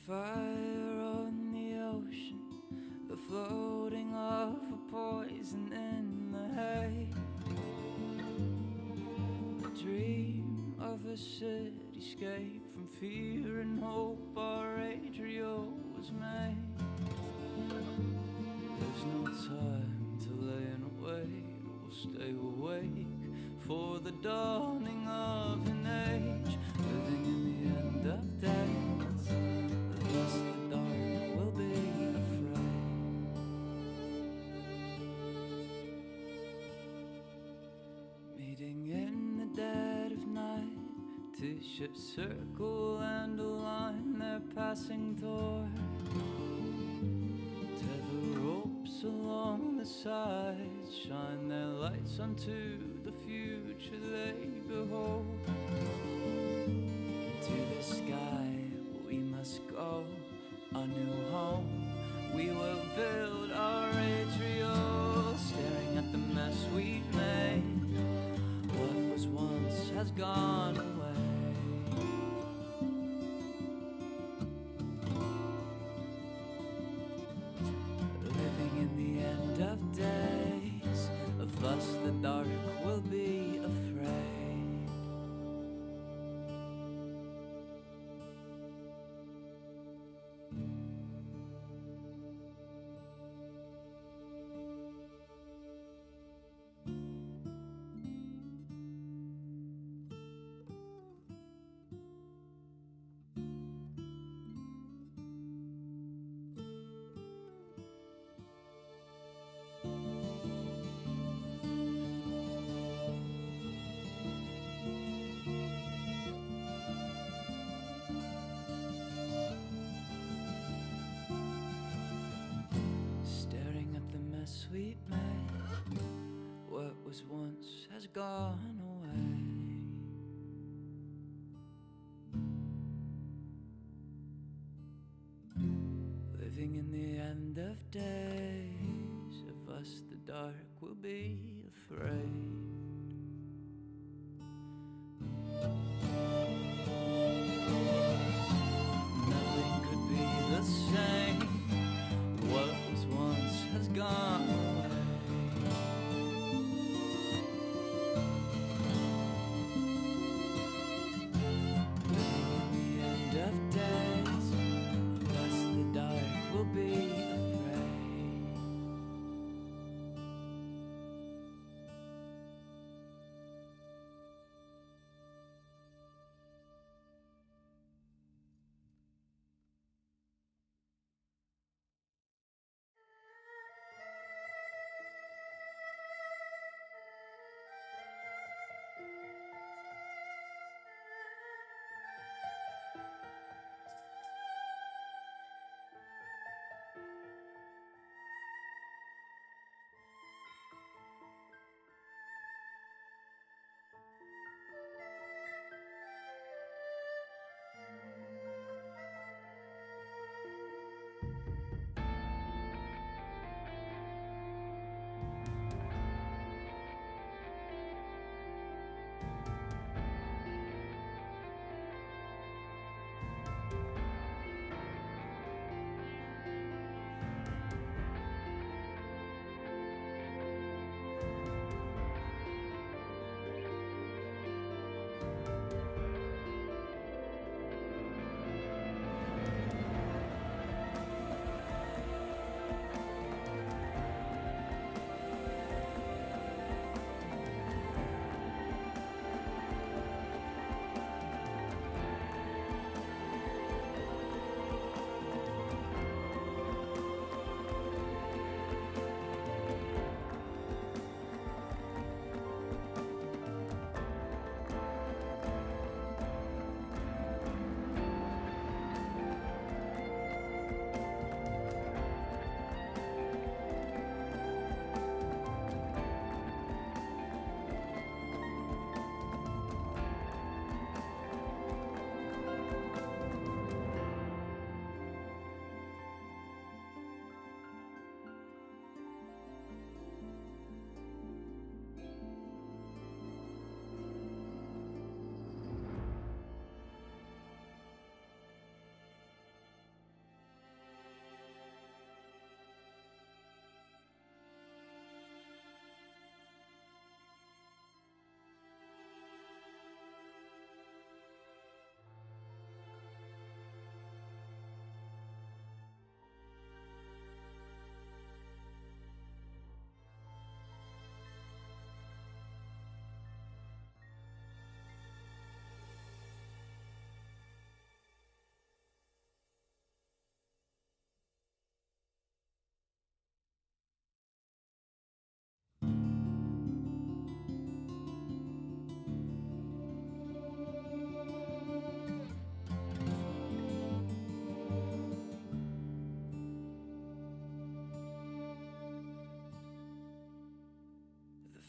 fire on the ocean, the floating of a poison in the hay. The dream of a cityscape from fear and hope our atrial was made. There's no time to lay and wait, we'll stay awake for the dawning of an age, living in the end of days. Thus the dark will be afraid. Meeting in the dead of night, two ships circle and align their passing toward. Tether ropes along the sides shine their lights onto the future they behold. Into the sky we must go, a new home we will build our atrial, staring at the mess we've made. What was once has gone away. Living in the end of days, of us the dark will be afraid. Sweet mate, what was once has gone away. Living in the end of days, of us the dark will be afraid. Nothing could be the same. What was once has gone away. Living in the end of days, thus the dark will be afraid.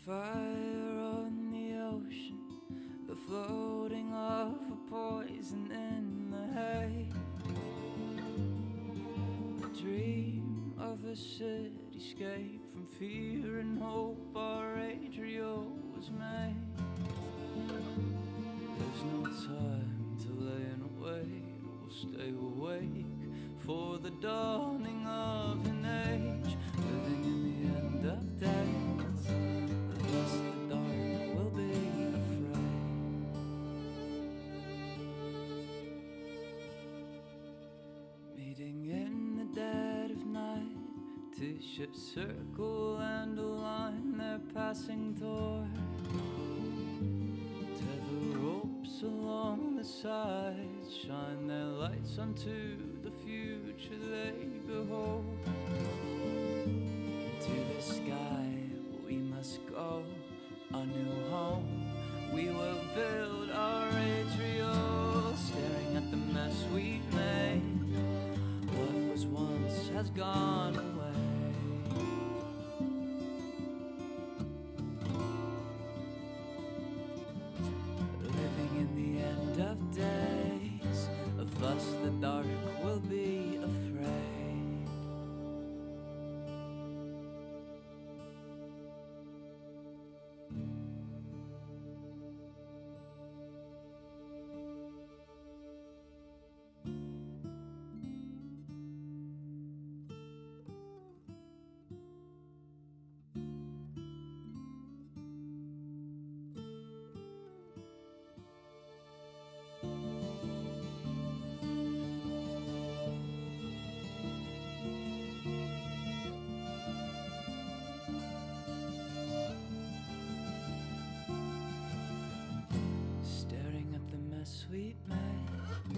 fire on the ocean, the floating of a poison in the hay. A dream of a cityscape from fear and hope our Adrio was made. There's no time to lay and wait, we'll stay awake for the dawning of an age, living in the end of days. Thus the dark will be afraid. Meeting in the dead of night, T-shirts circle and align their passing toward. Tether ropes along the sides shine their lights onto the future they behold. Into the sky we must go, a new home we will build our Adriel, staring at the mess we've made. What was once has gone away. Living in the end of days, of us the dark will be afraid. Sweet made,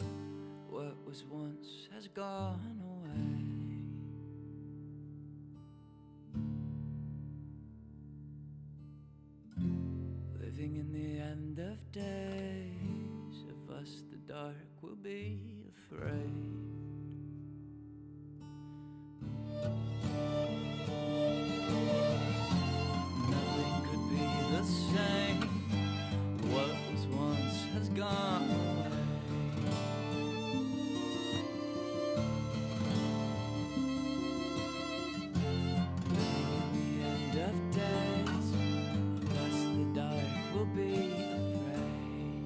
what was once has gone away. Living in the end of days, of us the dark will be afraid. Nothing could be the same. What was once has gone away. Living in the end of days, thus the dark will be afraid.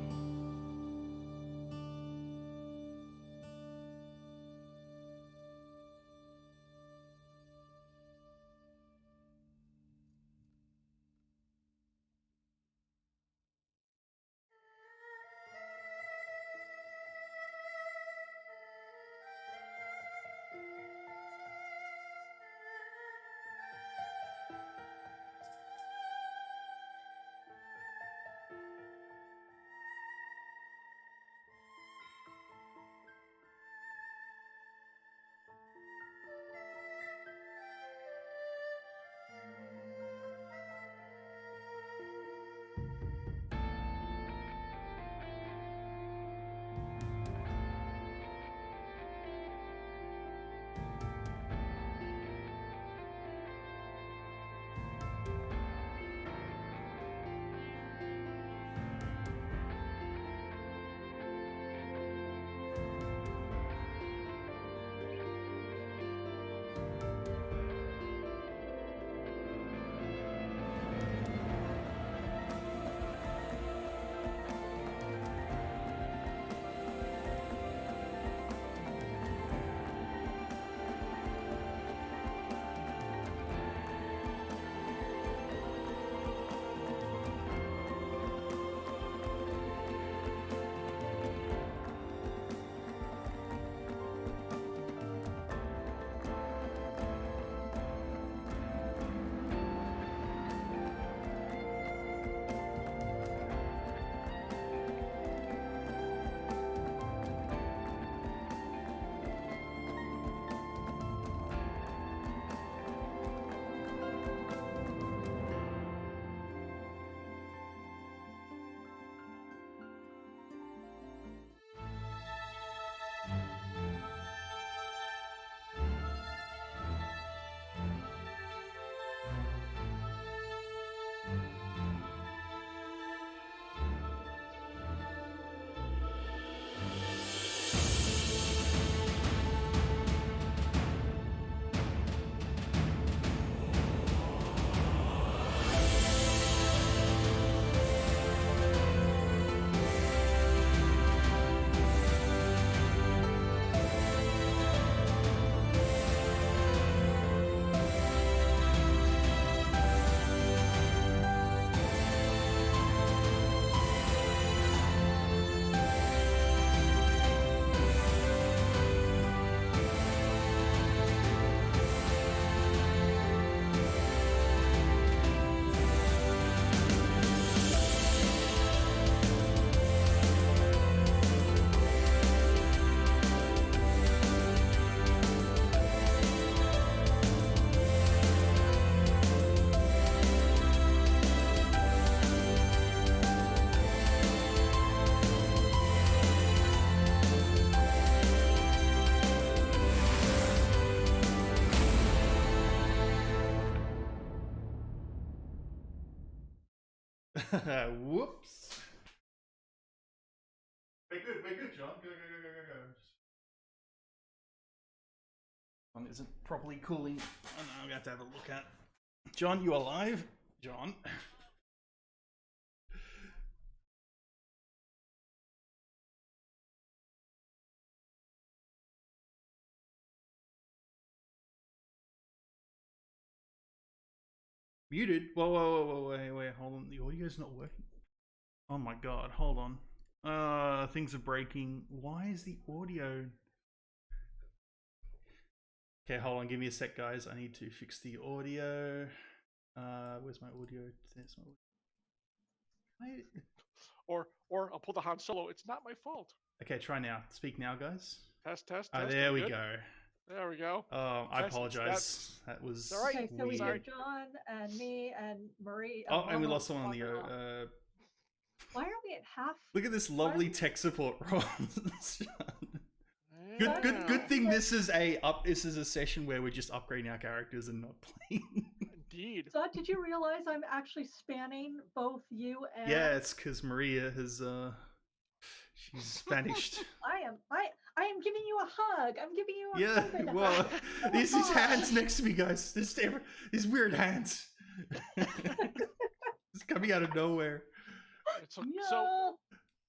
Whoops. We're good, John. Go. One isn't properly cooling. Oh no, I'm going to have a look at. John, you alive? John. Muted? Whoa, wait, hold on. The audio's not working. Oh my god, hold on. Things are breaking. Why is the audio... Okay, hold on, give me a sec, guys. I need to fix the audio. Where's my audio? There's my audio. Or I'll pull the Han Solo. It's not my fault. Okay, try now. Speak now, guys. Test. There we go. There we go. I apologize. That was all right. Okay, so we weird. have John and me and Marie. Oh, and we lost someone on the... Why are we at half? Look at this lovely tech support role. Good thing this is a session where we're just upgrading our characters and not playing. Indeed. So did you realize I'm actually spanning both you and... Yeah, it's because Maria has she's vanished. I am giving you a hug. I'm giving you a hug. Yeah, well, these hands next to me, guys. These weird hands. It's coming out of nowhere. So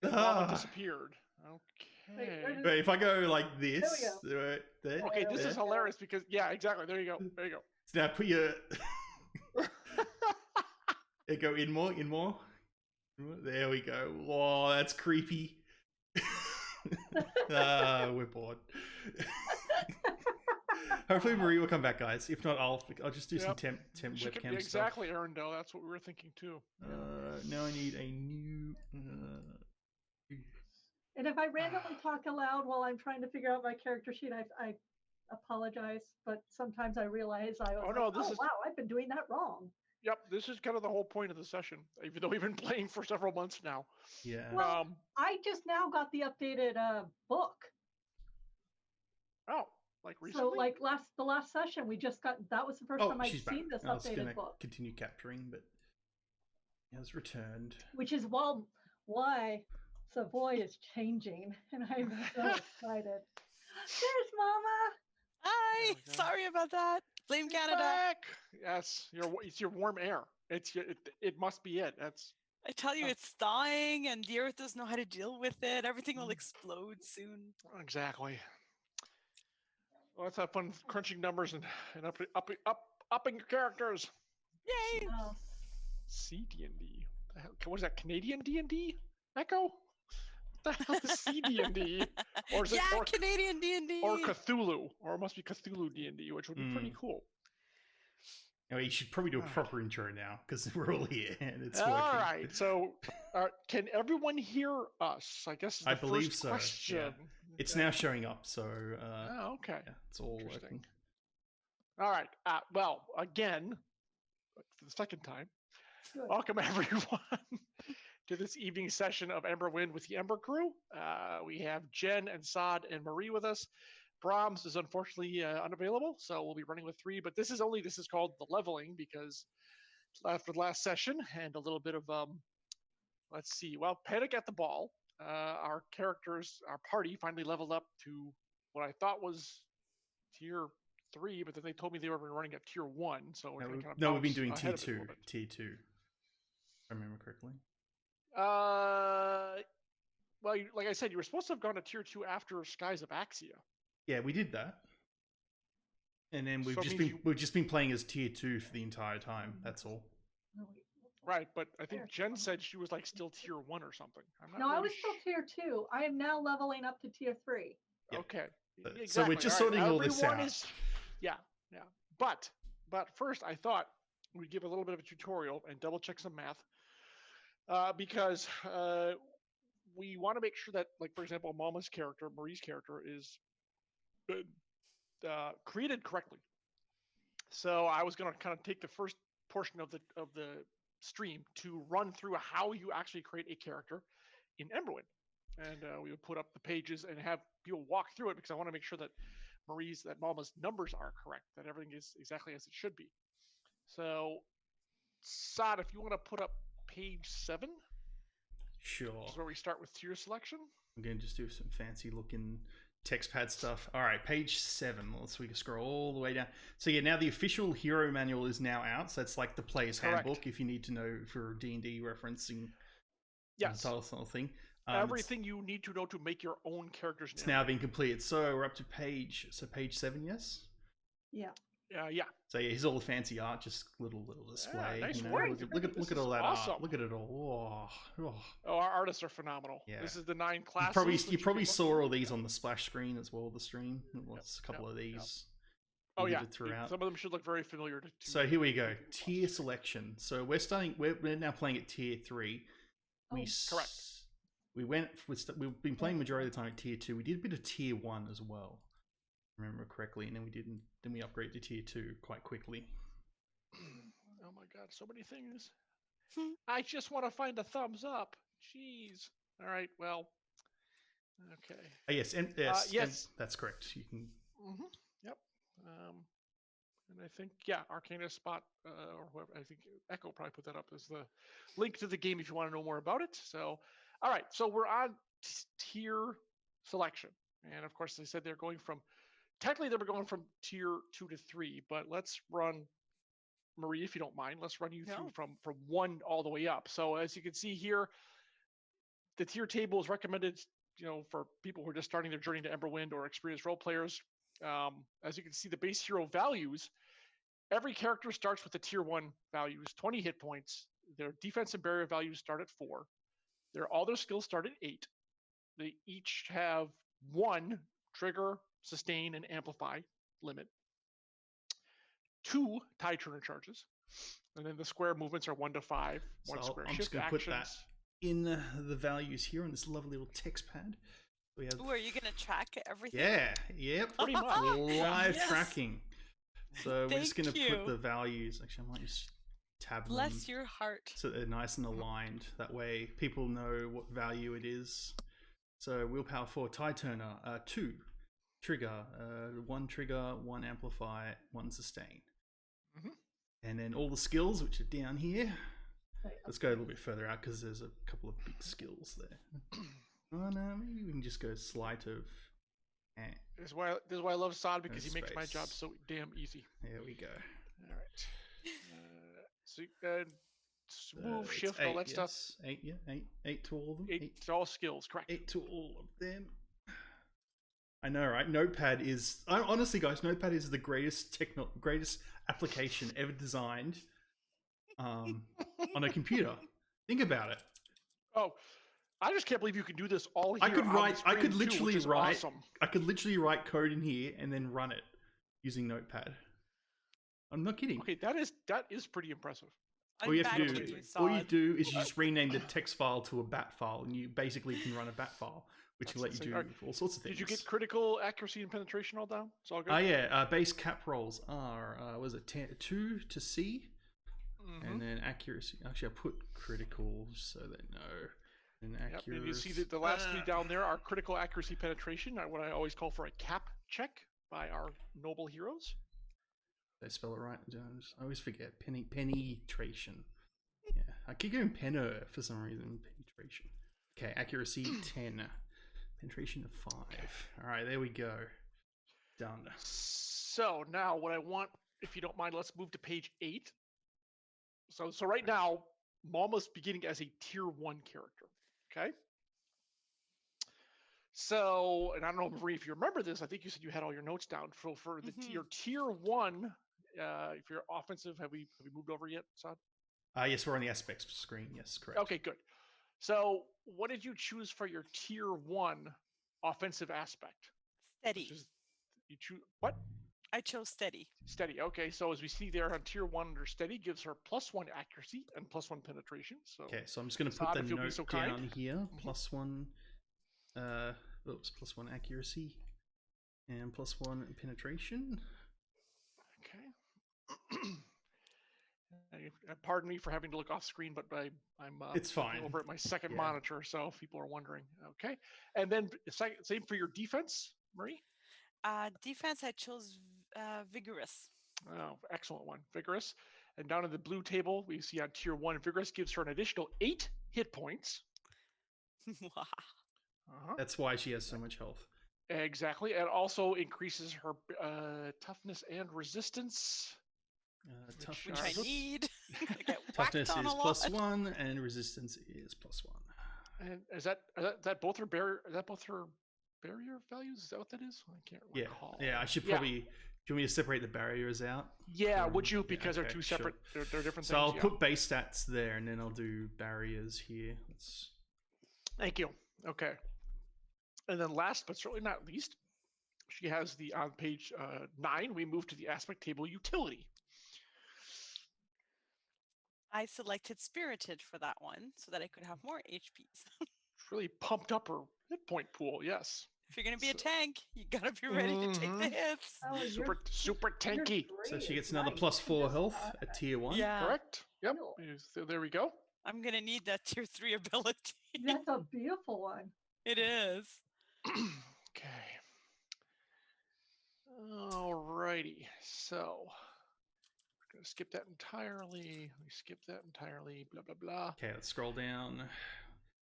Mama disappeared. Okay. Wait, if I go like this, there we go. Okay, this is hilarious because exactly. There you go. So now put your go in more. There we go. Whoa, that's creepy. We're bored. Hopefully Marie will come back, guys. If not, I'll just do some temp webcam exactly, stuff. Arundel. That's what we were thinking too. Now I need a new. And if I randomly talk aloud while I'm trying to figure out my character sheet, I apologize. But sometimes I realize wow, I've been doing that wrong. Yep, this is kind of the whole point of the session, even though we've been playing for several months now. Yeah. Well, I just now got the updated book. Oh, like recently? So like the last session, we just got, that was the first time I'd seen this updated book. Continue capturing, but it has returned. Which is why Savoy is changing, and I'm so excited. There's Mama. Hi. Sorry about that. Blame Canada. Back. Yes, it's your warm air. It must be it. I tell you, it's dying, and the Earth doesn't know how to deal with it. Everything will explode soon. Exactly. Well, let's have fun crunching numbers and upping your characters. Yay! C-D&D. What is that? Canadian D&D? Echo? What the hell is C-D&D? Or is Canadian D&D. Or Cthulhu. Or it must be Cthulhu D&D, which would be pretty cool. Anyway, you should probably do a proper intro now, because we're all here and it's working. All right, so can everyone hear us? I guess is the first question. Yeah. It's now showing up, so... okay. Yeah, it's all working. All right, well, again, for the second time, welcome everyone to this evening session of Emberwind with the Ember Crew. We have Jen and Saad and Marie with us. Brahms is unfortunately unavailable, so we'll be running with 3. But this is called the leveling, because after the last session and a little bit of let's see. Well, Panic at the Ball. Our party finally leveled up to what I thought was tier 3, but then they told me they were running at tier 1. So we've been doing tier 2. Tier 2, if I remember correctly. Well, like I said, you were supposed to have gone to tier 2 after Skies of Axia. Yeah, we did that, and then we've just been playing as tier 2 for the entire time. That's all. Right, but I think Jen said she was like still tier 1 or something. I was still tier 2. I am now leveling up to tier 3. Yep. Okay, exactly. So we're just sorting all this out. Yeah. But first, I thought we'd give a little bit of a tutorial and double check some math, because we want to make sure that, like, for example, Mama's character, Marie's character, is created correctly. So I was going to kind of take the first portion of the stream to run through how you actually create a character in Emberwind, and we would put up the pages and have people walk through it, because I want to make sure that Mama's numbers are correct, that everything is exactly as it should be. So, Saad, if you want to put up page 7. Sure. Which is where we start with tier selection. I'm going to just do some fancy looking text pad stuff. All right, page 7. We can scroll all the way down. So yeah, now the official hero manual is now out. So it's like the player's handbook if you need to know for D&D referencing. Yes. Title thing. Everything you need to know to make your own characters. It's now been completed. So we're up to page 7, yes? Yeah. Yeah. So yeah, here's all the fancy art, just little display. Nice work. Look at all that awesome. art. Look at it all. Oh, our artists are phenomenal. Yeah. This is the 9 classes. You probably saw all these on the splash screen as well. The stream. There's a couple of these. Yep. Oh yeah. Throughout. Some of them should look very familiar to. So here we go. Tier selection. So we're now playing at tier 3. Correct. We've been playing majority of the time at tier 2. We did a bit of tier 1 as well, remember correctly, and then we upgraded to tier 2 quite quickly. Oh my god, so many things. I just want to find a thumbs up. Jeez. All right, well. Okay. Yes, yes, that's correct. You can. Yep. And I think Arcana Spot or whoever, I think Echo probably put that up as the link to the game if you want to know more about it. So, all right, so we're on tier selection, and of course they said they're going from tier 2 to 3, but let's run, Marie, if you don't mind, let's run you through from 1 all the way up. So as you can see here, the tier table is recommended, for people who are just starting their journey to Emberwind or experienced role players. As you can see, the base hero values, every character starts with the tier 1 values, 20 hit points. Their defense and barrier values start at 4. All their skills start at 8. They each have 1 trigger, sustain, and amplify limit, 2 tide turner charges, and then the square movements are 1 to 5. One square I'm shift just going to actions. put that in the values here on this lovely little text pad. We have. Ooh, are you going to track everything? Yeah, pretty much. Live tracking. So we're just going to Thank put the values. Actually, I might just tab Bless them your heart. so they're nice and aligned. That way, people know what value it is. So willpower 4, tide turner 2, trigger 1 trigger, 1 amplify, 1 sustain, and then all the skills which are down here. Let's go a little bit further out because there's a couple of big skills there. Oh no, maybe we can just go sleight of. This is why I love Sod, because he makes my job so damn easy. There we go. All right. So move, shift, all that stuff. 8, yeah, 8 to all of them. 8 to all skills, correct. 8 to all of them. I know, right? Notepad is honestly, guys. Notepad is the greatest application ever designed on a computer. Think about it. Oh, I just can't believe you can do this all here. I could literally write. Awesome. I could literally write code in here and then run it using Notepad. I'm not kidding. Okay, that is pretty impressive. All you do is you just rename the text file to a bat file, and you basically can run a bat file, which will let you do all sorts of things. Did you get critical accuracy and penetration all down? It's all good. Yeah. Base cap rolls are was it 2 to C, and then accuracy. Actually, I put critical so they know. And accuracy. Yep, and you see that the last 3 down there are critical accuracy penetration, what I always call for a cap check by our noble heroes. They spell it right. I always forget. Penetration. Yeah, I keep going penner for some reason. Penetration. Okay, accuracy 10. Penetration of 5. All right, there we go. Done. So now what I want, if you don't mind, let's move to page 8. So right now, Mama's beginning as a tier 1 character. Okay. So, and I don't know, Marie, if you remember this, I think you said you had all your notes down for the your tier 1. If you're offensive, have we moved over yet, Saad? Yes, we're on the aspects screen. Yes, correct. Okay, good. So, what did you choose for your tier 1 offensive aspect? Steady. You choose what? I chose steady. Steady. Okay, so as we see there on tier 1 under steady, gives her +1 accuracy and +1 penetration. So okay, so I'm just going to put the note down here. +1. +1 accuracy and +1 penetration. Okay. Pardon me for having to look off screen, but I'm it's fine. Over at my second monitor, so if people are wondering. Okay, and then same for your defense, Marie. Defense, I chose vigorous. Oh, excellent one, vigorous. And down in the blue table, we see on tier 1, Vigorous gives her an additional 8 hit points. That's why she has so much health. Exactly. And also increases her toughness and resistance. Which I need. Toughness is +1 and resistance is +1. And is that both her barrier? Is that both her barrier values? Is that what that is? I can't recall. Yeah. I should probably. Do you want me to separate the barriers out? Yeah, would you? Because they're two separate. Sure. They're different things. So I'll put base stats there, and then I'll do barriers here. Thank you. Okay. And then last but certainly not least, she has the on page 9. We move to the aspect table utility. I selected Spirited for that one so that I could have more HPs. It's really pumped up her hit point pool, yes. If you're going to be a tank, you got to be ready to take the hits. Oh, super tanky. So she gets another +4 health at tier 1. Yeah. Correct. Yep. So there we go. I'm going to need that tier 3 ability. That's a beautiful one. It is. Okay. Alrighty. So we're going to skip that entirely. We skip that entirely. Blah, blah, blah. Okay, let's scroll down.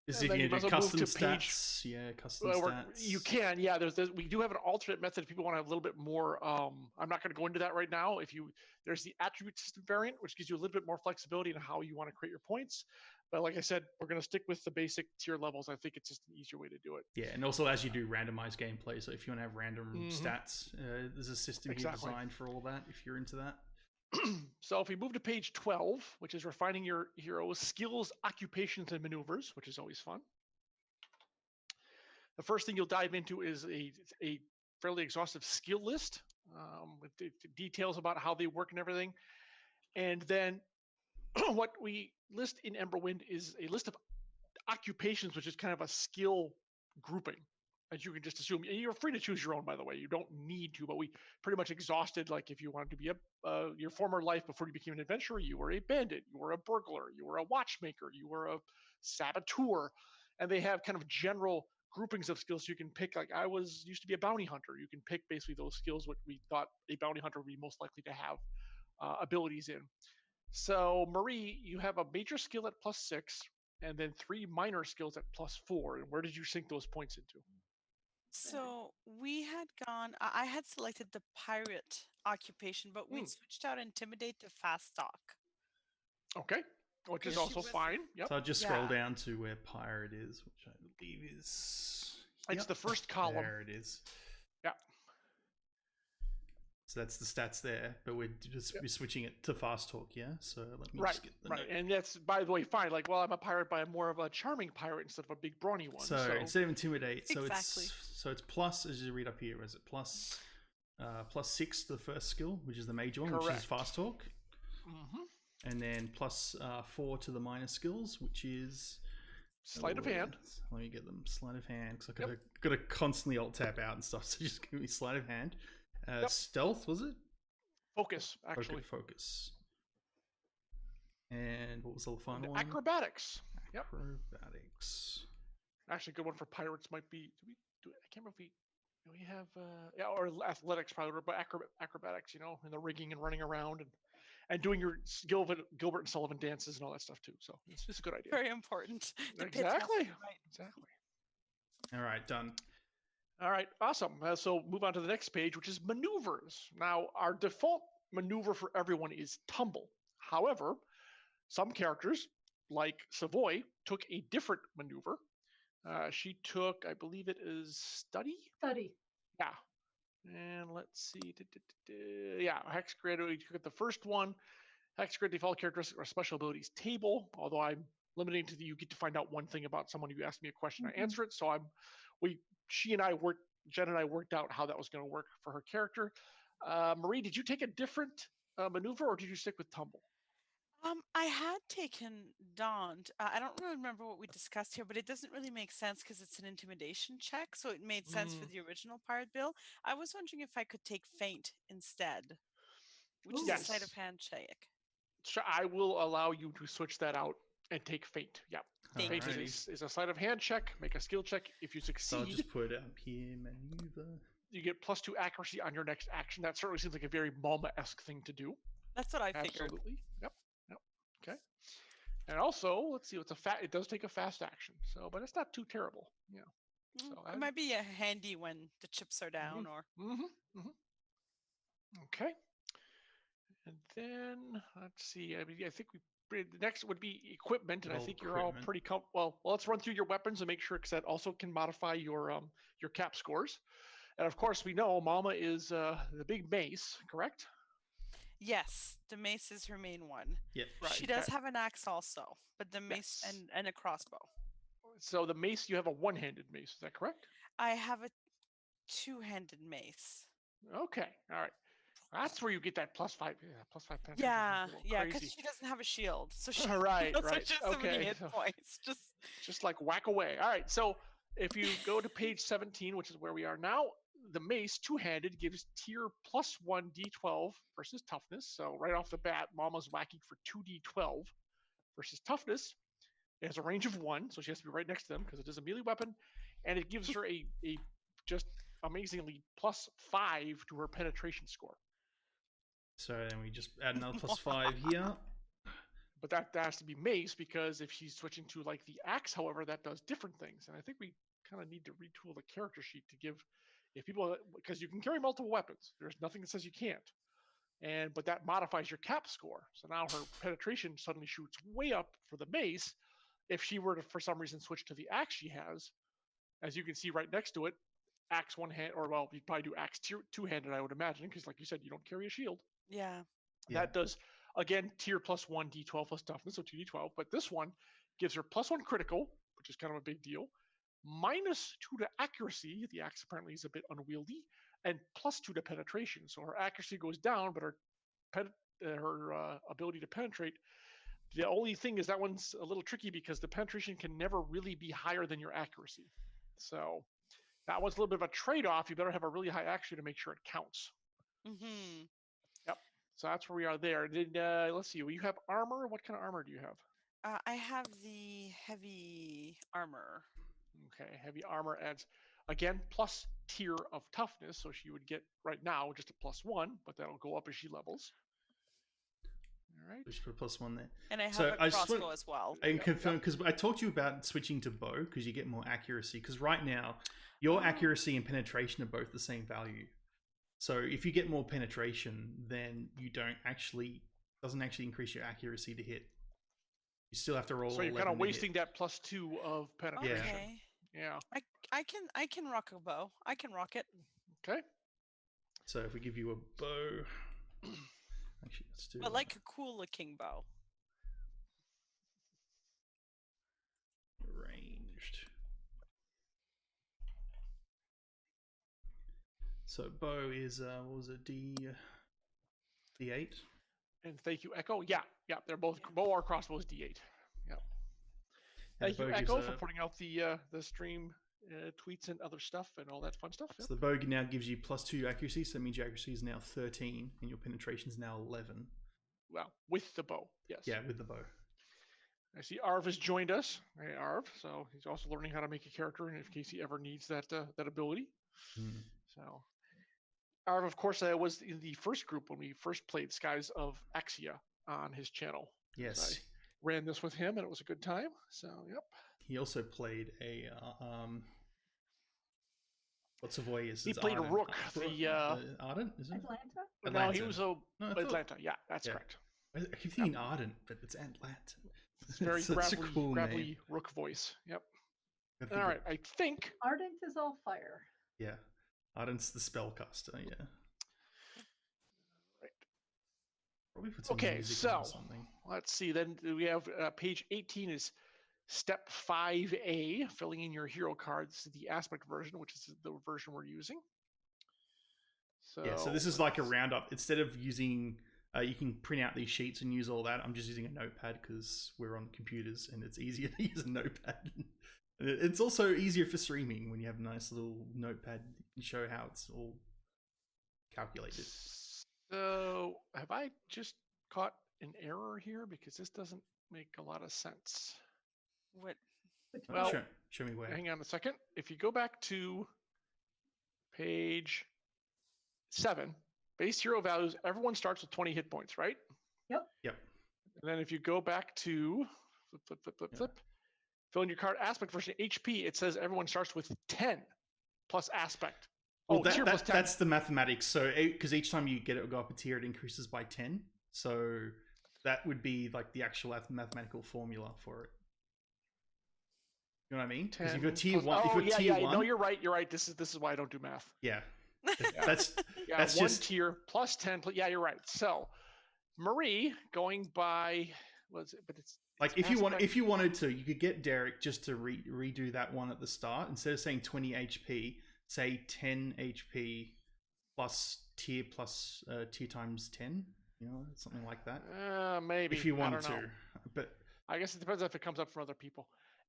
This is if you do custom stats. Yeah, custom stats. You can, yeah. We do have an alternate method if people want to have a little bit more. I'm not going to go into that right now. There's the attribute system variant, which gives you a little bit more flexibility in how you want to create your points. But like I said, we're going to stick with the basic tier levels. I think it's just an easier way to do it. Yeah, and also as you do randomized gameplay, so if you want to have random stats, there's a system here designed for all that. If you're into that. So if we move to page 12, which is refining your hero's skills, occupations, and maneuvers, which is always fun. The first thing you'll dive into is a fairly exhaustive skill list with details about how they work and everything. And then what we list in Emberwind is a list of occupations, which is kind of a skill grouping. As you can just assume, and you're free to choose your own, by the way. You don't need to, but we pretty much exhausted. Like if you wanted to be your former life before you became an adventurer, you were a bandit, you were a burglar, you were a watchmaker, you were a saboteur, and they have kind of general groupings of skills you can pick. Like I used to be a bounty hunter. You can pick basically those skills what we thought a bounty hunter would be most likely to have abilities in. So Marie, you have a major skill at +6, and then 3 minor skills at +4. And where did you sink those points into? So we had I had selected the pirate occupation, but we switched out Intimidate to Fast Talk. Okay, which is also fine. Yep. So I'll just scroll down to where pirate is, which I believe is... It's the first column. There it is. Yeah. So that's the stats there, but we're switching it to Fast Talk, yeah? So let me just get the note. And that's, by the way, fine. Like, well, I'm a pirate, but I'm more of a charming pirate instead of a big brawny one. So instead of Intimidate, so it's plus, as you read up here, is it plus +6 to the first skill, which is the major one, which is Fast Talk. Mm-hmm. And then +4 to the minor skills, which is... Sleight of hand. Let me get them. Sleight of hand, because I've got to constantly alt-tab out and stuff, so just give me sleight of hand. Stealth, was it? Focus, actually. Focus. And what was the final one? Acrobatics. Acrobatics. Actually, a good one for pirates might be. Do we do it? I can't remember if we have. Or athletics probably, but acrobatics. In the rigging and running around and doing your Gilbert and Sullivan dances and all that stuff too. So it's just a good idea. Very important. Exactly. All right, done. All right, awesome. So move on to the next page, which is maneuvers. Now, our default maneuver for everyone is tumble. However, some characters, like Savoy, took a different maneuver. She took, I believe it is study? Study. Yeah. And let's see. Yeah, Hex Grid, we took the first one. Hex Grid default characteristics or special abilities table, although I'm limiting to you get to find out one thing about someone. You ask me a question, I answer it. So Jen and I worked out how that was going to work for her character. Marie, did you take a different maneuver or did you stick with tumble? I had taken Daunt. I don't really remember what we discussed here, but it doesn't really make sense because it's an intimidation check, so it made sense for the original pirate bill. I was wondering if I could take Feint instead, which is a sleight of hand check. Sure, I will allow you to switch that out and take Feint. Yeah. Feint is a sleight of hand check. Make a skill check. If you succeed, so I'll just put up here maneuver. You get +2 accuracy on your next action. That certainly seems like a very Malma-esque thing to do. That's what I figured. Absolutely. Yep. Okay. And also, let's see. It does take a fast action. So, but it's not too terrible. Yeah. So it might be handy when the chips are down, or. Okay. And then let's see. I think the next would be equipment, and I think you're all pretty well. Let's run through your weapons and make sure, because that also can modify your cap scores. And of course, we know Mama is the big mace, correct? Yes, the mace is her main one. Yep. Right. She does have an axe also, but the mace and a crossbow. So the mace, you have a one-handed mace, is that correct? I have a two-handed mace. Okay, all right. That's where you get that +5 penetration. Yeah, because she doesn't have a shield, so she right. So so many hit points. Just like whack away. All right, so if you go to page 17, which is where we are now, the mace two-handed gives tier +1 d12 versus toughness. So right off the bat, Mama's whacking for 2d12 versus toughness. It has a range of 1, so she has to be right next to them because it is a melee weapon, and it gives her a just amazingly +5 to her penetration score. So then we just add another +5 here. But that has to be mace, because if she's switching to like the axe, however, that does different things. And I think we kind of need to retool the character sheet to give, if people, because you can carry multiple weapons. There's nothing that says you can't. But that modifies your cap score. So now her penetration suddenly shoots way up for the mace. If she were to, for some reason, switch to the axe she has, as you can see right next to it, axe one hand, or well, you'd probably do axe two-handed, I would imagine, because like you said, you don't carry a shield. Yeah. That does, again, tier +1 d12 plus toughness, so 2d12. But this one gives her +1 critical, which is kind of a big deal, -2 to accuracy. The axe apparently is a bit unwieldy, and +2 to penetration. So her accuracy goes down, but her ability to penetrate. The only thing is that one's a little tricky because the penetration can never really be higher than your accuracy. So that one's a little bit of a trade-off. You better have a really high accuracy to make sure it counts. Mm-hmm. Yep. So that's where we are there. Let's see. You have armor. What kind of armor do you have? I have the heavy armor. Okay. Heavy armor adds, again, plus tier of toughness. So she would get right now just a +1, but that'll go up as she levels. All right. We should put a +1 there. And I have a crossbow as well. I can confirm, because I talked to you about switching to bow because you get more accuracy. Because right now, your accuracy and penetration are both the same value. So if you get more penetration, then you doesn't actually increase your accuracy to hit. You still have to roll. So you're kind of wasting that +2 of penetration. Okay. Yeah. I can rock a bow. I can rock it. Okay. So if we give you a bow, actually, let's do. But like a cool looking bow. Ranged. So bow is what was it, D8? And thank you, Echo. Yeah, they're both bow or crossbow is D8. Yeah. Thank you, Echo, for putting out the stream tweets and other stuff and all that fun stuff. So the bow now gives you +2 accuracy, so that means your accuracy is now 13 and your penetration is now 11. Well, with the bow, yes. Yeah, with the bow. I see Arv has joined us. Hey, Arv. So he's also learning how to make a character in case he ever needs that ability. So Arv, of course, was in the first group when we first played Skies of Axia on his channel. Yes. I ran this with him, and it was a good time. So, yep. He also played a what's Savoy is? He played Ardent. Rook, Ardent, isn't it? Atlanta? No, he was Atlanta. Yeah, that's correct. I keep thinking Ardent, but it's Atlanta. It's very gravelly Rook voice. Yep. All right, I think Ardent is all fire. Yeah, Ardent's the spellcaster. Yeah. Right. Probably put some okay, music so or something. let's see. Then we have page 18 is step 5A, filling in your hero cards, the aspect version, which is the version we're using. So yeah, so this is like a roundup. Instead of using, you can print out these sheets and use all that. I'm just using a notepad because we're on computers and it's easier to use a notepad. It's also easier for streaming when you have a nice little notepad and show how it's all calculated. So have I just caught an error here? Because this doesn't make a lot of sense. What? Well, show me where. Hang on a second. If you go back to page 7, base hero values, everyone starts with 20 hit points, right? Yep. Yep. And then if you go back to flip, fill in your card aspect version HP, it says everyone starts with 10 plus aspect. Well, tier plus 10. That's the mathematics. So, because each time you get it go up a tier, it increases by 10. So that would be like the actual mathematical formula for it. You know what I mean? Because if you're tier one, tier one, no, you're right. You're right. This is why I don't do math. Yeah, that's one just... tier plus 10. Yeah, you're right. So Marie going by was it? But it's like if you wanted to, you could get Derek just to redo that one at the start instead of saying 20 HP, say 10 HP plus tier times 10. You know, something like that. Maybe if you wanted to, but I guess it depends if it comes up from other people.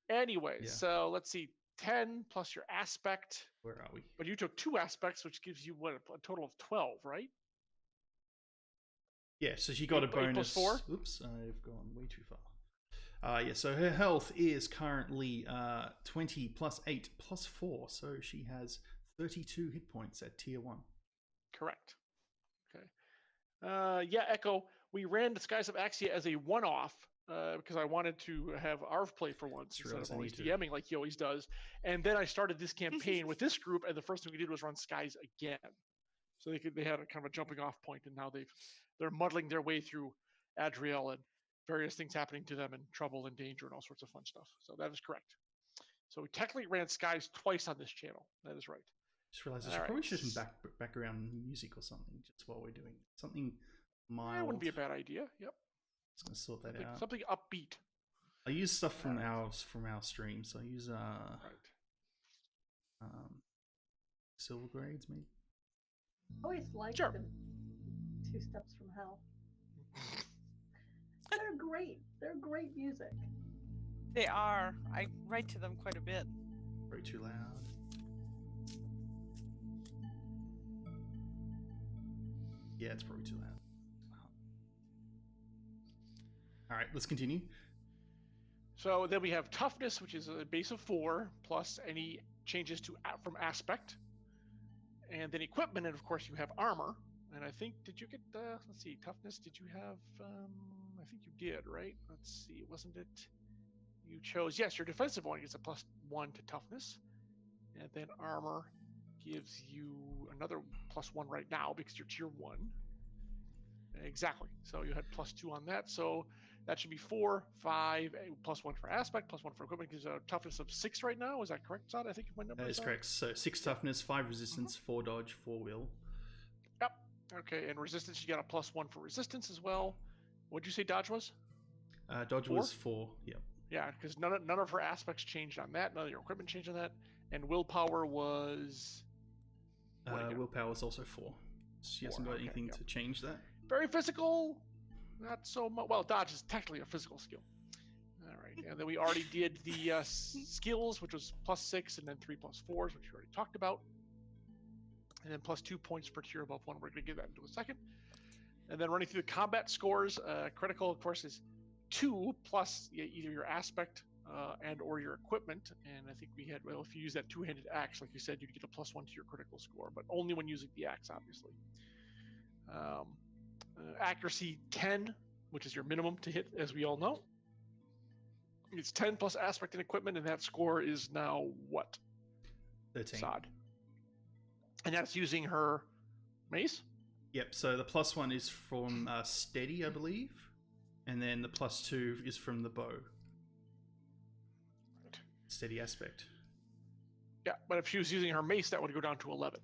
Anyway, so let's see, 10 plus your aspect. Where are we? But you took 2 aspects, which gives you what, a total of 12, right? Yeah, so she got a bonus. 4? Oops, I've gone way too far. So her health is currently 20 plus 8 plus 4, so she has 32 hit points at tier 1. Correct. Okay. Echo, we ran Skies of Axia as a one-off. Because I wanted to have Arv play for once instead of always DMing like he always does. And then I started this campaign with this group, and the first thing we did was run Skies again. So they had a kind of a jumping off point, and now they're muddling their way through Adriel and various things happening to them and trouble and danger and all sorts of fun stuff. So that is correct. So we technically ran Skies twice on this channel. That is right. Just realized I probably should some background music or something just while we're doing something mild. That wouldn't be a bad idea. Yep. Just gonna sort that out. Something upbeat. I use stuff from our stream, so I use silver grades maybe. Always like them. 2 Steps from Hell. They're great. They're great music. They are. I write to them quite a bit. Very too loud. Yeah, it's probably too loud. All right, let's continue. So then we have toughness, which is a base of 4 plus any changes from aspect, and then equipment, and of course you have armor. And I think did you get let's see, toughness? Did you have? I think you did, right? Let's see, wasn't it? You chose your defensive one gets a +1 to toughness, and then armor gives you another +1 right now because you're tier 1. Exactly. So you had +2 on that. So that should be 4, 5, +1 for aspect, +1 for equipment, gives a toughness of 6 right now. Is that correct, Zod? I think my number is correct. So 6 toughness, 5 resistance, 4 dodge, 4 will. Yep. Okay, and resistance, you got a +1 for resistance as well. What'd you say dodge was? Dodge 4? Was 4, yep. Yeah, because none of her aspects changed on that. None of your equipment changed on that. And willpower was... willpower is also 4. She hasn't got anything to change that. Very physical. Not so much. Well, dodge is technically a physical skill. All right, and then we already did the skills, which was +6, and then 3 +4s, which we already talked about, and then +2 points per tier above 1. We're going to get that into a second. And then running through the combat scores, critical, of course, is 2 plus either your aspect and or your equipment. And I think we had, well, if you use that 2-handed axe, like you said, you'd get a +1 to your critical score, but only when using the axe, obviously. Accuracy 10, which is your minimum to hit, as we all know. It's 10 plus aspect and equipment, and that score is now what? 13. Sod. And that's using her mace? Yep, so the +1 is from steady, I believe. And then the +2 is from the bow. Right. Steady aspect. Yeah, but if she was using her mace, that would go down to 11.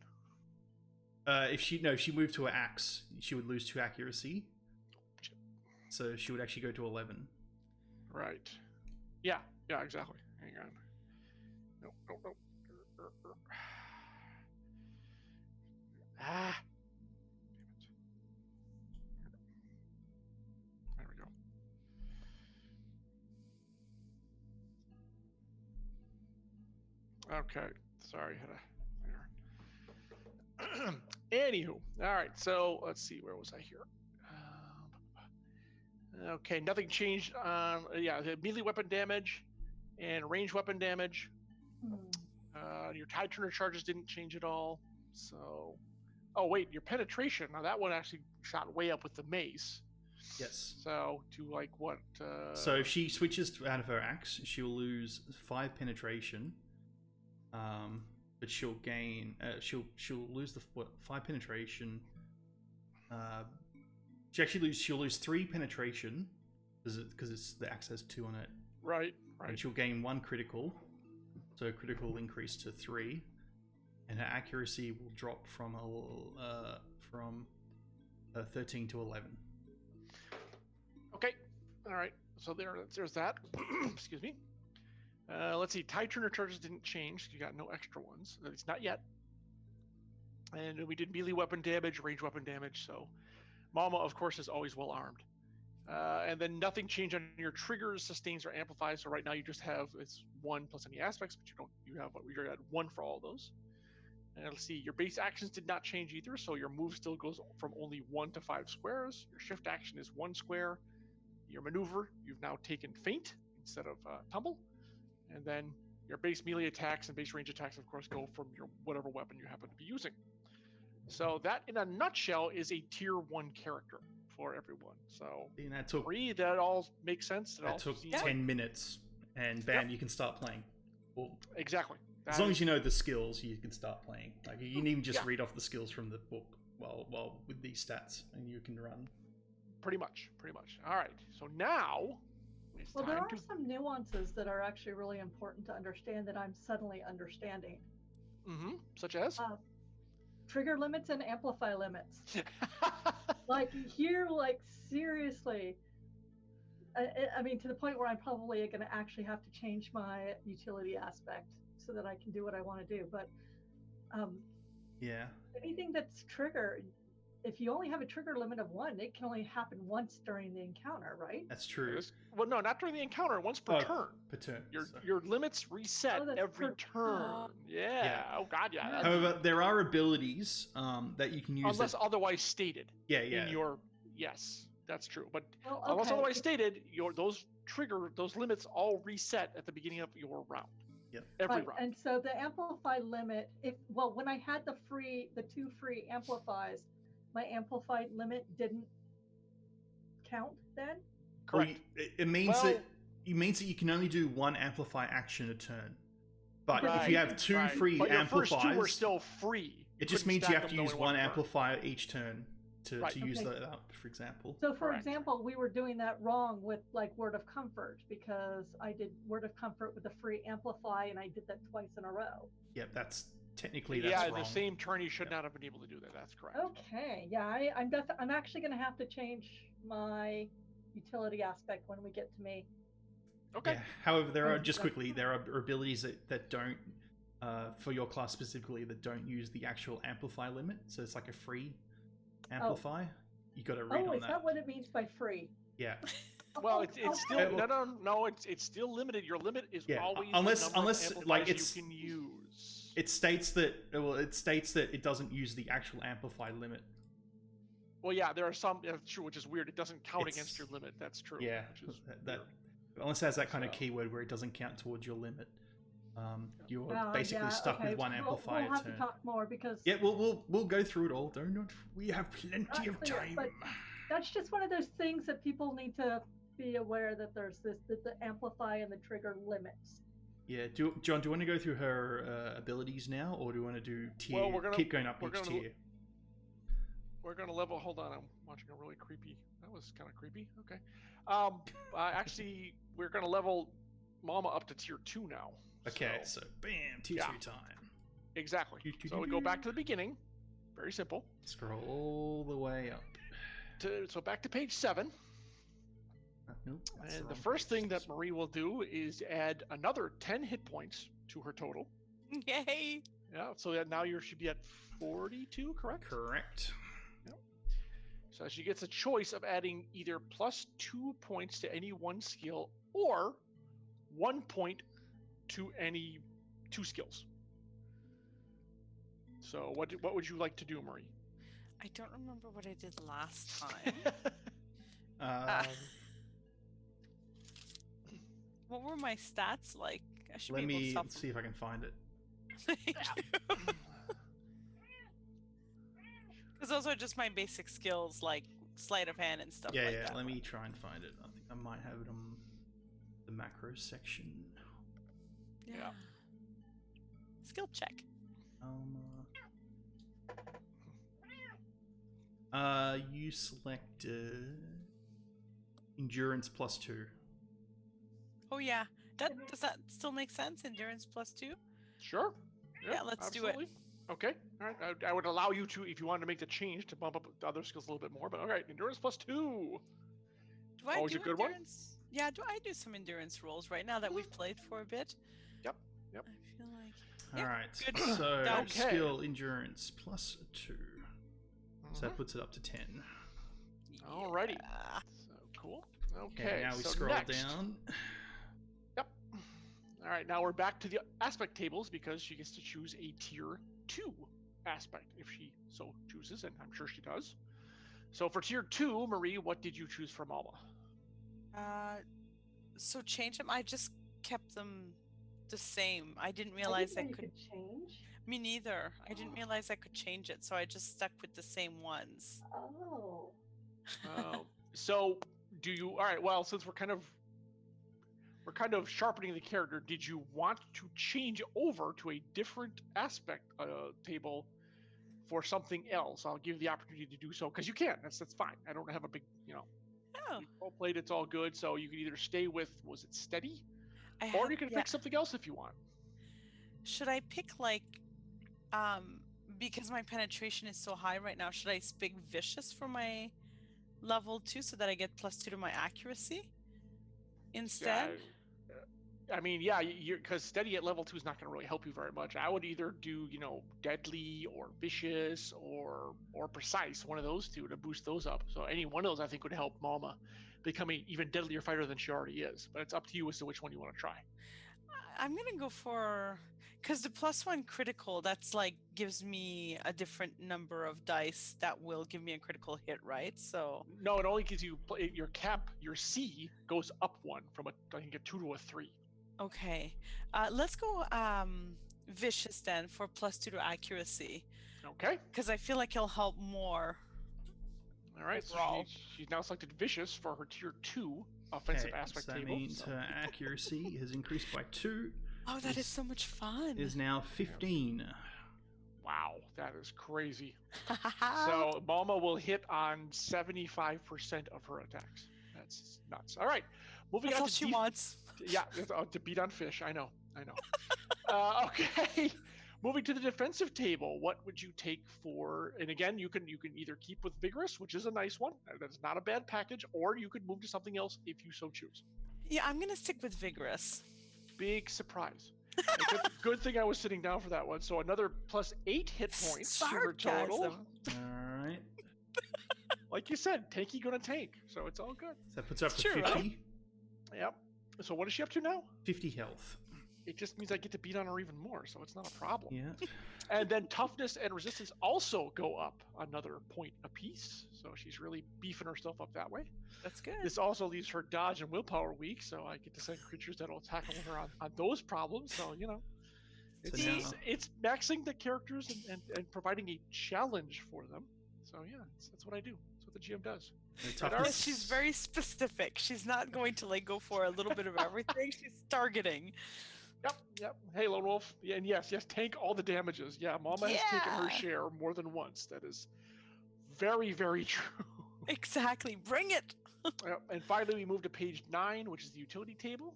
If she moved to an axe, she would lose 2 accuracy. So she would actually go to 11. Right. Yeah, exactly. Hang on. No. Ah. There we go. Okay. Sorry, had a... Anywho, all right, so let's see, where was I here? Okay, nothing changed on, the melee weapon damage and range weapon damage. Your tide turner charges didn't change at all, so Oh wait, your penetration. Now that one actually shot way up with the mace. Yes. So to like what? So if she switches out of her axe, she'll lose 5 penetration. But she'll gain. She'll lose the 5 penetration. She'll lose 3 penetration because the axe has 2 on it. Right. And she'll gain 1 critical. So critical will increase to 3, and her accuracy will drop from 13 to 11. Okay. All right. So there's that. Excuse me. Let's see. Tide turner charges didn't change. You got no extra ones. At least not yet. And we did melee weapon damage, range weapon damage. So Mama, of course, is always well armed. And then nothing changed on your triggers, sustains, or amplifies. So right now you just have it's 1 plus any aspects, but you're at 1 for all those. And let's see, your base actions did not change either. So your move still goes from only 1 to 5 squares. Your shift action is 1 square. Your maneuver, you've now taken feint instead of tumble. And then your base melee attacks and base range attacks, of course, go from your whatever weapon you happen to be using. So that, in a nutshell, is a tier 1 character for everyone. So that all makes sense. That took 10 minutes, and bam, you can start playing. Well, exactly. As long as you know the skills, you can start playing. Like you can even just read off the skills from the book while with these stats, and you can run. Pretty much. All right. So now it's time there are some nuances that are actually really important to understand that I'm suddenly understanding. Mm-hmm. Such as? Trigger limits and amplify limits. Like here, like seriously. I mean, to the point where I'm probably going to actually have to change my utility aspect so that I can do what I want to do. But anything that's triggered, if you only have a trigger limit of 1, it can only happen once during the encounter, right? That's true. Well, no, not during the encounter. Once per turn. Per turn. Your limits reset every turn. Yeah. Oh God, yeah. However, there are abilities that you can use unless otherwise stated. Yeah. Yes, that's true. But unless otherwise stated, those limits all reset at the beginning of your round. Yep. Every round. And so the amplify limit, when I had the 2 free amplifies, my amplified limit didn't count then? Correct. Well, it means that you can only do 1 amplify action a turn. But if you have 2 free amplifiers, your first 2 are still free. It just means you have to use 1 amplifier each turn to use that up, for example. So for example, we were doing that wrong with like Word of Comfort because I did Word of Comfort with a free amplify and I did that twice in a row. Yep, that's technically wrong. The same turn you should not have been able to do that. That's correct. Okay, yeah, I'm actually going to have to change my utility aspect when we get to me. Okay. Yeah. However, there are abilities that don't, for your class specifically, that don't use the actual amplify limit. So it's like a free amplify. You got to read on that. Is that what it means by free? Yeah. Well, it's still no. It's still limited. Your limit is always unless like you can use. It states that it doesn't use the actual amplify limit. Well, yeah, there are some, true, which is weird. It doesn't count against your limit. That's true. Yeah, unless it has that kind of keyword where it doesn't count towards your limit. You're basically stuck with 1 amplifier. We'll have to talk more because we'll go through it all. Don't we have plenty of time? But that's just one of those things that people need to be aware that there's the amplify and the trigger limits. Yeah, John, do you want to go through her abilities now, or do you want to do tier? Well, keep going up each tier. We're gonna level. Hold on, I'm watching a really creepy. That was kind of creepy. Okay. Actually, we're gonna level Mama up to tier 2 now. Okay, so bam, tier 2 time. Exactly. So we go back to the beginning. Very simple. Scroll all the way up. So back to page 7. Nope, and the first thing that Marie will do is add another 10 hit points to her total. Yay! Yeah, so that now you should be at 42, correct? Correct. Yep. So she gets a choice of adding either +2 points to any 1 skill or 1 point to any 2 skills. So what would you like to do, Marie? I don't remember what I did last time. What were my stats like? I should Let be me able to see if I can find it. Thank you. Because those are just my basic skills, like sleight of hand and stuff like that. Let me try and find it. I think I might have it on the macro section. Yeah. Skill check. You select endurance +2. Oh yeah. Does that still make sense? Endurance +2? Sure. Yeah, let's do it. Okay. All right. I would allow you to, if you wanted to make the change, to bump up the other skills a little bit more. But all right, endurance +2. Do I Always do a good one. endurance? Yeah, I do some endurance rolls right now that we've played for a bit? Yep. I feel like. All right. good. So Okay. skill endurance +2. So that puts it up to 10. Alrighty. Yeah. So cool. Okay. Now we so scroll next. down. Yep. All right. Now we're back to the aspect tables because she gets to choose a tier 2 aspect if she so chooses, and I'm sure she does. So for tier 2, Marie, what did you choose from Alma? So change them. I just kept them the same. I didn't realize I you could. change. Me neither. I didn't realize I could change it, so I just stuck with the same ones. Oh. So do you? All right. Well, since we're kind of sharpening the character, did you want to change over to a different aspect table for something else? I'll give you the opportunity to do so because you can. That's fine. I don't have a big, Oh, we both played. It's all good. So you can either stay with, was it steady, I or had, you can yeah. pick something else if you want. Should I pick because my penetration is so high right now, should I pick vicious for my level 2 so that I get +2 to my accuracy instead? I mean, yeah, because steady at level 2 is not going to really help you very much. I would either do, deadly or vicious or precise, one of those two to boost those up. So any one of those I think would help Malma become an even deadlier fighter than she already is. But it's up to you as to which one you want to try. I'm gonna go for, because the +1 critical, that's like gives me a different number of dice that will give me a critical hit, right? So No, it only gives you your cap, your C goes up 1 from I think a 2 to a 3. okay, let's go vicious then for +2 to accuracy, Okay. because I feel like he'll help more. All right. So overall. she's now selected vicious for her tier 2 offensive aspect so that table. means her accuracy has increased by 2. Oh, that is so much fun. Is now 15. Wow, that is crazy. So Malma will hit on 75% of her attacks. That's nuts. All right, moving That's on all to she wants. Yeah, to beat on fish. I know. Okay, moving to the defensive table. What would you take for? And again, you can either keep with vigorous, which is a nice one. That's not a bad package, or you could move to something else if you so choose. Yeah, I'm gonna stick with vigorous. Big surprise. Good thing I was sitting down for that one. So another +8 hit points to her total. Sarcasm. All right. Like you said, tanky gonna tank, so it's all good. So that puts her up to True, 50. right? Yep. So what is she up to now? 50 health. It just means I get to beat on her even more, so it's not a problem. Yeah. And then toughness and resistance also go up another point apiece. So she's really beefing herself up that way. That's good. This also leaves her dodge and willpower weak, so I get to send creatures that'll attack her on those problems. So, it's maxing the characters and providing a challenge for them. So, yeah, that's what I do. That's what the GM does. Yes, she's very specific. She's not going to go for a little bit of everything. She's targeting. Yep. Hey, Lone Wolf. Yeah, and yes, tank all the damages. Yeah, Mama has taken her share more than once. That is very, very true. Exactly. Bring it. And finally, we move to page 9, which is the utility table.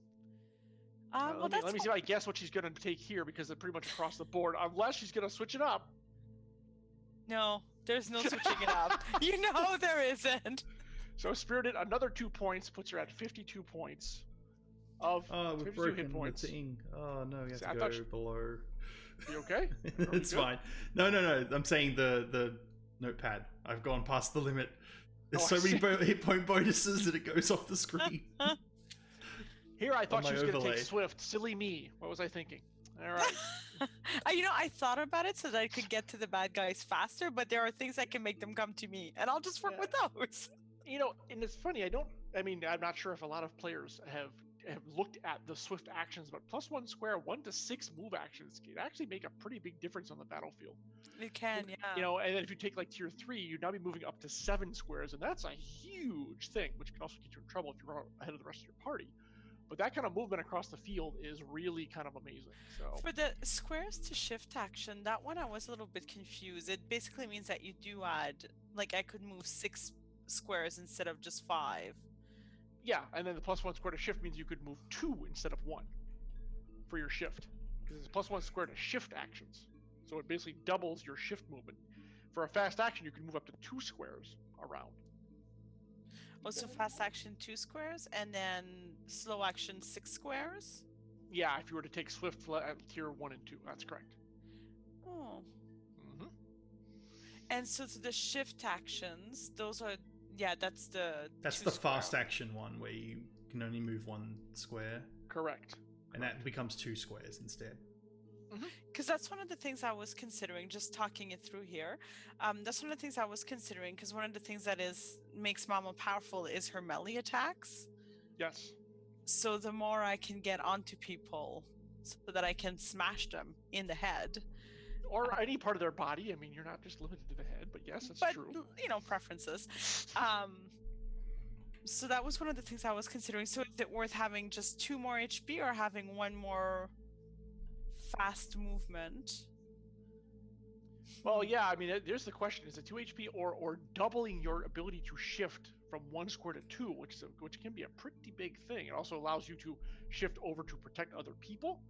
Well, let me see if I guess what she's going to take here, because they're pretty much across the board, unless she's going to switch it up. No, there's no switching it up. You know there isn't. So Spirited, another 2 points, puts her at 52 points. We've broken the thing. Oh no, we have to go below. You okay? It's fine. No. I'm saying the notepad. I've gone past the limit. There's so many hit point bonuses that it goes off the screen. Here, I thought she was going to take Swift. Silly me. What was I thinking? All right. I thought about it so that I could get to the bad guys faster, but there are things that can make them come to me, and I'll just work with those. And it's funny. I'm not sure if a lot of players have have looked at the swift actions, but +1 square, 1 to 6 move actions can actually make a pretty big difference on the battlefield. It can, yeah. You know, and then if you take like tier 3, you'd now be moving up to 7 squares, and that's a huge thing, which can also get you in trouble if you're ahead of the rest of your party. But that kind of movement across the field is really kind of amazing. So For the squares to shift action, that one I was a little bit confused. It basically means that you do add, like I could move 6 squares instead of just 5. yeah, and then the +1 square to shift means you could move 2 instead of 1 for your shift, because it's +1 square to shift actions. So it basically doubles your shift movement. For a fast action, you can move up to 2 squares around. Oh, so fast action 2 squares and then slow action 6 squares? Yeah, if you were to take swift at tier 1 and 2, that's correct. Oh. Mm-hmm. And so the shift actions, those are, yeah, that's the fast action one where you can only move 1 square. Correct. And that becomes 2 squares instead. Because that's one of the things I was considering, just talking it through here. That's one of the things I was considering, because one of the things that makes Mama powerful is her melee attacks. Yes. So the more I can get onto people so that I can smash them in the head. Or any part of their body. I mean, you're not just limited to the head, but yes, that's true. But, you know, preferences. So that was one of the things I was considering. So is it worth having just 2 more HP or having 1 more fast movement? Well, yeah, I mean, there's the question: is it 2 HP or doubling your ability to shift from 1 square to 2, which can be a pretty big thing. It also allows you to shift over to protect other people,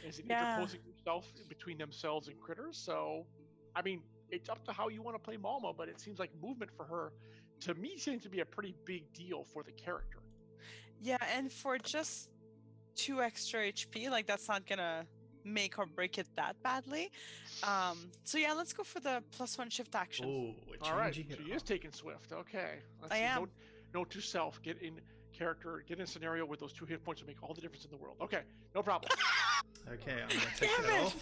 as in interposing yourself between themselves and critters. So, I mean, it's up to how you want to play Malma, but it seems like movement for her, to me, seems to be a pretty big deal for the character. Yeah, and for just 2 extra HP, like that's not gonna make or break it that badly. So yeah, let's go for the +1 shift action. Oh, all right. She is taking swift. Okay. Let's see. am. Note to self: get in character, get in a scenario where those 2 hit points will make all the difference in the world. Okay, no problem. Okay, I'm gonna take that off.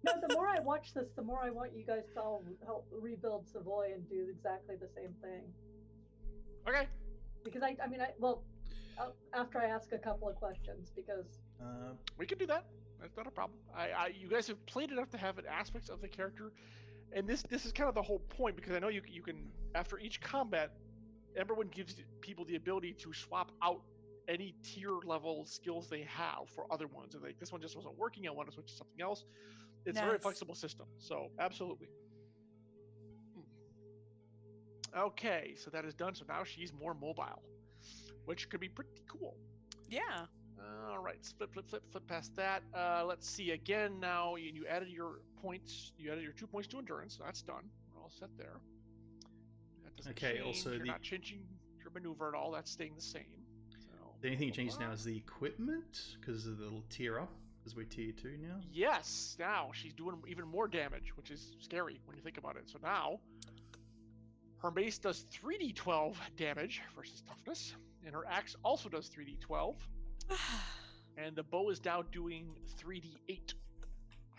No, the more I watch this, the more I want you guys to all help rebuild Savoy and do exactly the same thing. Okay. Because after I ask a couple of questions, because we can do that. That's not a problem. You guys have played enough to have an aspects of the character, and this is kind of the whole point, because I know you can, after each combat, Emberwind gives people the ability to swap out any tier level skills they have for other ones. And like, this one just wasn't working, I want to switch to something else. It's a very flexible system, so absolutely. Okay, so that is done. So now she's more mobile, which could be pretty cool. Yeah. All right, flip past that. Let's see. Again, now you added your points. You added your 2 points to endurance, so that's done. We're all set there. That doesn't change. Also you're not changing your maneuver at all. That's staying the same. So, the only thing that changes now is the equipment, because of the tier up, because we're tier 2 now. Yes, now she's doing even more damage, which is scary when you think about it. So now her mace does 3d12 damage versus toughness, and her axe also does 3d12. And the bow is now doing 3d8.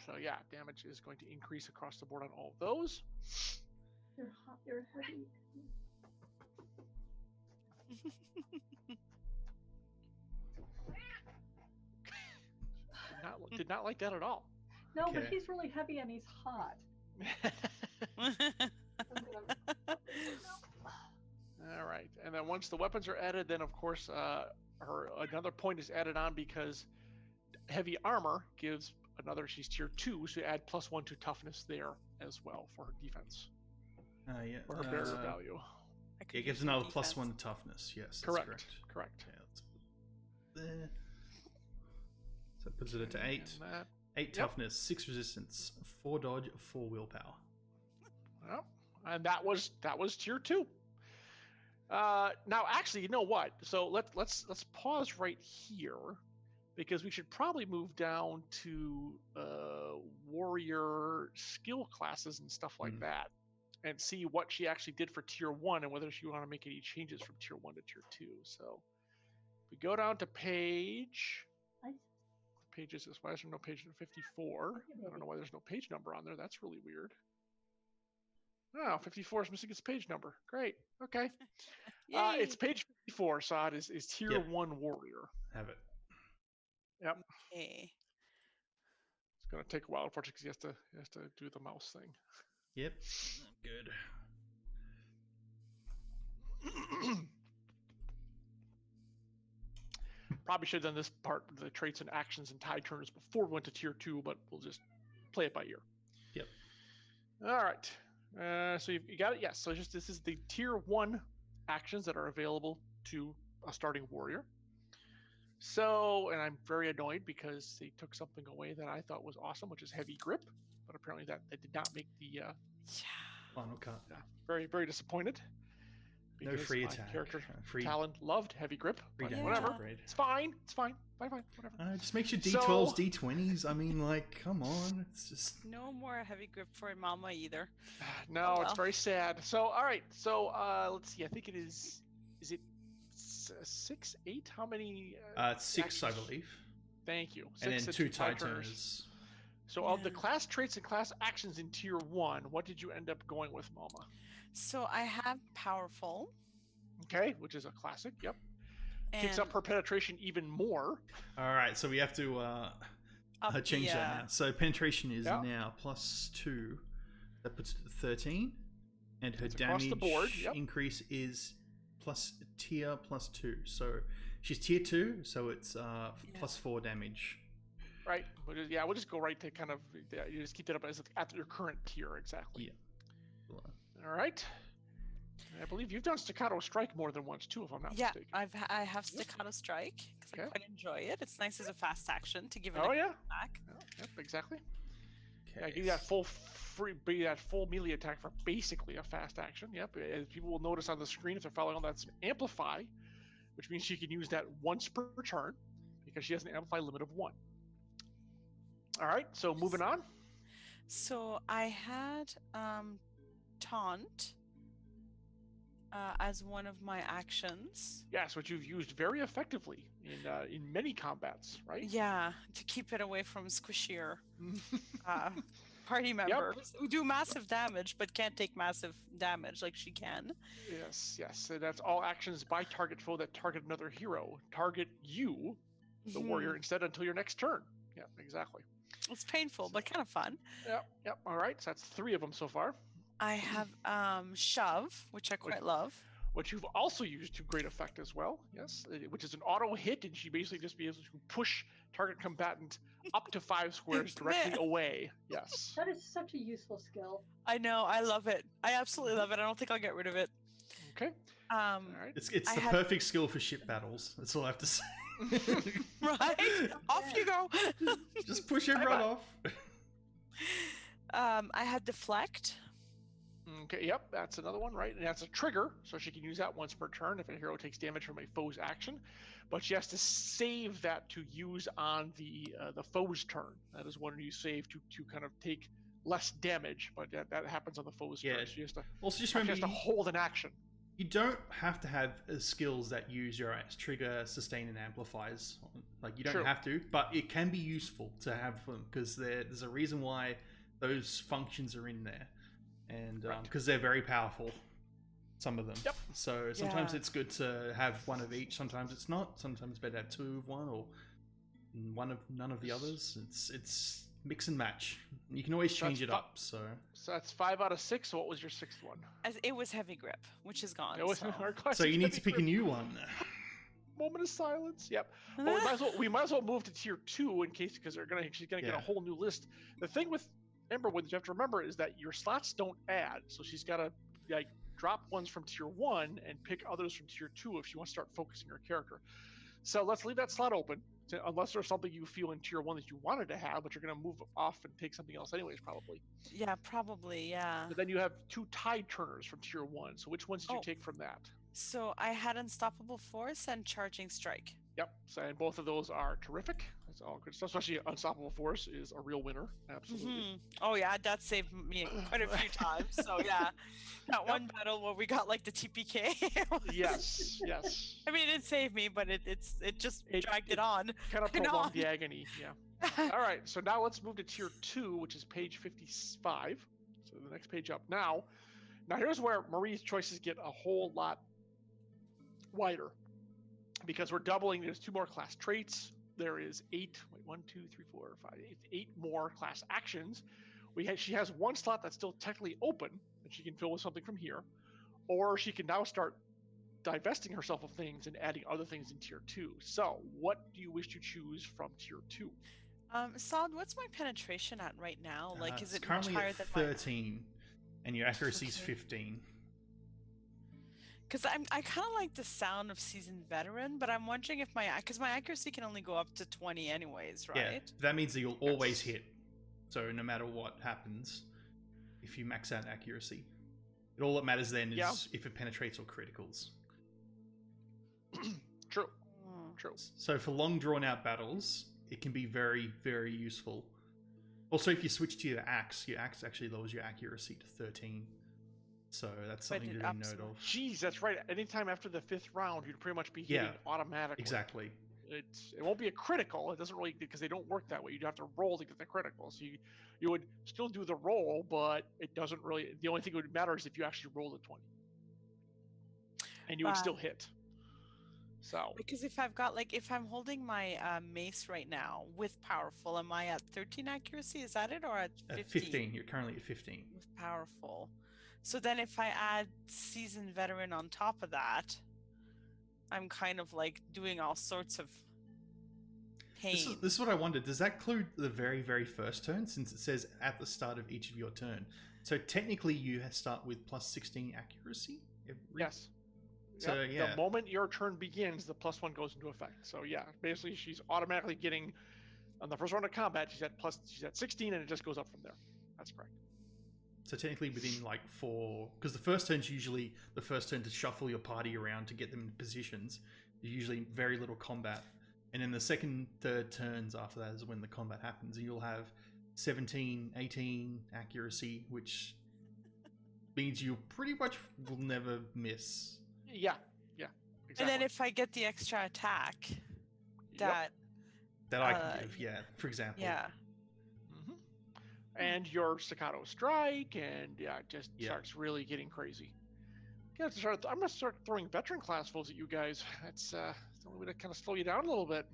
So yeah, damage is going to increase across the board on all of those. you're hot, you're heavy. Did not like that at all. No, but he's really heavy and he's hot. All right, and then once the weapons are added, then of course another point is added on, because heavy armor gives another. She's tier 2, so you add +1 to toughness there as well for her defense. Yeah. For her barrier value. It gives another +1 to toughness. Yes. Correct. That's correct. Okay, let's put there. So it puts it at 8. 8 toughness, 6 resistance, 4 dodge, 4 willpower. Well, and that was tier 2. Now, actually, you know what? So let's pause right here, because we should probably move down to warrior skill classes and stuff like that, and see what she actually did for tier 1 and whether she want to make any changes from tier 1 to tier 2. So we go down to pages. Why is there no page number 54? I don't know why there's no page number on there. That's really weird. Oh, 54 is missing its page number. Great. Okay. It's page 4, Sod, is tier Yep. 1 warrior. Have it. Yep. Okay. It's gonna take a while, unfortunately, because he has to do the mouse thing. Yep. Good. Probably should have done this part, the traits and actions and tide turners before we went to tier 2, but we'll just play it by ear. Yep. All right. So you got it. Yes. So this is the tier 1 actions that are available to a starting warrior. So, and I'm very annoyed because they took something away that I thought was awesome, which is heavy grip. But apparently that they did not make the Yeah. Final cut. very, very disappointed. No because free my attack. Character Free Talon loved heavy grip. free But damage whatever. upgrade. It's fine. It's fine. Fine, whatever. It just makes your So- D12s D20s. I mean, like, come on. It's just. No more heavy grip for Mama either. No, Oh, it's well. very sad. So, all right. So, let's see. I think it is. Is it 6, 8? How many? 6, I actions? believe. Thank you. And then 6 2 tide tide turners. turners. So, of the Yeah. class traits and class actions in tier 1, what did you end up going with, Mama? So I have powerful. Okay, which is a classic. Yep. And Kicks up her penetration even more. Alright, so we have to up change the, that now. So penetration is Yeah. now +2. That puts it at 13. And her That's across damage the board, yep. increase is tier +2. So she's tier 2, so it's +4 damage. Right. We'll just go right to kind of. You just keep that up as at your current tier, exactly. Yeah. All right. I believe you've done Staccato Strike more than once too, if I'm not yeah, mistaken. I have staccato strike because I Okay. quite enjoy it. It's nice as a fast action to give it Oh a yeah. back. Yep, exactly. Yeah, Okay. give you that full melee attack for basically a fast action. Yep. As people will notice on the screen if they're following on, that's an amplify, which means she can use that once per turn because she has an amplify limit of 1. All right. So moving on. So I had taunt as one of my actions. Yes, which you've used very effectively in many combats, right? Yeah, to keep it away from squishier party members who do massive damage but can't take massive damage like she can. Yes. So that's all actions by target foe that target another hero. Target you, the warrior, instead until your next turn. Yeah, exactly. It's painful but kind of fun. Yep. All right. So that's 3 of them so far. I have shove, which I quite love. Which you've also used to great effect as well. Yes, which is an auto hit, and she basically just be able to push target combatant up to 5 squares directly away. Yes. That is such a useful skill. I know, I love it. I absolutely love it. I don't think I'll get rid of it. Okay. All right. It's I the had- perfect skill for ship battles. That's all I have to say. Right? Off you go. Just push everyone off. I had deflect. Okay, yep, that's another one, right? And that's a trigger, so she can use that once per turn if a hero takes damage from a foe's action. But she has to save that to use on the foe's turn. That is one you save to kind of take less damage, but that happens on the foe's turn. She has to, Also, just she remember, has to hold an action. you don't have to have skills that use your trigger, sustain, and amplifies. Like, you don't True. have to, but it can be useful to have them because there's a reason why those functions are in there. And because they're very powerful, some of them. Yep. So sometimes Yeah. it's good to have one of each. Sometimes it's not. Sometimes it's better to have 2 of one or one of none of the others. It's mix and match. You can always change it up. So So that's 5 out of 6. So what was your 6th one? It was heavy grip, which is gone. It was so. our classic so you need to heavy pick a grip. new one. Moment of silence. Yep. Well, we might as well move to tier 2 in case because she's gonna get a Yeah. whole new list. The thing with Emberwind that you have to remember is that your slots don't add, so she's got to drop ones from tier 1 and pick others from tier 2 if she wants to start focusing her character. So let's leave that slot open unless there's something you feel in tier 1 that you wanted to have, but you're going to move off and take something else anyways, probably. Yeah, probably, yeah. But then you have 2 tide turners from tier 1. So which ones did you take from that? So I had unstoppable force and charging strike. Yep. So and both of those are terrific. That's all good stuff. Especially Unstoppable Force is a real winner. Absolutely. Oh yeah, that saved me quite a few times. So yeah, that one battle where we got like the TPK. Yes. I mean, it didn't save me, but it just dragged it on. Kind of and prolonged on. the agony. Yeah. All right. So now let's move to tier 2, which is page 55. So the next page up. Now here's where Marie's choices get a whole lot wider. because we're doubling. There's 2 more class traits. There is 8. Wait, 1, 2, 3, 4, 5, 8 more class actions. She has 1 slot that's still technically open that she can fill with something from here, or she can now start divesting herself of things and adding other things in tier 2. So, what do you wish to choose from tier 2? Solid, what's my penetration at right now? Like, is It's it much currently higher at than 13, and your accuracy is Okay. 15. Because I kind of like the sound of seasoned veteran, but I'm wondering if because my accuracy can only go up to 20 anyways, Yeah, right? that means that you'll always Yes. hit. So no matter what happens, if you max out accuracy, all that matters then is Yeah. if it penetrates or criticals. True. Hmm. True. So for long drawn out battles, it can be very, very useful. Also, if you switch to your axe actually lowers your accuracy to 13. So that's But something it to take ups note my- of. Jeez, that's right. Anytime after the 5th round, you'd pretty much be hitting Yeah, automatically. Exactly. It won't be a critical. It doesn't really, because they don't work that way. You'd have to roll to get the critical. So you would still do the roll, but it doesn't really. The only thing that would matter is if you actually roll a 20, and you would still Right. hit. So Because if I'm holding my mace right now with powerful, am I at 13 accuracy? Is that it, or at 15? 15. You're currently at 15. With powerful. So then if I add seasoned veteran on top of that, I'm kind of like doing all sorts of pain. This is what I wondered. Does that include the very, very first turn, since it says at the start of each of your turn? So technically you start with plus 16 accuracy? yes. So, Yep, yeah. The moment your turn begins, the +1 goes into effect. So yeah, basically she's automatically getting on the first round of combat. She's at 16, and it just goes up from there. That's correct. So technically within like 4... Because the first turn's usually the first turn to shuffle your party around to get them in positions. There's usually very little combat. And then the second, third turns after that is when the combat happens. And you'll have 17, 18 accuracy, which means you pretty much will never miss. Yeah. Exactly. And then if I get the extra attack, Yep. That I can Uh, give, yeah, for example. yeah. Mhm. And your staccato strike, and it just Yeah. starts really getting crazy. I'm gonna start throwing veteran class foes at you guys. That's the only way to kind of slow you down a little bit.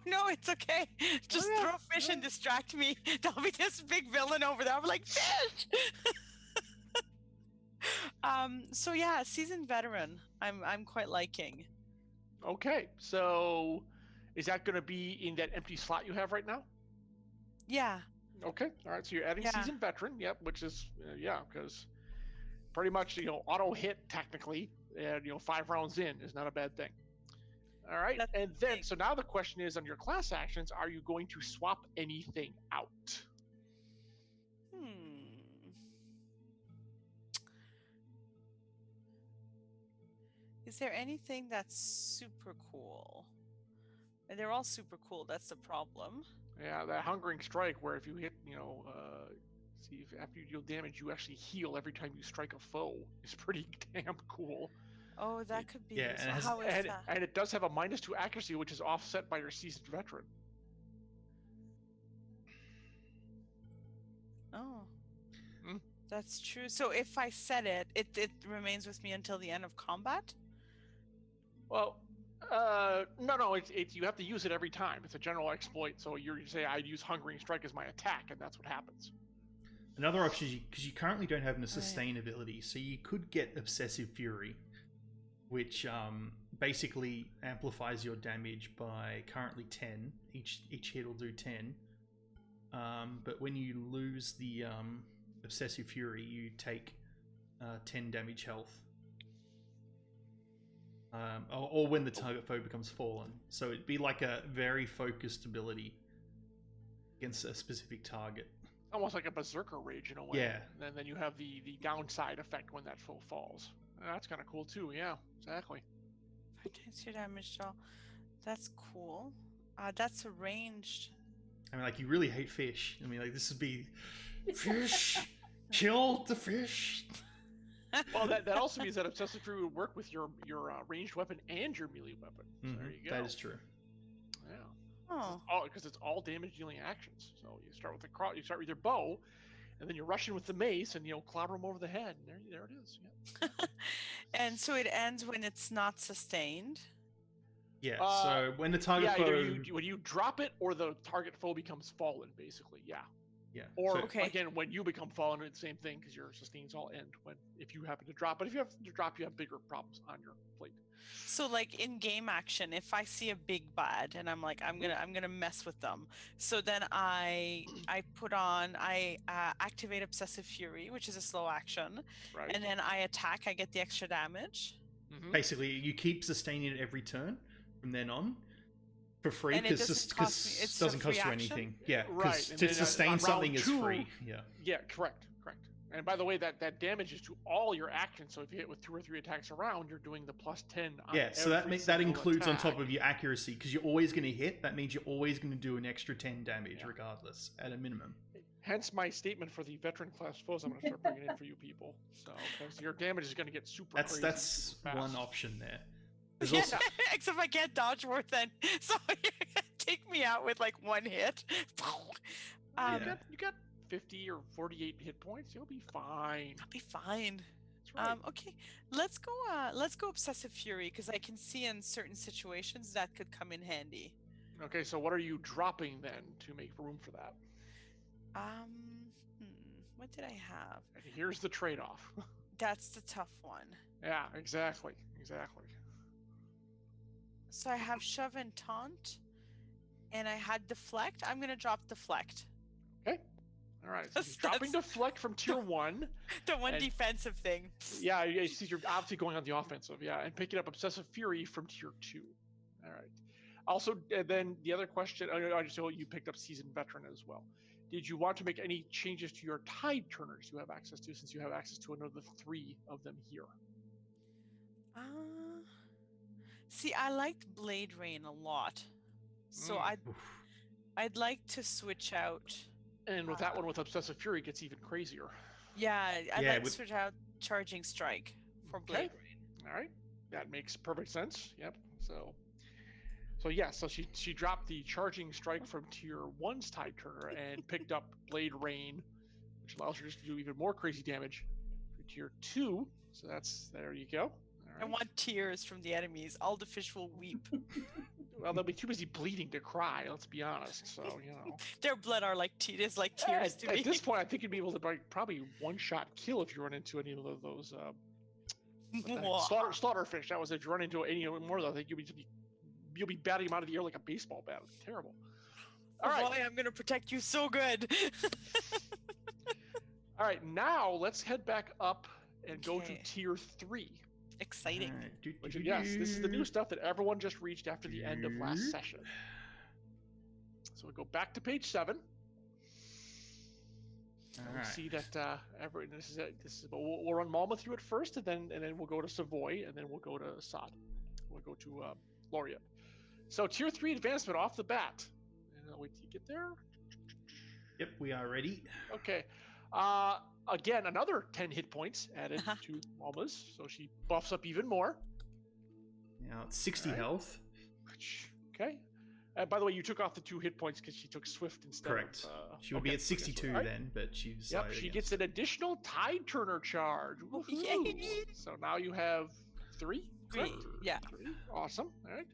No, it's okay. Just yeah, throw fish and distract me. There'll be this big villain over there. I'm like, fish! So yeah, seasoned veteran. I'm quite liking. Okay, so is that going to be in that empty slot you have right now? Yeah. Okay, all right. So you're adding Yeah. seasoned veteran. Yep, which is because pretty much auto hit technically, and 5 rounds in is not a bad thing. All right, That's and the then thing. so now the question is on your class actions: are you going to swap anything out? Is there anything that's super cool? And they're all super cool. That's the problem. Yeah, that hungering strike where if you hit, see if after you deal damage, you actually heal every time you strike a foe is pretty damn cool. Oh, that could be. Yeah, and useful. it has- How is And, that? and it does have a -2 accuracy, which is offset by your seasoned veteran. Oh, Hmm. that's true. So if I set it, it remains with me until the end of combat. Well, no, it's you have to use it every time. It's a general exploit, so you say I'd use hungering strike as my attack, and that's what happens. Another option is because you currently don't have a sustain ability, so you could get Obsessive Fury, which basically amplifies your damage by currently 10. Each hit will do 10. But when you lose the Obsessive Fury, you take 10 damage health. Or when the target foe becomes fallen. So it'd be like a very focused ability against a specific target. Almost like a berserker rage in a way. Yeah. And then you have the downside effect when that foe falls. That's kind of cool too. Yeah, exactly. 5 times your damage, so that's cool. That's a ranged. I mean, like, you really hate fish. I mean, like, this would be fish. Kill the fish. Well, that also means that Obsessive Fury would work with your ranged weapon and your melee weapon. So there you go. That is true. Yeah. Oh, Because it's all damage dealing actions. So you start with you start with your bow, and then you rush in with the mace and clobber them over the head. And there it is. Yeah. and so it ends when it's not sustained. Yeah. So when the target yeah, foe, either when you drop it or the target foe becomes fallen, basically. Yeah. yeah. Or So, again, when you become fallen, it's the same thing because your sustains all end when if you happen to drop. But if you have to drop, you have bigger problems on your plate. So like in game action, if I see a big bad and I'm like I'm gonna mess with them, so then I activate Obsessive Fury, which is a slow action, Right. and then I attack. I get the extra damage. basically, you keep sustaining it every turn from then on for free And it because doesn't cost me- it's it doesn't a free cost you action? anything. Yeah, Right. because And to then, sustain on something round is two- free. Yeah. Yeah, correct. And by the way, that damage is to all your actions. So if you hit with 2 or 3 attacks around, you're doing the +10 on Yeah, so every that single includes on attack. top of your accuracy because you're always going to hit. That means you're always going to do an extra 10 damage Yeah. regardless at a minimum. Hence my statement for the veteran class foes I'm going to start bringing in for you people. So because your damage is going to get super crazy. That's super one fast. option there. There's Yeah, also except I can't dodge worth then. So you're gonna take me out with like one hit. Yeah. You got 50 or 48 hit points. You'll be fine. I'll be fine. That's right. Okay, let's go Obsessive Fury because I can see in certain situations that could come in handy. Okay, so what are you dropping then to make room for that? What did I have? And here's the trade-off. That's the tough one. Yeah, exactly. So I have Shove and Taunt, and I had Deflect. I'm gonna drop Deflect. Okay. All right. So you're dropping deflect from tier 1. The one And- defensive thing. Yeah, you see, you're obviously going on the offensive. Yeah, and picking up Obsessive Fury from tier 2. All right. Also, then the other question. I just know you picked up Seasoned Veteran as well. Did you want to make any changes to your Tide Turners you have access to, since you have access to another 3 of them here? See, I liked Blade Rain a lot, so I'd like to switch out. And with that one with Obsessive Fury, it gets even crazier. Yeah, I'd Yeah, like to switch out Charging Strike for Blade Rain. All right, that makes perfect sense. Yep. So yeah, so she dropped the Charging Strike from tier 1's Tide Turner and picked up Blade Rain, which allows her to do even more crazy damage for tier 2. So there you go. All I right. want tears from the enemies. All the fish will weep. Well, they'll be too busy bleeding to cry. Let's be honest. So Their blood are like tears to me. At this point, I think you'd be able to probably one-shot kill if you run into any of those slaughterfish. That was if you run into any more of those, I think you'll be batting them out of the air like a baseball bat. It's terrible. All right. Boy, I'm gonna protect you so good. All right, now let's head back up and go to Okay. tier 3. Exciting. Alright, Which, yes, this is the new stuff that everyone just reached after the end of last session. So we go back to page 7. And we Alright. see that we'll run Malma through it first, and then we'll go to Savoy, and then we'll go to Assad. We'll go to Laureate. So tier 3 advancement off the bat. And I'll wait till you get there. Yep, we are ready. Okay. Again, another 10 hit points added to Malma's, so she buffs up even more. Now it's 60 Alright. health. Okay. By the way, you took off the 2 hit points because she took Swift instead. Correct. She would be okay, at 62 alright. then, but she's Yep, she gets an additional Tide Turner charge. Woohoo. Yay. So now you have 3? Three, yeah. 3. Awesome. All right.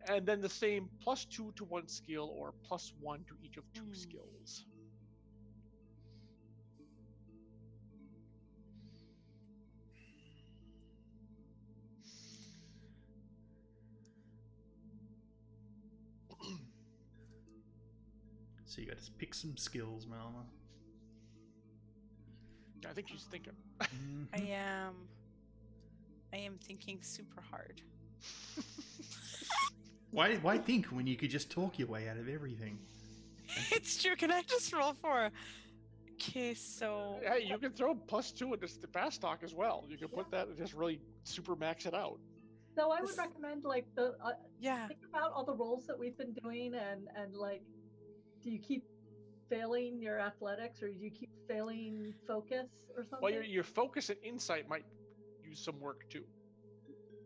And then the same +2 to 1 skill or +1 to each of 2 skills. So you got to pick some skills, Malma. I think she's thinking. I am thinking super hard. Why think when you could just talk your way out of everything? It's true. Can I just roll for? Okay, so Hey, you can throw +2 into the fast stock as well. You can put that and just really super max it out. So I would recommend like yeah. think about all the roles that we've been doing and like, do you keep failing your athletics or do you keep failing focus or something? Well, your focus and insight might use some work too,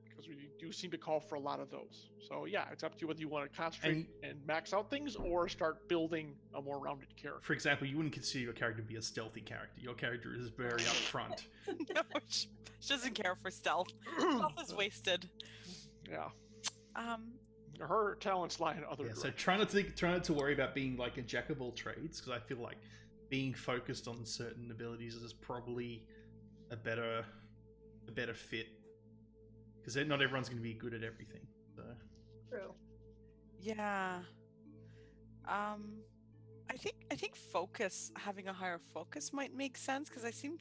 because we do seem to call for a lot of those. So yeah, it's up to you whether you want to concentrate and max out things or start building a more rounded character. For example, you wouldn't consider your character to be a stealthy character. Your character is very upfront. No, she doesn't care for stealth. Stealth is wasted. Yeah. Her talents lie in other Yeah, so directions. try not to worry about being like a jack of all trades, because I feel like being focused on certain abilities is probably a better fit, because not everyone's going to be good at everything. So True. Yeah. I think focus, having a higher focus might make sense because I seem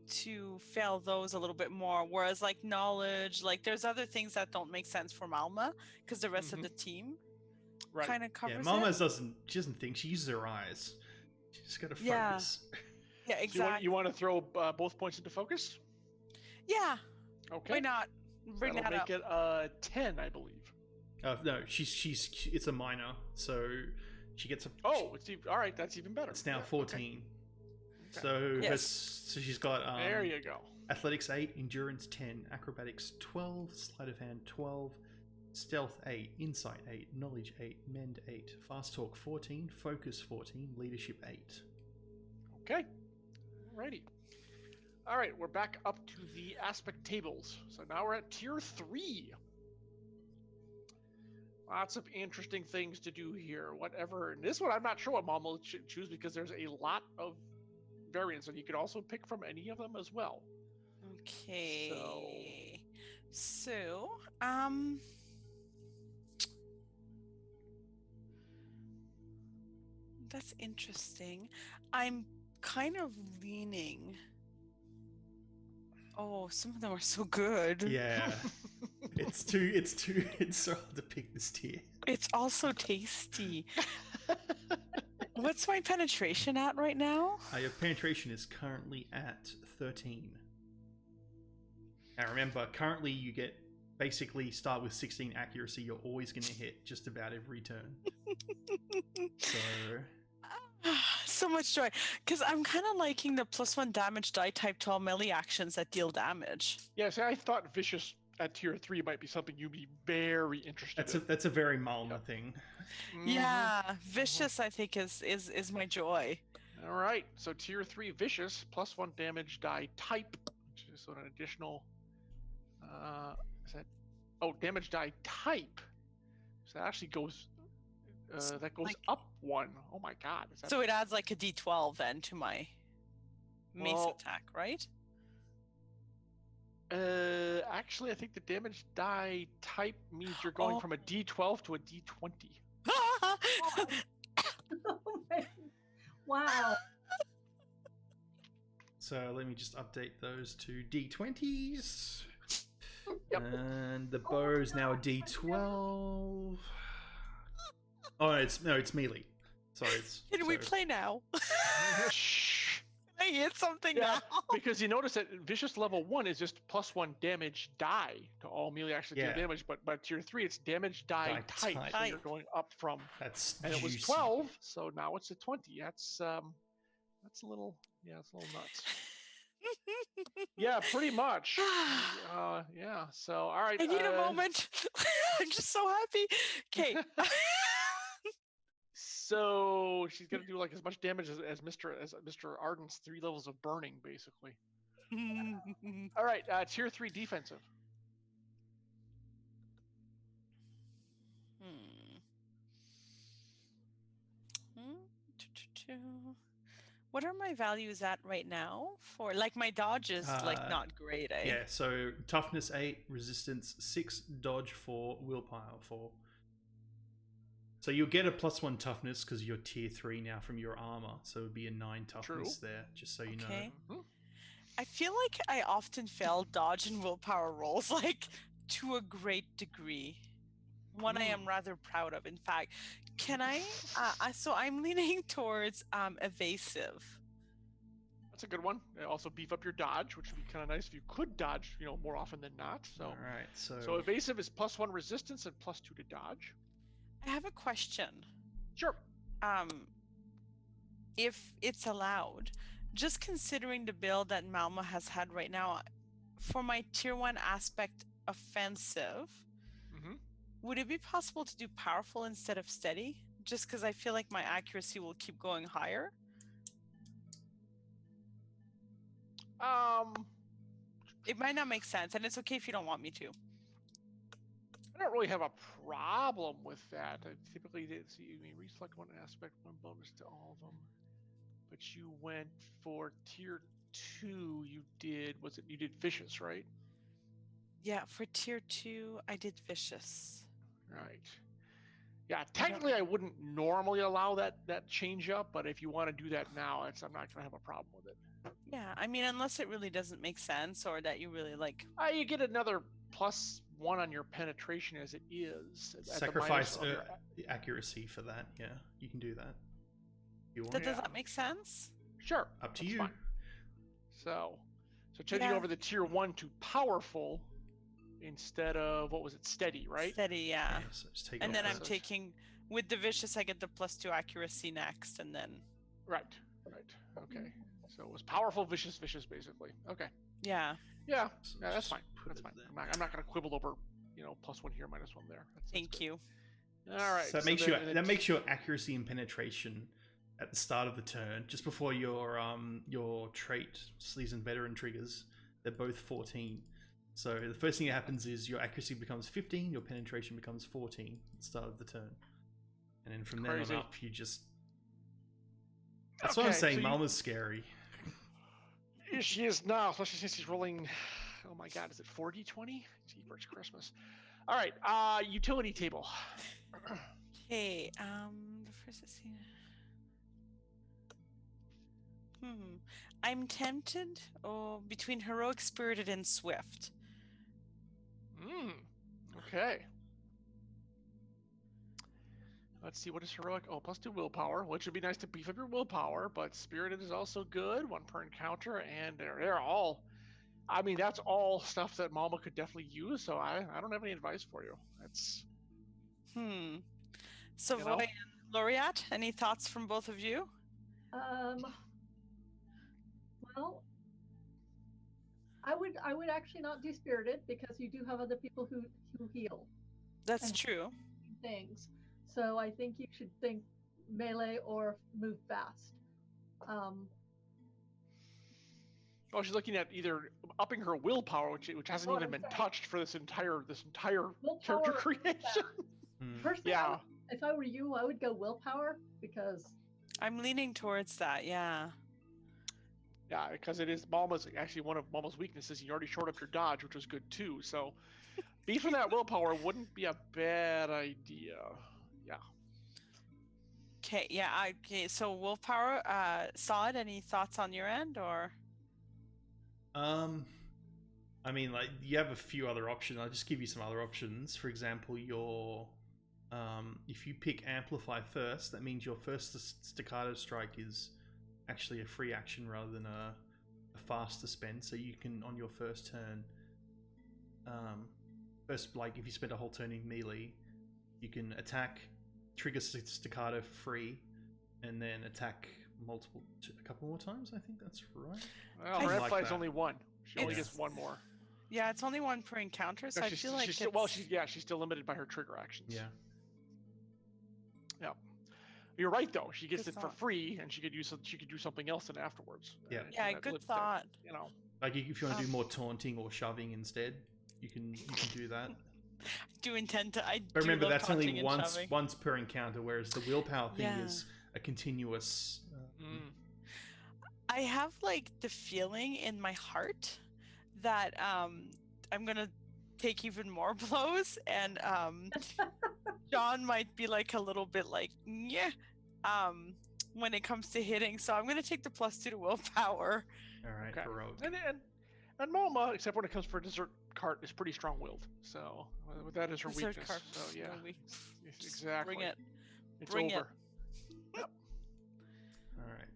to fail those a little bit more. Whereas like knowledge, like there's other things that don't make sense for Malma because the rest of the team Right. kind of yeah, covers Mama it. she doesn't think, she uses her eyes. She's got to Yeah. focus. Yeah, So exactly. you want to throw both points into focus? Yeah. Okay. Why not? Bring That'll that make up. it 10, I believe. No, it's a minor, so she gets a. Oh, it's all right. That's even better. It's now Yeah, 14. Okay. So Yes. so she's got There you go. athletics 8, endurance 10, acrobatics 12, sleight of hand 12, stealth 8, insight 8, knowledge 8, mend 8, fast talk 14, focus 14, leadership 8. Okay. Alrighty. All right, we're back up to the aspect tables. So now we're at tier 3. Lots of interesting things to do here. Whatever. And this one, I'm not sure what mom will choose because there's a lot of variants, and you could also pick from any of them as well. Okay. So, that's interesting. I'm kind of leaning. Oh, some of them are so good. Yeah. it's so hard to pick this tier. It's also tasty. What's my penetration at right now? Your penetration is currently at 13. Now remember, currently you get basically start with 16 accuracy. You're always going to hit just about every turn. So so much joy, because I'm kind of liking the +1 damage die type to all melee actions that deal damage. Yeah, see, I thought vicious at tier 3 might be something you'd be very interested in. That's a very Malma thing. Yeah, vicious I think is my joy. All right, so tier 3 vicious +1 damage die type, which is an additional. Is that? Oh, damage die type. So that actually goes. That goes like, up 1. Oh my god! Is that... So it adds like a D12 then to my mace attack, right? Actually, I think the damage die type means you're going from a D12 to a D20. Oh, man. Wow. So let me just update those to D20s. Yep. And the bow is now a D12. Oh, it's melee. Sorry, Can we play now? Shh. Can I hit something Yeah, now? because you notice that vicious level 1 is just +1 damage die to all melee action deal damage, but tier 3 it's damage die type. So you're going up from. And it was 12, so now it's a 20. That's a little it's a little nuts. Yeah, pretty much. Yeah. So all right. I need a moment. I'm just so happy. Okay. So she's gonna do like as much damage as Mr. Arden's 3 levels of burning, basically. All right, tier 3 defensive. What are my values at right now? For like my dodge is like not great, eh? Yeah, so toughness 8, resistance 6, dodge 4, willpower 4. So you'll get a +1 toughness because you're tier 3 now from your armor, so it would be a 9 toughness there, just so you know. I feel like I often fail dodge and willpower rolls, like to a great degree. One I am rather proud of, in fact. Can I? So I'm leaning towards evasive. That's a good one. Also beef up your dodge, which would be kind of nice if you could dodge, more often than not. So, all right. So evasive is +1 resistance and +2 to dodge. I have a question. Sure. If it's allowed, just considering the build that Malma has had right now, for my tier 1 aspect offensive, would it be possible to do powerful instead of steady? Just because I feel like my accuracy will keep going higher. It might not make sense, and it's okay if you don't want me to. I don't really have a problem with that. I typically did see you may reselect one aspect, one bonus to all of them. But you went for tier 2. You did vicious, right? Yeah, for tier 2, I did vicious. Right. Yeah, technically I wouldn't normally allow that change up, but if you want to do that now, I'm not gonna have a problem with it. Yeah, I mean, unless it really doesn't make sense or that you really like. You get another +1 on your penetration as it is. Sacrifice accuracy for that. Yeah, you can do that. You want? Does that make sense? Sure. Up to you. Fine. So changing over the tier 1 to powerful instead of, what was it, steady, right? Steady, yeah. So just take and then I'm that. taking, with the vicious, I get the +2 accuracy next, and then. Right. Okay. So it was powerful, vicious, basically. Okay. Yeah. Yeah, So that's fine. put That's it fine. there. I'm not going to quibble over, +1 here, -1 there. Thank you. All right. So that makes your accuracy and penetration at the start of the turn, just before your trait seasoned veteran triggers. They're both 14. So the first thing that happens is your accuracy becomes 15, your penetration becomes 14 at the start of the turn, and then from then on up, you just. That's what I'm saying. So Malma's scary. She is now, especially since she's rolling. Oh my God, is it 4d20? Jeepers Christmas! All right, utility table. Okay. The first scene. I'm tempted between heroic, spirited, and swift. Okay. Let's see, what is heroic? Oh, +2 willpower, which would be nice to beef up your willpower, but spirited is also good, 1 per encounter, and they're all. I mean, that's all stuff that Malma could definitely use. So I don't have any advice for you. That's. So, Voy and Laureate, any thoughts from both of you? Well, I would actually not do spirited because you do have other people who heal. That's true. Things. So I think you should think melee or move fast. Oh, she's looking at either upping her willpower, which hasn't even been touched for this entire character creation. Personally, if I were you, I would go willpower because I'm leaning towards that. Yeah. Yeah, because it is Malma's actually one of Malma's weaknesses. You already shored up your dodge, which was good too. So beefing that willpower wouldn't be a bad idea. Yeah. Okay. Yeah. Okay. So willpower. Solid. Any thoughts on your end, or? I mean, like, you have a few other options. I'll just give you some other options. For example, if you pick Amplify first, that means your first staccato strike is actually a free action rather than a faster spend. So you can, on your first turn, like if you spend a whole turn in melee, you can attack, trigger staccato for free, and then attack a couple more times. I think that's right. Well, her Amplify is only 1. She only gets 1 more. Yeah, it's only 1 per encounter, so I feel like she's still limited by her trigger actions. Yeah. Yeah. You're right though. She gets it for free, and she could do something else then afterwards. Yeah. Yeah, good thought. There, Like if you want to do more taunting or shoving instead, you can do that. Do intend to. But remember, that's only once per encounter, whereas the willpower thing is a continuous. I have like the feeling in my heart that I'm gonna take even more blows, and John might be like a little bit like when it comes to hitting. So I'm gonna take the +2 to willpower. All right, heroic. And Malma, except when it comes for a dessert cart, is pretty strong-willed. So that is her Dessert weakness. cart. So yeah, exactly. Bring it. It's Bring over. Yep. All right.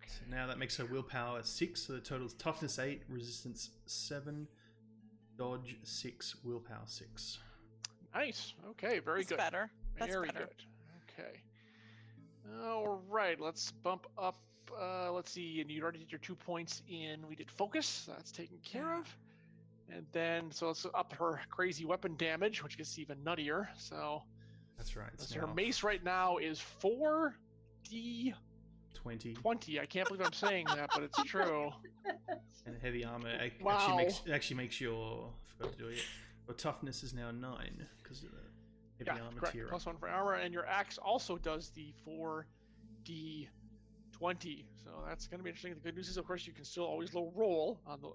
So now that makes her willpower 6. So the total is toughness 8, resistance 7, dodge 6, willpower 6. Nice. Okay, very good. Better. That's very better. good. Okay. All right, let's bump up. Let's see, and you already did your 2 points in. We did focus. That's taken care of. And then, so let's up her crazy weapon damage, which gets even nuttier. So that's right. So her mace right now is 4d20. 20. I can't believe I'm saying that, but it's true. And heavy armor Wow. actually makes your. I forgot to do it. But toughness is now 9 because of the heavy armor correct. tier. +1 for armor, and your axe also does the 4d20. So that's going to be interesting. The good news is, of course, you can still always roll on the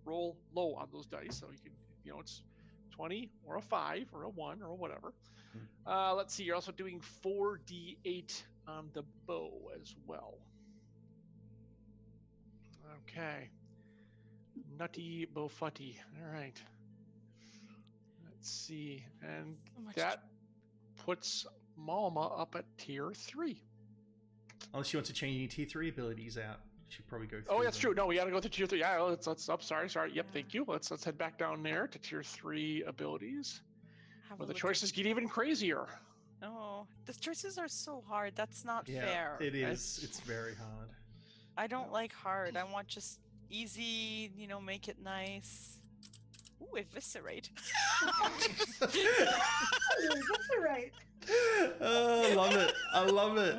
roll low on those dice. So you can, it's 20 or a 5 or a 1 or whatever. Let's see. You're also doing 4d8 on the bow as well. Okay. Nutty Bofutty. All right. Let's see. And that puts Malma up at tier 3. Unless you want to change any tier 3 abilities out, you should probably go through. Oh, that's true. No, we got to go to tier 3. Yeah, let's up. Sorry. Yep, thank you. Let's head back down there to tier 3 abilities. Where the choices get even crazier. Oh, the choices are so hard. That's not fair. It is. It's very hard. I don't like hard. I want just easy, make it nice. Ooh, eviscerate. Eviscerate. Oh, I love it.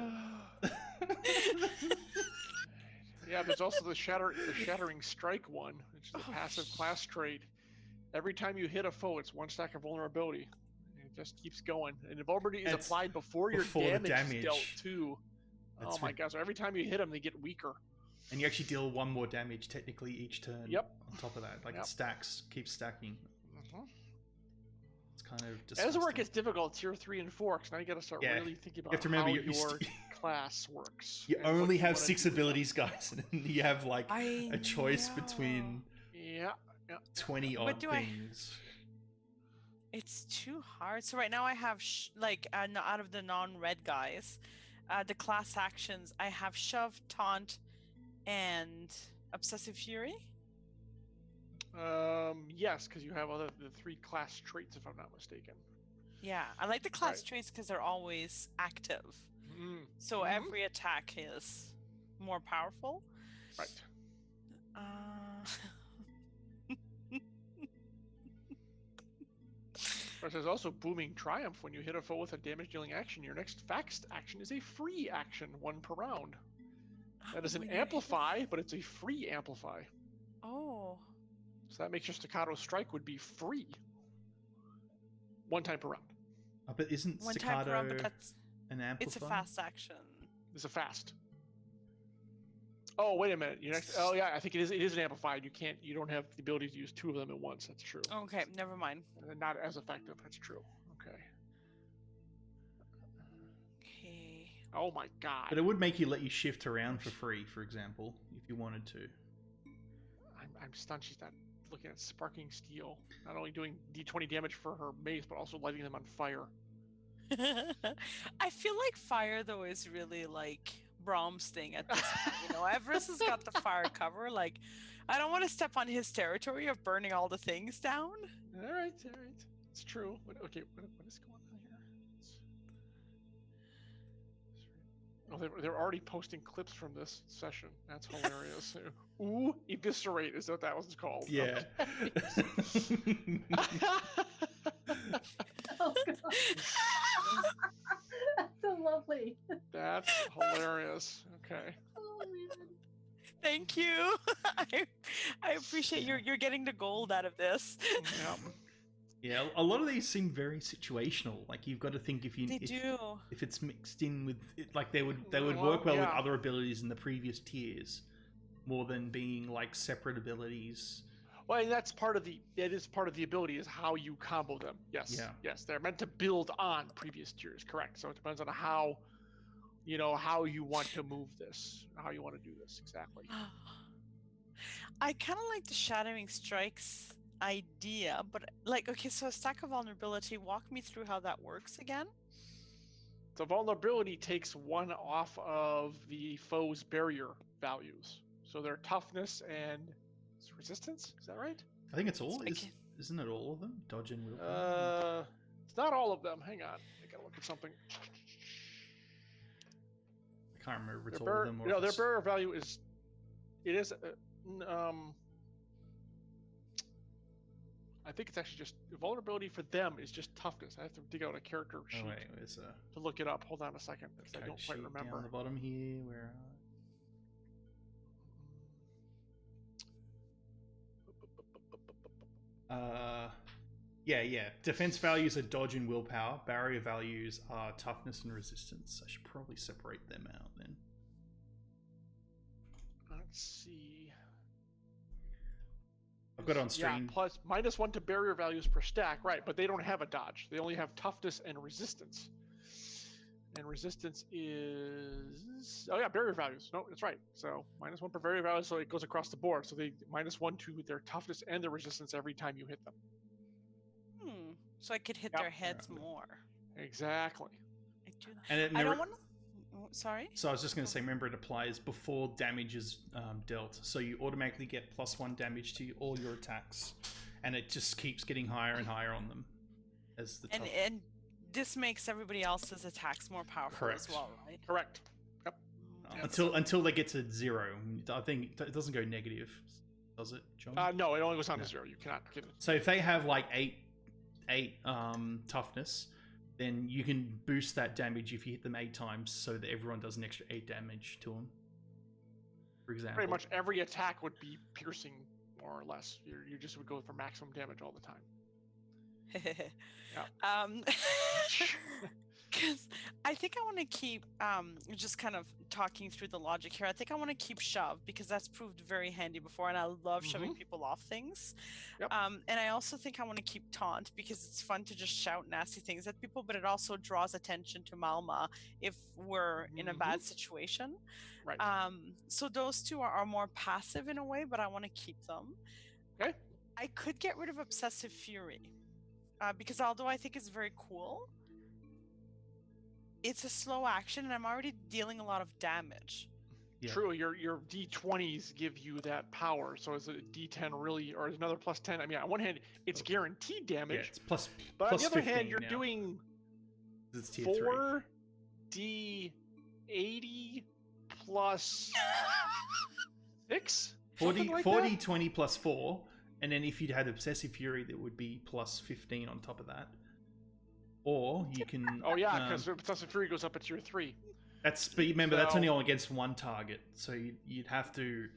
Yeah, there's also the shattering strike one, which is a passive class trait. Every time you hit a foe, it's 1 stack of vulnerability. It just keeps going. And the vulnerability is applied before your damage is dealt too. Oh my god, so every time you hit them, they get weaker. And you actually deal 1 more damage technically each turn. Yep. On top of that, it stacks, keeps stacking. It's kind of disgusting. As the work gets difficult, tier 3 and 4, because now you got to start really thinking about how your class works. You only have 6 abilities, guys, and you have a choice between 20 odd things. It's too hard. So right now I have out of the non-red guys, the class actions, I have shove, taunt, and obsessive fury. Yes, because you have the 3 class traits, if I'm not mistaken. Yeah, I like the class traits because they're always active. So every attack is more powerful. Right. There's also Booming Triumph. When you hit a foe with a damage-dealing action, your next fast action is a free action, 1 per round. That is an amplify, but it's a free amplify. Oh. So that makes your Staccato Strike would be free. 1 time per round. But isn't Staccato an amplify? It's a fast action. It's a fast. Oh, wait a minute. Yeah, I think it is an amplified. You don't have the ability to use 2 of them at once. That's true. Okay, never mind. Not as effective. That's true. Okay. Oh my god. But it would make you let you shift around for free, for example, if you wanted to. I'm stunned she's not looking at Sparking Steel. Not only doing D20 damage for her mace, but also lighting them on fire. I feel like fire, though, is really Brahm's thing at this point. Everest has got the fire cover. I don't want to step on his territory of burning all the things down. All right. It's true. Okay, what is going on here? Oh, they're already posting clips from this session. That's hilarious. Ooh, eviscerate is what that was called. Yeah. Okay. Oh, God. That's so lovely. That's hilarious. Okay. Oh, man. Thank you. I appreciate you're getting the gold out of this. Yeah. Yeah, a lot of these seem very situational. You've got to think if it's mixed in with they would work well with other abilities in the previous tiers, more than being separate abilities. Well, and that's part of the ability is how you combo them. Yes. Yeah. Yes, they're meant to build on previous tiers. Correct. So it depends on how you want to move this, how you want to do this exactly. I kind of like the Shattering Strikes idea, but so a stack of vulnerability, walk me through how that works again. So vulnerability takes 1 off of the foe's barrier values. So their toughness and resistance, is that right? I think it's all. Isn't it all of them? Dodge and willpower? It's not all of them. Hang on. I gotta look at something. I can't remember if it's all of them. Their barrier value is... I think it's actually just... Vulnerability for them is just toughness. I have to dig out a character sheet to look it up. Hold on a second, because I don't quite remember. Down the bottom here, where... Yeah. Defense values are dodge and willpower. Barrier values are toughness and resistance. I should probably separate them out then. Let's see. I've got it on stream. Yeah, plus -1 to barrier values per stack, right? But they don't have a dodge. They only have toughness and resistance. And resistance is barrier values. No, that's right. So -1 per barrier values, so it goes across the board. So they -1 to their toughness and their resistance every time you hit them. So I could hit their heads more. Exactly. I do. And I don't want to. Sorry. So I was just going to say, remember it applies before damage is dealt. So you automatically get +1 damage to all your attacks, and it just keeps getting higher and higher on them as the and this makes everybody else's attacks more powerful as well, right? Correct. Yep. Until they get to 0. I think it doesn't go negative, does it, John? No, it only goes down to 0. You cannot get it. So if they have like 8 toughness, then you can boost that damage if you hit them 8 times, so that everyone does an extra 8 damage to them. For example, Pretty much every attack would be piercing, more or less. You just would go for maximum damage all the time. Because I think I want to keep just kind of talking through the logic here. I think I want to keep shove because that's proved very handy before, and I love shoving people off things. Yep. And I also think I want to keep taunt because it's fun to just shout nasty things at people, but it also draws attention to Malma if we're in a bad situation. Right. So those two are more passive in a way, but I want to keep them. Okay. I could get rid of Obsessive Fury. Because although I think it's very cool, it's a slow action, and I'm already dealing a lot of damage. Yeah. True, your D20s give you that power, so is a D10 really, or is another +10? I mean, on one hand, it's guaranteed damage. Yeah, it's plus. But plus on the other hand, 15 you're now. doing It's tier 4 D80 plus 6? 40, Like 40 that? 20 plus 4, and then if you'd had Obsessive Fury, that would be plus 15 on top of that. Or you can. Oh yeah, because Obsessive Fury goes up at tier 3. But remember, that's only against one target, so you'd have to.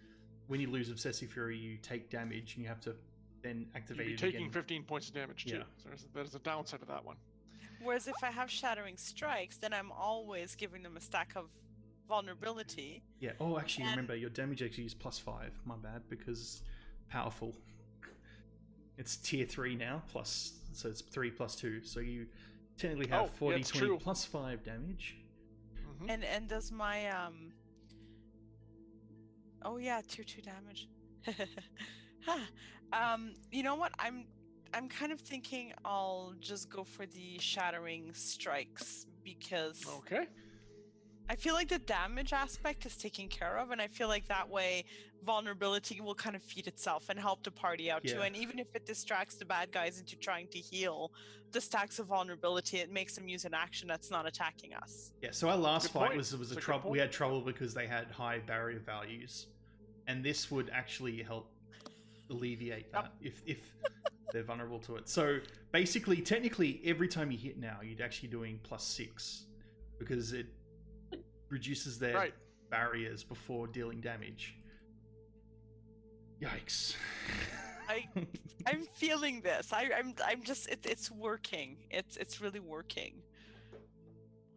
When you lose Obsessive Fury, you take damage, and you have to then activate You'd it be taking again. 15 points of damage too. Yeah. So there's a downside to that one. Whereas if I have Shattering Strikes, then I'm always giving them a stack of vulnerability. Yeah. Oh, actually, remember your damage actually is +5. My bad, because powerful. It's tier 3 now, so it's 3 plus 2. So you technically have 40, 20 true. plus 5 damage. And does my oh yeah, tier 2 damage. You know what? I'm kind of thinking I'll just go for the Shattering Strikes because Okay. I feel like the damage aspect is taken care of, and I feel like that way vulnerability will kind of feed itself and help the party out too. Yeah. And even if it distracts the bad guys into trying to heal the stacks of vulnerability, it makes them use an action that's not attacking us. Yeah. So our last Good fight point. was That's a a good trouble. We point. had trouble because they had high barrier values, and this would actually help alleviate that if they're vulnerable to it. So basically, technically, every time you hit now, you'd actually doing +6 because it reduces their barriers before dealing damage. Yikes. I'm feeling this. I'm just it's working. It's really working.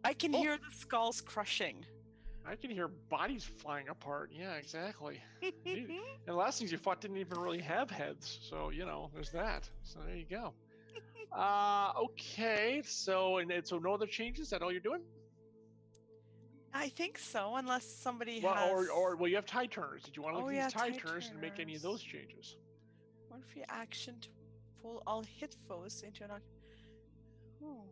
I can hear the skulls crushing. I can hear bodies flying apart. Yeah, exactly. And the last things you fought didn't even really have heads, so there's that. So there you go. Okay, so no other changes. Is that all you're doing? I think so, unless somebody Well, has. or you have tie turners. Did you want to look at these tie tie turners and make any of those turners. changes? One free action to pull all hit foes into an. Oh.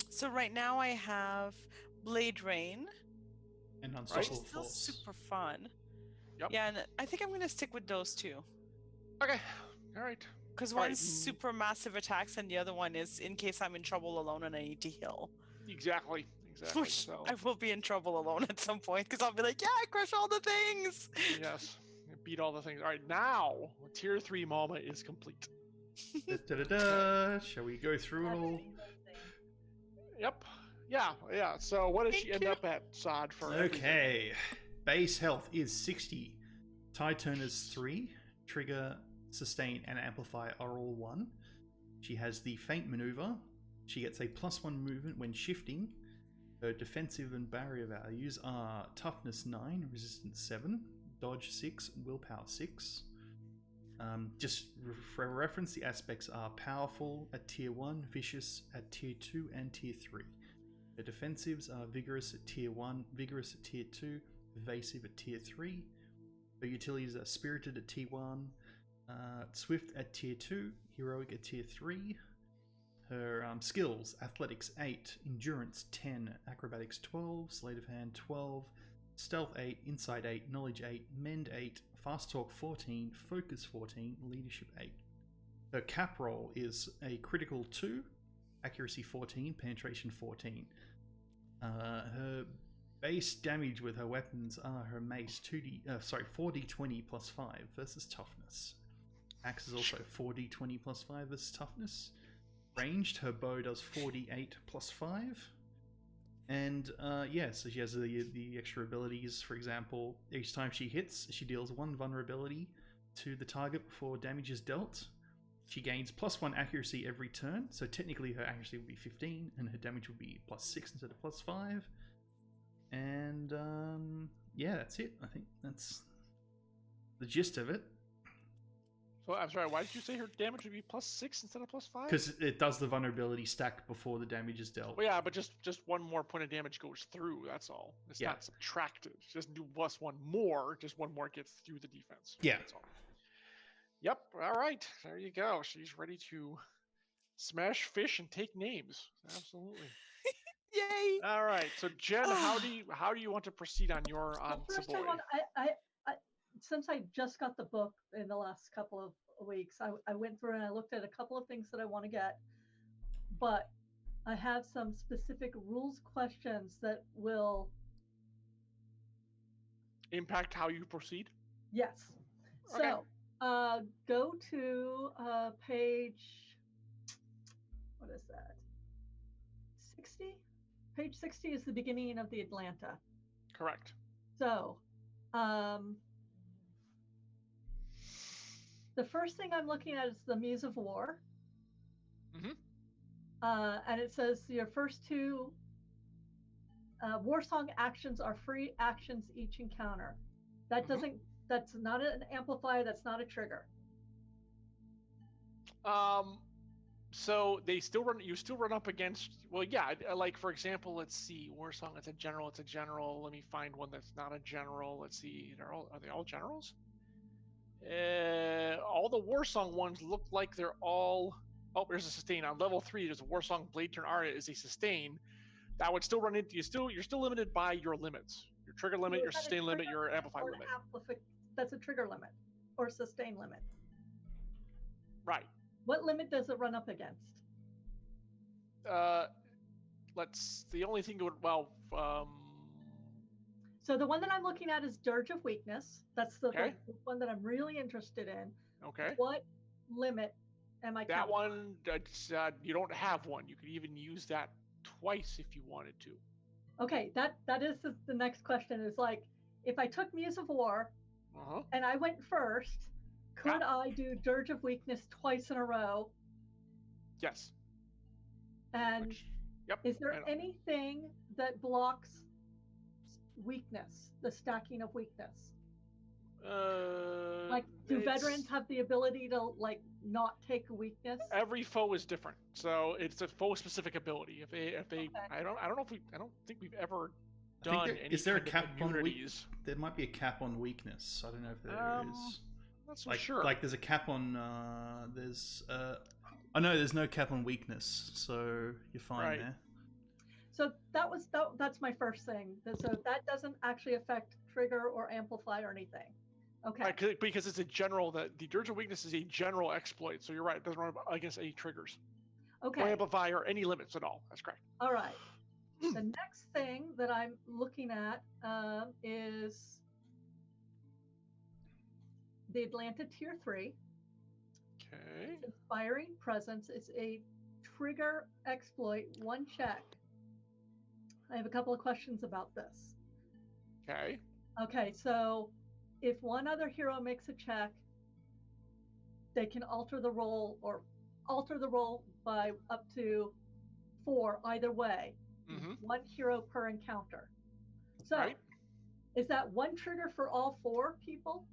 So right now I have Blade Rain, And which Unstoppable is still Force. super fun. Yep. Yeah, and I think I'm gonna stick with those two. Okay, all right. Because All right, one's super massive attacks, and the other one is in case I'm in trouble alone and I need to heal. Exactly. Which So I will be in trouble alone at some point, because I'll be like, yeah, I crush all the things! yes, beat all the things. All right, now tier 3 Malma is complete. Da-da-da-da. Shall we go through it all? Yep. Yeah. So what does she Thank end you. up at, Sod, for everything? Okay. Base health is 60. Tide Turner's 3. Trigger, sustain, and amplify are all 1. She has the feint maneuver. She gets a +1 movement when shifting. Her defensive and barrier values are toughness 9, resistance 7, dodge 6, willpower 6. Just for reference, the aspects are powerful at tier 1, vicious at tier 2 and tier 3. The defensives are vigorous at tier 1, vigorous at tier 2, evasive at tier 3. Her utilities are spirited at tier 1, swift at tier 2, heroic at tier 3. Her skills: athletics 8, endurance 10, acrobatics 12, sleight of hand 12, stealth 8, insight 8, knowledge 8, mend 8, fast talk 14, focus 14, leadership 8. Her cap roll is a critical 2, accuracy 14, penetration 14. Her base damage with her weapons are her mace 4d20 plus 5 versus toughness. Axe is also 4d20 plus 5 versus toughness. Ranged, her bow does 4d8 plus 5. And so she has the extra abilities. For example, each time she hits, she deals 1 vulnerability to the target before damage is dealt. She gains +1 accuracy every turn, so technically her accuracy would be 15, and her damage would be +6 instead of +5. And that's it. I think that's the gist of it. So I'm sorry, why did you say her damage would be +6 instead of +5? Because it does the vulnerability stack before the damage is dealt. Well, yeah, but just 1 more point of damage goes through. That's all. It's not subtracted. She doesn't do +1 more. Just 1 more gets through the defense. Yeah. That's all. Yep. All right. There you go. She's ready to smash fish and take names. Absolutely. Yay! All right. So Jen, how do you want to proceed on your Well, first, Savoy? I since I just got the book in the last couple of weeks, I went through and I looked at a couple of things that I want to get, but I have some specific rules questions that will impact how you proceed. Yes. Okay. So go to page. What is that? 60. Page 60 is the beginning of the Atlanta. Correct. So, the first thing I'm looking at is the Muse of War. Mm-hmm. And it says your first 2 war song actions are free actions each encounter. That doesn't. That's not an amplifier. That's not a trigger. So they still run. You still run up against. Well, yeah. Like for example, let's see. War song. It's a general. It's a general. Let me find one that's not a general. Let's see. Are they all generals? All the war song ones look like they're all. Oh, there's a sustain on level 3. There's a war song. Blade Turn Aria is a sustain. That would still run into you. You're still limited by your limits. Your trigger limit, your sustain limit, your amplify limit. That's a trigger limit or sustain limit. Right. What limit does it run up against? The only thing would So the one that I'm looking at is Dirge of Weakness. That's the one that I'm really interested in. Okay. What limit am I counting? That one, you don't have one. You could even use that twice if you wanted to. Okay, that is the next question. Is like, if I took Muse of War and I went first, could I do Dirge of Weakness twice in a row? Yes. And is there anything that blocks weakness, the stacking of weakness? Like, do veterans have the ability to not take a weakness? Every foe is different, so it's a foe specific ability. If they, I don't think we've ever done any. Is there a cap on immunities? There might be a cap on weakness. I don't know if there is. Not so sure. Like there's a cap on. I know there's no cap on weakness, so you're fine there. So that's my first thing. So that doesn't actually affect trigger or amplify or anything. Okay. Right, because it's a general. The Dirge of Weakness is a general exploit. So you're right. It doesn't run against any triggers. Okay. Or amplify or any limits at all. That's correct. All right. The next thing that I'm looking at is the Atlanta Tier 3. Okay. Inspiring Presence. It's a trigger exploit, 1 check. I have a couple of questions about this. Okay. Okay, so if one other hero makes a check, they can alter the roll by up to 4 either way. Mm-hmm. One hero per encounter. So, Right. is that one trigger for all 4 people?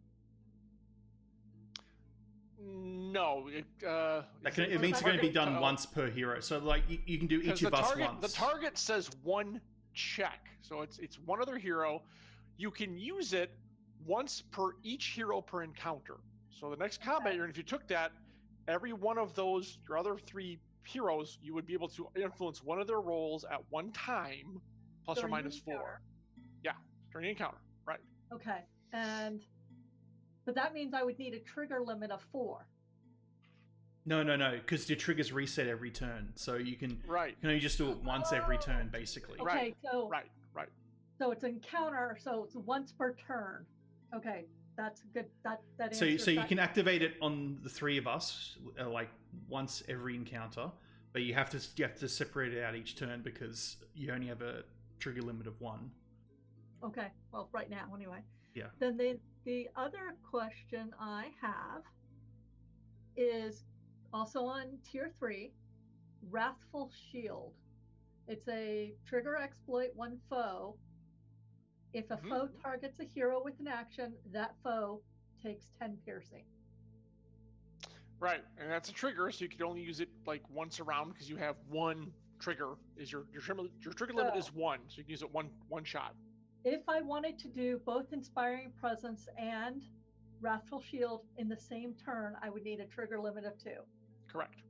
No. It means it's going to be done once per hero. So, like, you can do each of us once. The target says one check, so it's one other hero. You can use it once per each hero per encounter. So the next combat if you took that, every one of those, your other 3 heroes, you would be able to influence one of their rolls at one time, plus or minus 4. Yeah, during the encounter, right. Okay, but that means I would need a trigger limit of 4. No, because your triggers reset every turn, so you can only just do it once every turn, basically. Okay, right. so right. So it's encounter, so it's once per turn. Okay, that's good. That So answers you that. can activate it on the 3 of us, like once every encounter, but you have to separate it out each turn because you only have a trigger limit of 1. Okay, well, right now anyway. Yeah. Then the other question I have is also on tier 3, Wrathful Shield. It's a trigger exploit 1 foe. If a foe targets a hero with an action, that foe takes 10 piercing. Right, and that's a trigger, so you can only use it like once around because you have 1 trigger. Is your trigger limit is 1, so you can use it one shot. If I wanted to do both Inspiring Presence and Wrathful Shield in the same turn, I would need a trigger limit of 2. Correct.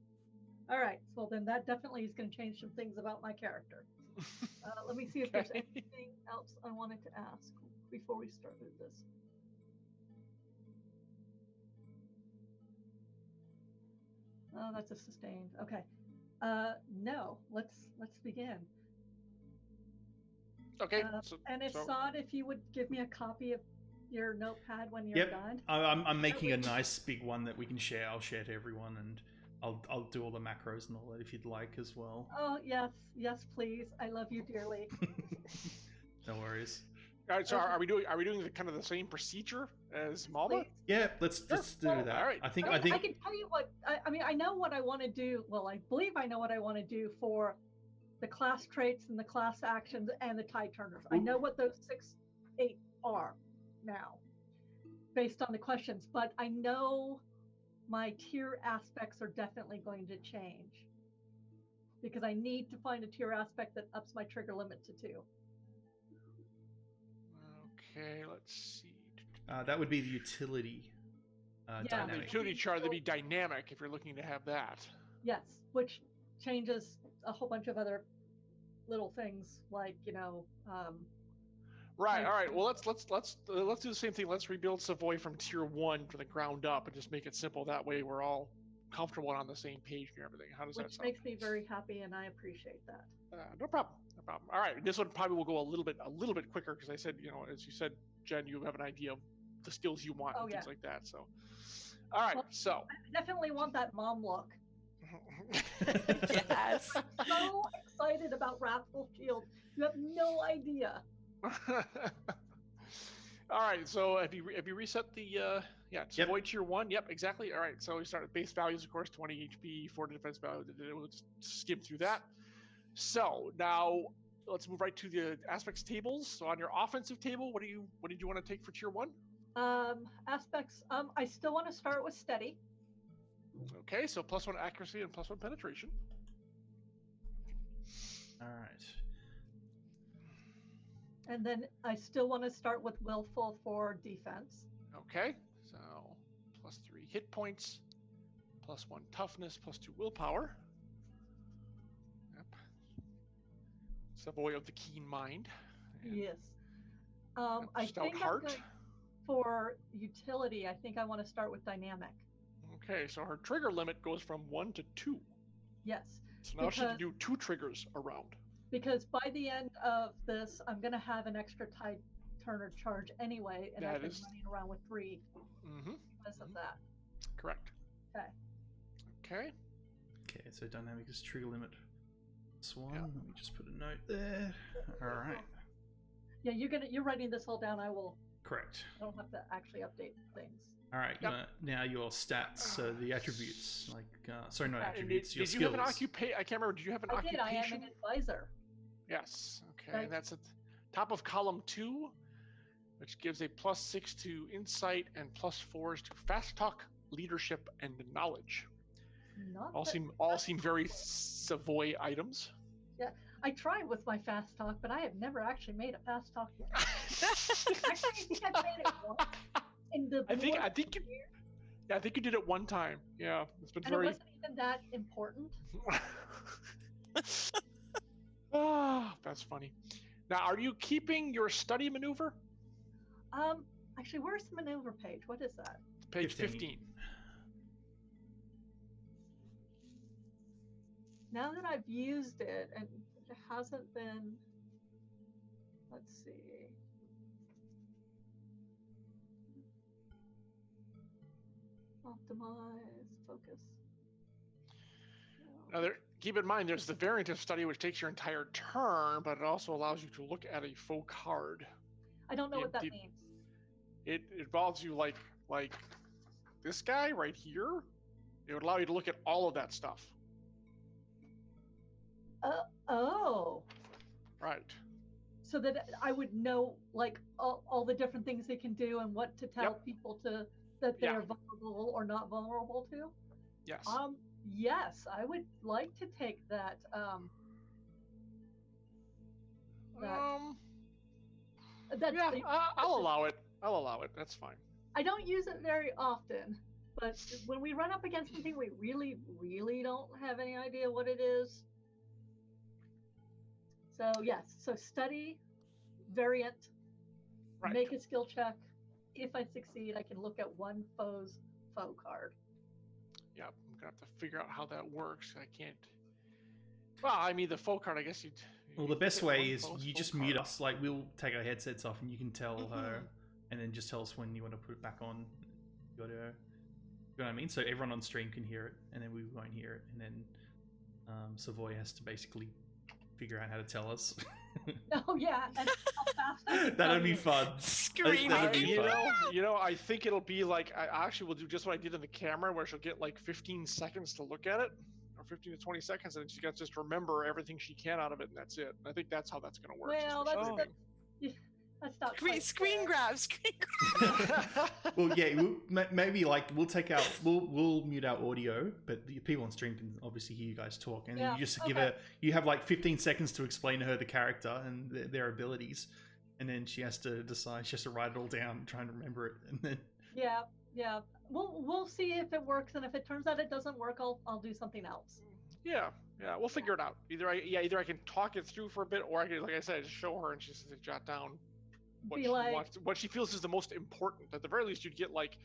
All right, so then that definitely is going to change some things about my character. Let me see if there's anything else I wanted to ask before we started this. Oh, that's a sustained. Okay. No, let's begin. Okay. And Assad, if you would give me a copy of your notepad when you're done. I'm making a nice big one that we can share. I'll share to everyone, and I'll do all the macros and all that if you'd like as well. Oh yes, please. I love you dearly. No worries. All right, so are we doing the kind of the same procedure as Malma? Please. Yeah, let's do that. All right. I think I can tell you what. I mean, I know what I want to do. Well, I believe I know what I want to do for the class traits and the class actions and the tide turners. I know what those 6, 8 are now, based on the questions. But I know my tier aspects are definitely going to change because I need to find a tier aspect that ups my trigger limit to 2. Okay, let's see. That would be the utility. The utility chart, that'd be dynamic if you're looking to have that. Yes, which changes a whole bunch of other little things like Right. All right. Well, let's do the same thing. Let's rebuild Savoy from tier 1 from the ground up and just make it simple. That way, we're all comfortable and on the same page and everything. How does that sound? Which makes me very happy, and I appreciate that. No problem. All right. This one probably will go a little bit quicker because I said, as you said, Jen, you have an idea of the skills you want and things like that. So, all right. Well, so I definitely want that mom look. Yes. I'm so excited about Wrathful Shield. You have no idea. All right, so if you reset the Savoy tier 1, yep, exactly. All right, so we start at base values, of course, 20 HP, 40 defense value. We'll just skim through that. So now let's move right to the aspects tables. So on your offensive table, what did you want to take for tier 1? Aspects. I still want to start with steady. Okay, so +1 accuracy and +1 penetration. All right. And then I still want to start with willful for defense. Okay, so +3 hit points, +1 toughness, +2 willpower. Yep. Savoy of the keen mind. Yes. I stout think heart. For utility, I think I want to start with dynamic. Okay, so her trigger limit goes from 1 to 2. Yes. So now she can do 2 triggers around. Because by the end of this, I'm going to have an extra tide turner charge anyway, and I've been running around with 3 because of that. Correct. Okay. Okay, so dynamic is trigger limit This one. Let me just put a note there. All right. Yeah, you're writing this all down. I Correct. don't have to actually update things. All right. Yep. Now your stats, so the attributes, like sorry, not And attributes. Your did you skills. have an occupation? I can't remember. Did you have an I did. occupation? I am an advisor. Yes. Okay. Right. And that's at the top of column 2, which gives a +6 to insight and +4s to fast talk, leadership, and knowledge. All seem very Savoy items. Yeah, I tried with my fast talk, but I have never actually made a fast talk yet. Actually, I think I made it once. In the I think you did it one time. Yeah, it's been and very. it wasn't even that important. That's funny. Now, are you keeping your study maneuver? Actually, where's the maneuver page? What is that? Page 15. Now that I've used it, and it hasn't been. Let's see. Optimize, focus. Now, keep in mind, there's the variant of study, which takes your entire turn, but it also allows you to look at a faux card. I don't know what that means. It involves you like this guy right here. It would allow you to look at all of that stuff. Oh. Right. So that I would know like all the different things they can do and what to tell people that they're vulnerable or not vulnerable to. Yes. Yes, I would like to take that. I'll allow it. I'll allow it. That's fine. I don't use it very often, but when we run up against something we really, really don't have any idea what it is. So yes, so study, variant, make a skill check. If I succeed, I can look at one foe's faux card. Yeah, I'm gonna have to figure out how that works. I can't. Well, I mean, the faux card, I guess you'd. Well, the best way is you just mute us. Like, we'll take our headsets off and you can tell her, and then just tell us when you want to put it back on. You know what I mean? So everyone on stream can hear it, and then we won't hear it, and then Savoy has to basically figure out how to tell us. Oh yeah, and how fast that'd be fun. Screaming. I think it'll be like I actually will do just what I did in the camera, where she'll get like 15 seconds to look at it, or 15 to 20 seconds, and she gets just remember everything she can out of it, and that's it. I think that's how that's going to work. Well, that's not screen grab. Well, yeah, maybe like we'll mute our audio, but the people on stream can obviously hear you guys talk, and then you just you have like 15 seconds to explain to her the character and their abilities, and then she has to decide. She has to write it all down, trying to remember it, and then yeah. We'll see if it works, and if it turns out it doesn't work, I'll do something else. Yeah, we'll figure it out. Either I can talk it through for a bit, or I can, like I said, just show her and she just jot down what she feels is the most important. At the very least, you'd get like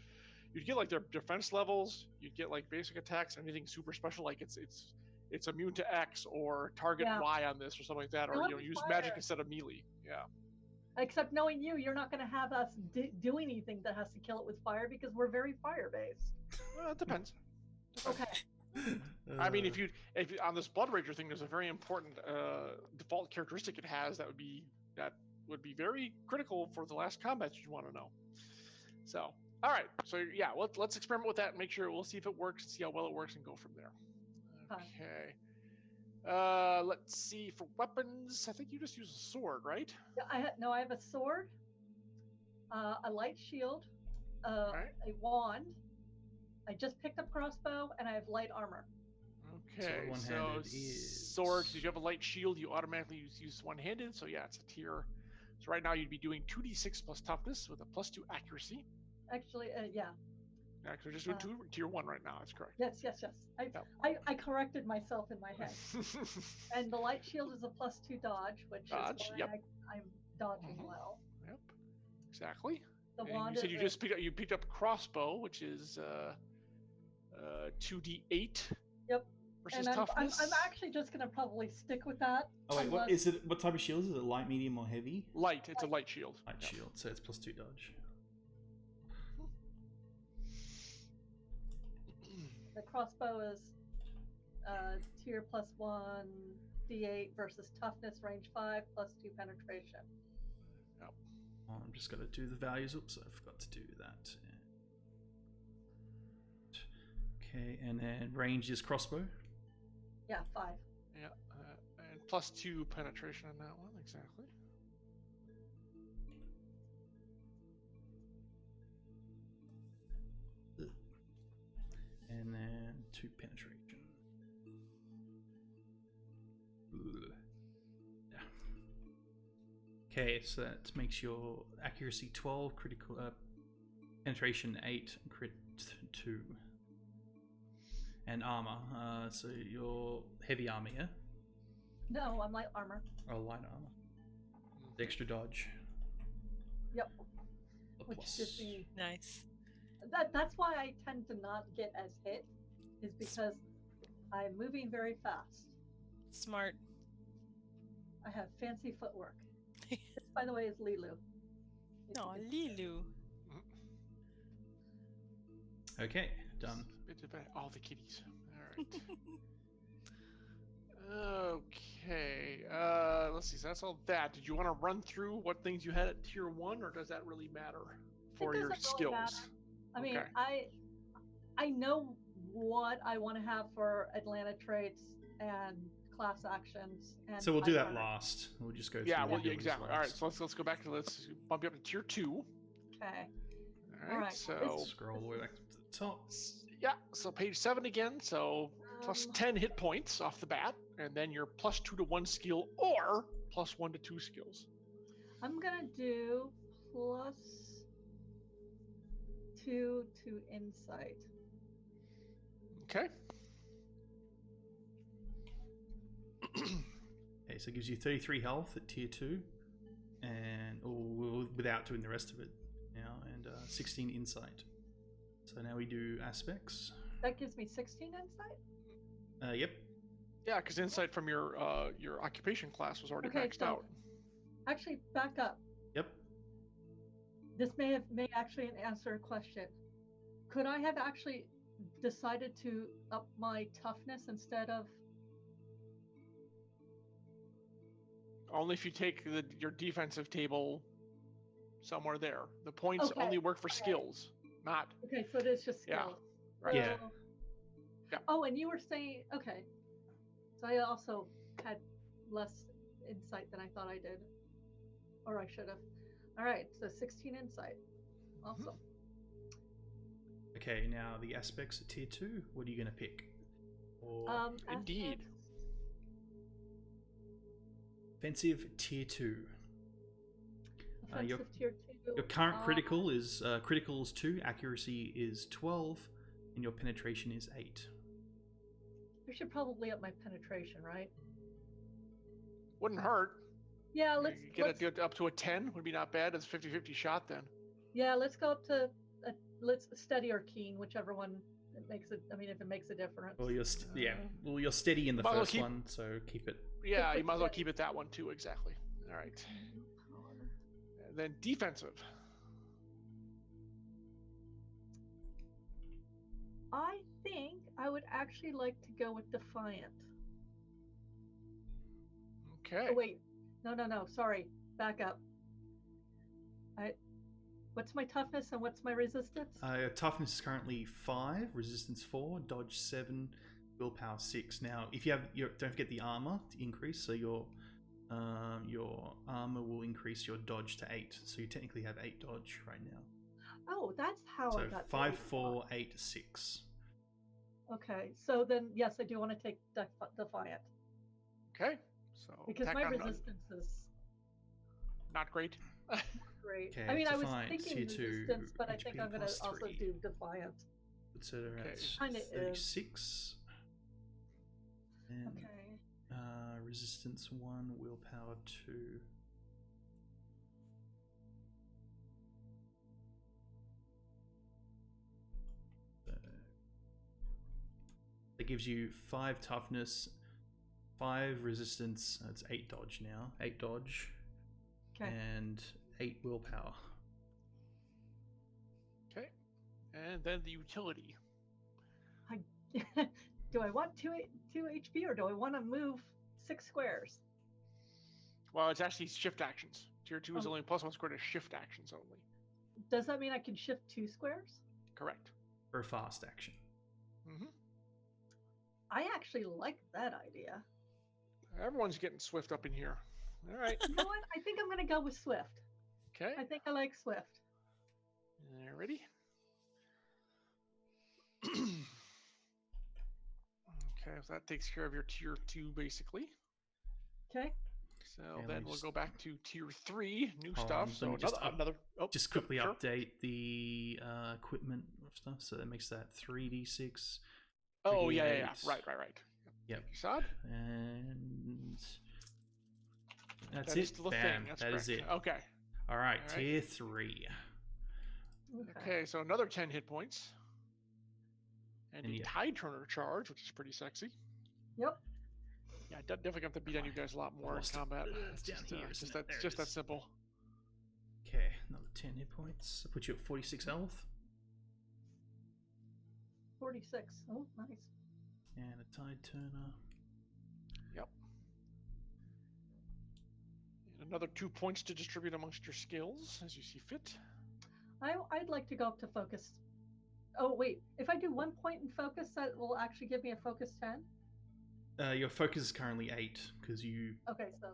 their defense levels, you'd get like basic attacks, anything super special, like it's immune to X or target Y on this or something like that, or use magic instead of melee. Yeah. Except knowing you're not going to have us do anything that has to kill it with fire because we're very fire based. Well, it depends. Okay. I mean, if you on this Blood Rager thing, there's a very important default characteristic it has that would be very critical for the last combat you want to know. So, all right. So yeah, let's experiment with that and make sure. We'll see if it works, see how well it works, and go from there. Okay. Let's see, for weapons, I think you just use a sword, right? I have a sword, a light shield, a wand. I just picked up crossbow, and I have light armor. Okay, so sword, did you have a light shield, you automatically use one-handed, so yeah, it's a tier. So right now you'd be doing 2d6 plus toughness with a +2 accuracy. Actually, yeah. Yeah, because we're just doing tier 1 right now, that's correct. Yes. I corrected myself in my head. And the light shield is a +2 dodge, which is why I'm dodging well. Yep, exactly. The wand you said you picked up crossbow, which is 2d8. Yep. Versus and toughness. I'm actually just gonna probably stick with that. Oh wait, what is it? What type of shield is it? Light, medium, or heavy? Light. It's a light shield. Light shield, so it's +2 dodge. The crossbow is tier +1 d8 versus toughness range 5 +2 penetration. Yep. I'm just going to do the values. Oops, I forgot to do that. Okay, and then range is crossbow. Yeah, 5. Yeah, and +2 penetration on that one, exactly. And then 2 penetration. Yeah. Okay, so that makes your accuracy 12, critical penetration 8, crit 2. And armor. So your heavy armor, yeah? No, I'm light armor. Or light armor. The extra dodge. Yep. A Which plus. gives me Nice. that's why I tend to not get as hit, is because I'm moving very fast. Smart. I have fancy footwork. This, by the way, is Lilu. No, Lilu. Okay, done. All the kitties. All right. Okay. Let's see. So that's all that. Did you want to run through what things you had at tier 1, or does that really matter for your doesn't really skills? matter. I mean, Okay. I know what I want to have for Atlanta traits and class actions. And So we'll do that learned. last. We'll just go through Yeah, the well, yeah, abilities exactly. last. All right, so let's go back to let's bump you up to tier 2. Okay. All right. right. So Scroll all the way back to the top. yeah, so page 7 again. So plus 10 hit points off the bat, and then your +2 to 1 skill or +1 to 2 skills. I'm gonna do +2 to insight. Okay. Okay, so it gives you 33 health at tier 2, and without doing the rest of it now, and 16 insight. So now we do aspects. That gives me 16 insight? Yep. Yeah, because insight from your occupation class was already maxed out. Actually, back up. Yep. This may actually answer a question. Could I have actually decided to up my toughness instead of? Only if you take your defensive table somewhere there. The points only work for skills, not. Okay, so it is just skills. Yeah. Right. Yeah. Yeah. Oh, and you were saying, okay. So I also had less insight than I thought I did. Or I should have. All right, so 16 insight. Awesome. Okay, now the aspects at tier 2. What are you going to pick? Or Indeed. offensive tier 2. Offensive tier 2. Your current critical is 2, accuracy is 12, and your penetration is 8. I should probably up my penetration, right? Wouldn't hurt. Yeah, let's get up to a 10 would be not bad. It's 50-50 shot then. Yeah, let's go up to let's steady or keen, whichever one it makes it. I mean, if it makes a difference. Well, you're steady in the first one, so keep it. Yeah, you might as well keep it that one too. Exactly. All right. And then defensive. I think I would actually like to go with defiant. Okay. Oh, wait. No. Sorry. Back up. What's my toughness and what's my resistance? Toughness is currently 5, resistance 4, dodge 7, willpower 6. Now, if you have don't forget the armor to increase, so your armor will increase your dodge to 8. So you technically have 8 dodge right now. Oh, that's how I got 5, 4, 8, 6. Okay, so then yes, I do want to take defiant. Okay, so because my resistance is not great. Great. Okay, I mean, defiant, I was thinking resistance, but I think I'm going to also do defiant. So that's kind of 36. And, okay. Resistance 1, willpower 2. That gives you 5 toughness, 5 resistance. That's 8 dodge now. 8 dodge. Okay. And 8 willpower. Okay. And then the utility. do I want two HP or do I want to move 6 squares? Well, it's actually shift actions. Tier 2 is Oh. only +1 square to shift actions only. Does that mean I can shift 2 squares? Correct. For a fast action. Mm-hmm. I actually like that idea. Everyone's getting swift up in here. All right. You know what? I think I'm going to go with Swift. Okay. I think I like Swift. Ready? Okay, so that takes care of your tier 2 basically. Okay. So Okay, let then me we'll just- go back to tier 3, new Hold stuff. on, So let me just another. Oh, Just quickly sure. update the equipment stuff. So that makes that 3d6. Oh yeah. 3d8. Right. Yep. Sod? And that's That it. is still a Bam. thing. That's That is correct. it. Okay. All right, All right. tier 3. Okay, so another 10 hit points. And And a yeah. Tide Turner charge, which is pretty sexy. Yep. Yeah, definitely have to beat on you guys a lot more in Lost it. combat. It's down just, here, just isn't that, it? There it just that is. simple. Okay, another 10 hit points. That puts you at 46 health. 46. Oh, nice. And a Tide Turner. Yep. And another 2 points to distribute amongst your skills as you see fit. I'd like to go up to focus. Oh, wait. If I do 1 point in focus, that will actually give me a focus 10? Your focus is currently 8 because you. Okay, so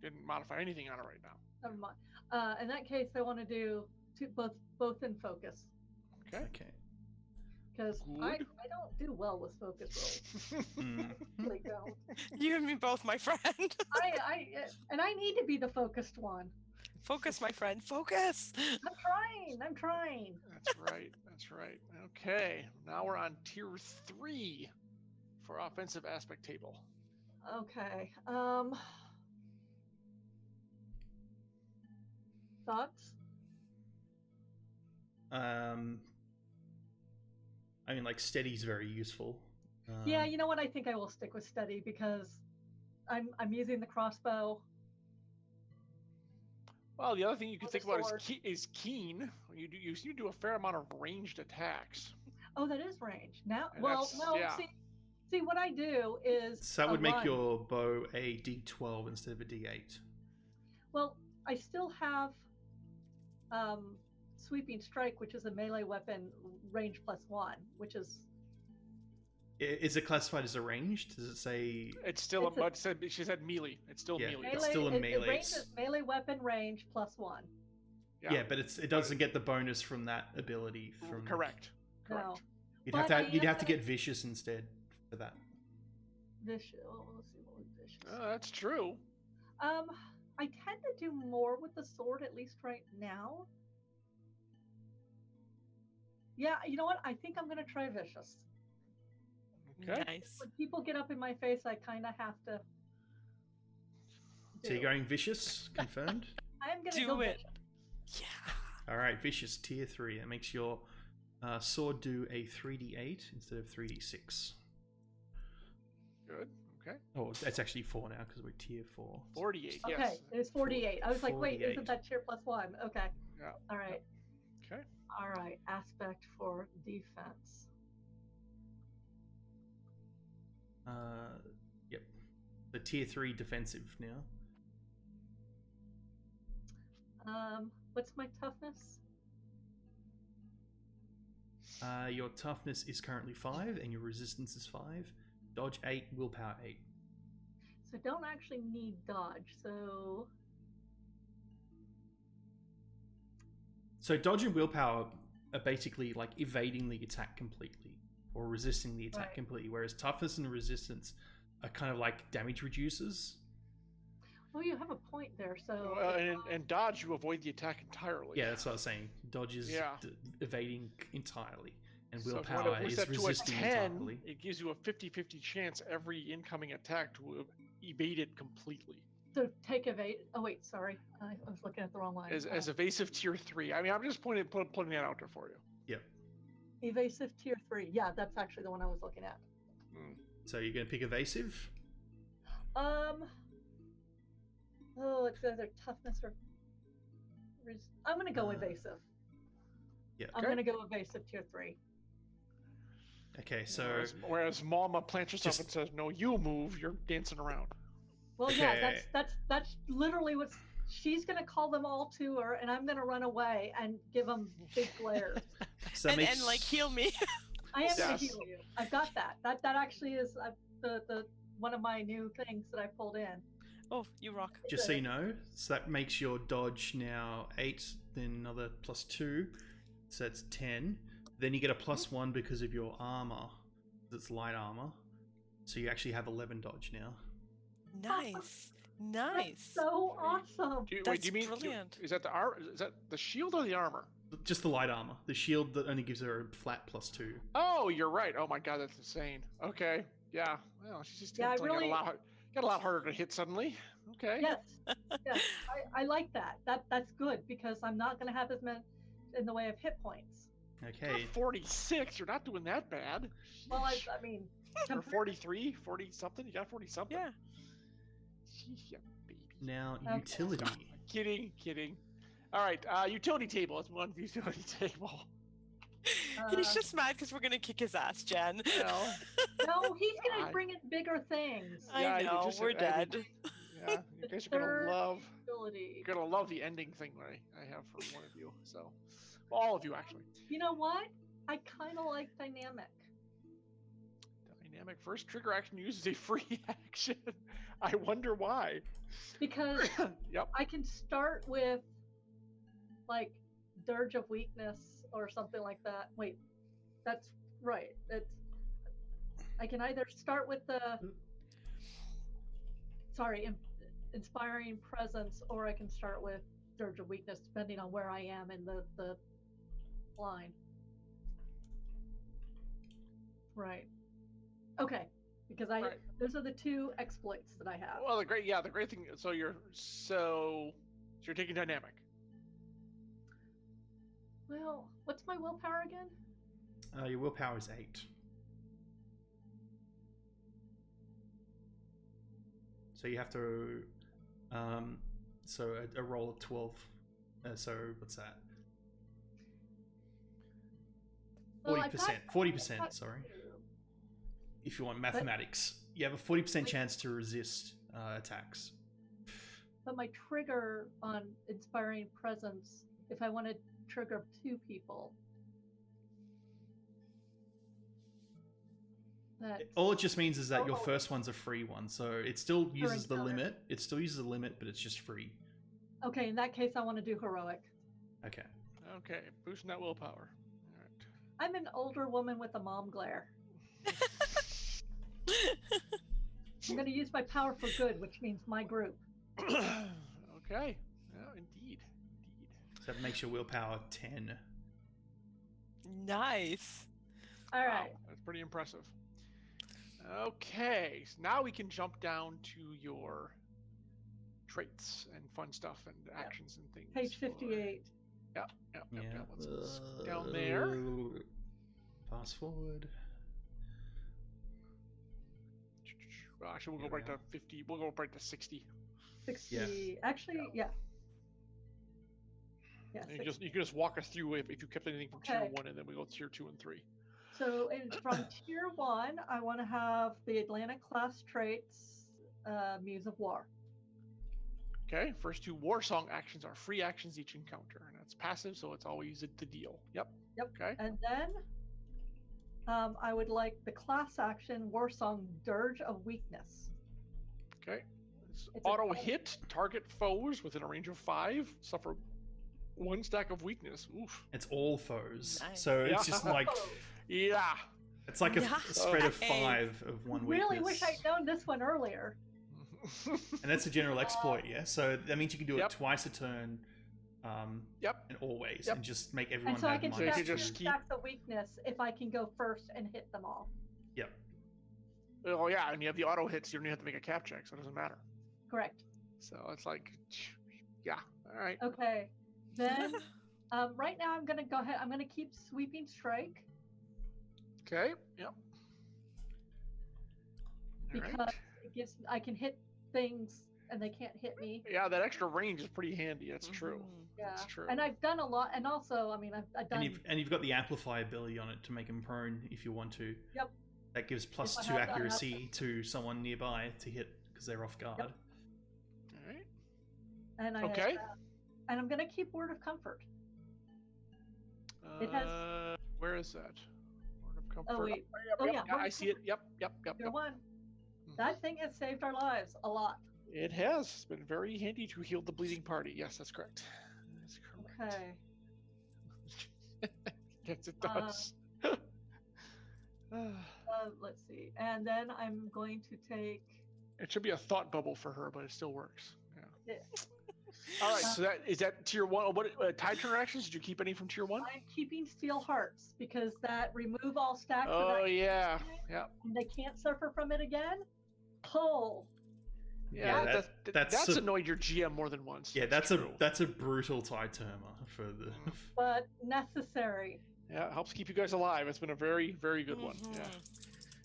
Didn't modify anything on it right now. never mind. In that case, I want to do both in focus. Okay. Okay. Because I Good. don't do well with focus rolls. Mm. Really don't. You and me both, my friend. I need to be the focused one. Focus, my friend. Focus. I'm trying. That's right. Okay, now we're on tier 3 for offensive aspect table. Okay. Thoughts? I mean, like steady's very useful. Yeah, you know what? I think I will stick with steady because I'm using the crossbow. Well, the other thing you can Or think the about sword. is keen. You do a fair amount of ranged attacks. Oh, that is range. Now, And well, that's- no. yeah. See, what I do is So that a would make run. your bow a d12 instead of a d8. Well, I still have sweeping strike, which is a melee weapon, range +1, which is Is it classified as a ranged? Does it say? It's still It's she said melee. It's still Yeah. melee. It's still a it melee. ranges melee weapon range +1. Yeah, but it doesn't get the bonus from that ability. From Correct. No, You'd But have to I you'd am have to gonna- get vicious instead for that. vicious. Oh, let's see what was vicious. That's true. I tend to do more with the sword, at least right now. Yeah, you know what? I think I'm gonna try vicious. Okay. Nice. When people get up in my face, I kind of have to. So you're going vicious, confirmed. I am gonna Do go it. vicious. Yeah. All right, vicious tier 3. That makes your sword do a 3d8 instead of 3d6. Good. Okay. Oh, that's actually 4 now because we're tier 4. 48. Okay, Yes. it's 48. I was like, wait, 48. isn't that tier +1? Okay. Yeah. All right. Okay. All right. Aspect for defense. Yep. The tier 3 defensive now. What's my toughness? Your toughness is currently 5 and your resistance is 5. Dodge 8, willpower 8. So don't actually need dodge. So dodge and willpower are basically like evading the attack completely or resisting the attack Right. completely, whereas toughness and resistance are kind of like damage reducers. Oh, you have a point there. So And dodge, you avoid the attack entirely. Yeah, that's what I was saying. Dodge is Yeah. evading entirely, and So if you willpower wanna push is that to a resisting 10, entirely. it gives you a 50-50 chance every incoming attack to evade it completely. so take evade. Oh wait, sorry, I was looking at the wrong line. As evasive tier 3. I mean, I'm just putting that out there for you. Yep. Evasive tier 3. Yeah, that's actually the one I was looking at. So you're going to pick evasive? Oh, it's either toughness or. I'm gonna go evasive. Yeah. I'm gonna go evasive tier 3. Okay, so Whereas Mama plants herself Just- and says, "No, you move." You're dancing around. Well, yeah, Okay. that's literally what she's gonna call them all to her, and I'm gonna run away and give them big glares. so that And like heal me. I am gonna Yes. heal you. I've got that. That actually is the one of my new things that I pulled in. Oh, you rock. Just so you know, so that makes your dodge now 8, then another +2, so that's 10. Then you get a +1 because of your armor. It's light armor, so you actually have 11 dodge now. Nice. That's Nice. so awesome. Do you That's mean brilliant. is that the shield or the armor? Just the light armor. The shield that only gives her a flat +2. Oh, you're right. Oh my god, that's insane. Okay, yeah. Well, she's just Yeah, I got really- a lot harder to hit suddenly. Okay. Yes, yes, I like that. That's good because I'm not gonna have as many in the way of hit points. Okay, 46. You're not doing that bad. Well, I Sheesh. mean, Or 43, 40 something. You got 40 something. Yeah. Sheesh, you baby. now Okay. utility. Kidding. All right, utility table. Let's move on to the utility table. He's just mad because we're gonna kick his ass, Jen. Well, no, he's gonna I- bring in bigger things. I Yeah, you know, just- we're I mean, dead. yeah, you guys are Third gonna love. ability. You're gonna love the ending thing that I have for one of you. So, well, all of you actually. You know what? I kind of like dynamic. Dynamic first trigger action uses a free action. I wonder why. Because Yep. I can start with like dirge of weakness or something like that. Wait, that's right. I can either start with the inspiring presence, or I can start with dirge of weakness, depending on where I am in the line. Right. Okay. Because Right. those are the two exploits that I have. Well, the great thing. So you're taking dynamic. Well, what's my willpower again? Your willpower is 8. So you have to, so a roll of 12. So what's that? Well, I've 40%. got- 40%. I've got Sorry. two. If you want mathematics, you have a 40% chance to resist attacks. But my trigger on inspiring presence, if I want to trigger 2 people, that All it just means is that your Oh. first one's a free one, so it still uses the encounter. limit. It still uses the limit, but it's just free. okay. In that case, I want to do heroic. Okay. Okay, boosting that willpower. All right. I'm an older woman with a mom glare. I'm going to use my power for good, which means my group. Okay. Yeah, indeed. So that makes your willpower 10. Nice. All Wow, right. that's pretty impressive. Okay, so now we can jump down to your traits and fun stuff and actions and things. Page 58. Yep. Yeah. Let's down there. Fast forward. Well, actually, we'll go Here right we to 50. We'll go right to 60. 60. Actually, yeah. Yeah. And 60. you can just walk us through if you kept anything from tier Okay. 1, and then we go tier 2 and 3. So from tier 1, I want to have the Atlantic class traits, Muse of War. Okay, first 2 war song actions are free actions each encounter, and that's passive, so it's always the deal. Yep. Yep. Okay. And then I would like the class action War Song Dirge of Weakness. Okay. It's It's a- auto hit target foes within a range of 5 suffer 1 stack of weakness. Oof. It's all foes. Nice. So it's Yeah. just like Oh, Yeah. it's like a Yeah. spread of Hey. 5 of one really weakness. wish I'd known this one earlier. And that's a general exploit, yeah. So that means you can do Yep. it twice a turn, Yep. and always, Yep. and just make everyone And so I have can So you minus stack can 2. just 2 keep- stacks of weakness if I can go first and hit them all. Yep. Oh yeah, and you have the auto hits. You don't even have to make a cap check, so it doesn't matter. Correct. So it's like, yeah. All right. Okay. Then right now I'm going to go ahead. I'm going to keep Sweeping Strike Okay. Yep. All because right. it gives I can hit things and they can't hit me. Yeah, that extra range is pretty handy. That's true. Yeah, That's true. and I've done a lot, and also, I mean, I've done. And you've got the amplify ability on it to make them prone if you want to. Yep. That gives If I +2 have that accuracy to someone nearby to hit because they're off guard. All right. And I Okay. and I'm gonna keep Word of Comfort. It has. Where is that? Word of Comfort. Oh wait. Yep, Oh yep, yeah. yeah, Word I of see it. Yep. Tier 1. Mhm. That thing has saved our lives a lot. It has. It's been very handy to heal the bleeding party. Yes, that's correct. That's correct. Okay. Yes, it does. Let's see. And then I'm going to take. It should be a thought bubble for her, but it still works. Yeah. Yeah. All right. So is that tier 1? What tide turn actions? Did you keep any from tier 1? I'm keeping Steel Hearts because that remove all stacks. Oh of yeah. Yeah. and they can't suffer from it again. Pull. Yeah, that's a- annoyed your GM more than once. Yeah, That's that's true. a brutal tide termer for the. But necessary. Yeah, it helps keep you guys alive. It's been a very, very good one. Yeah.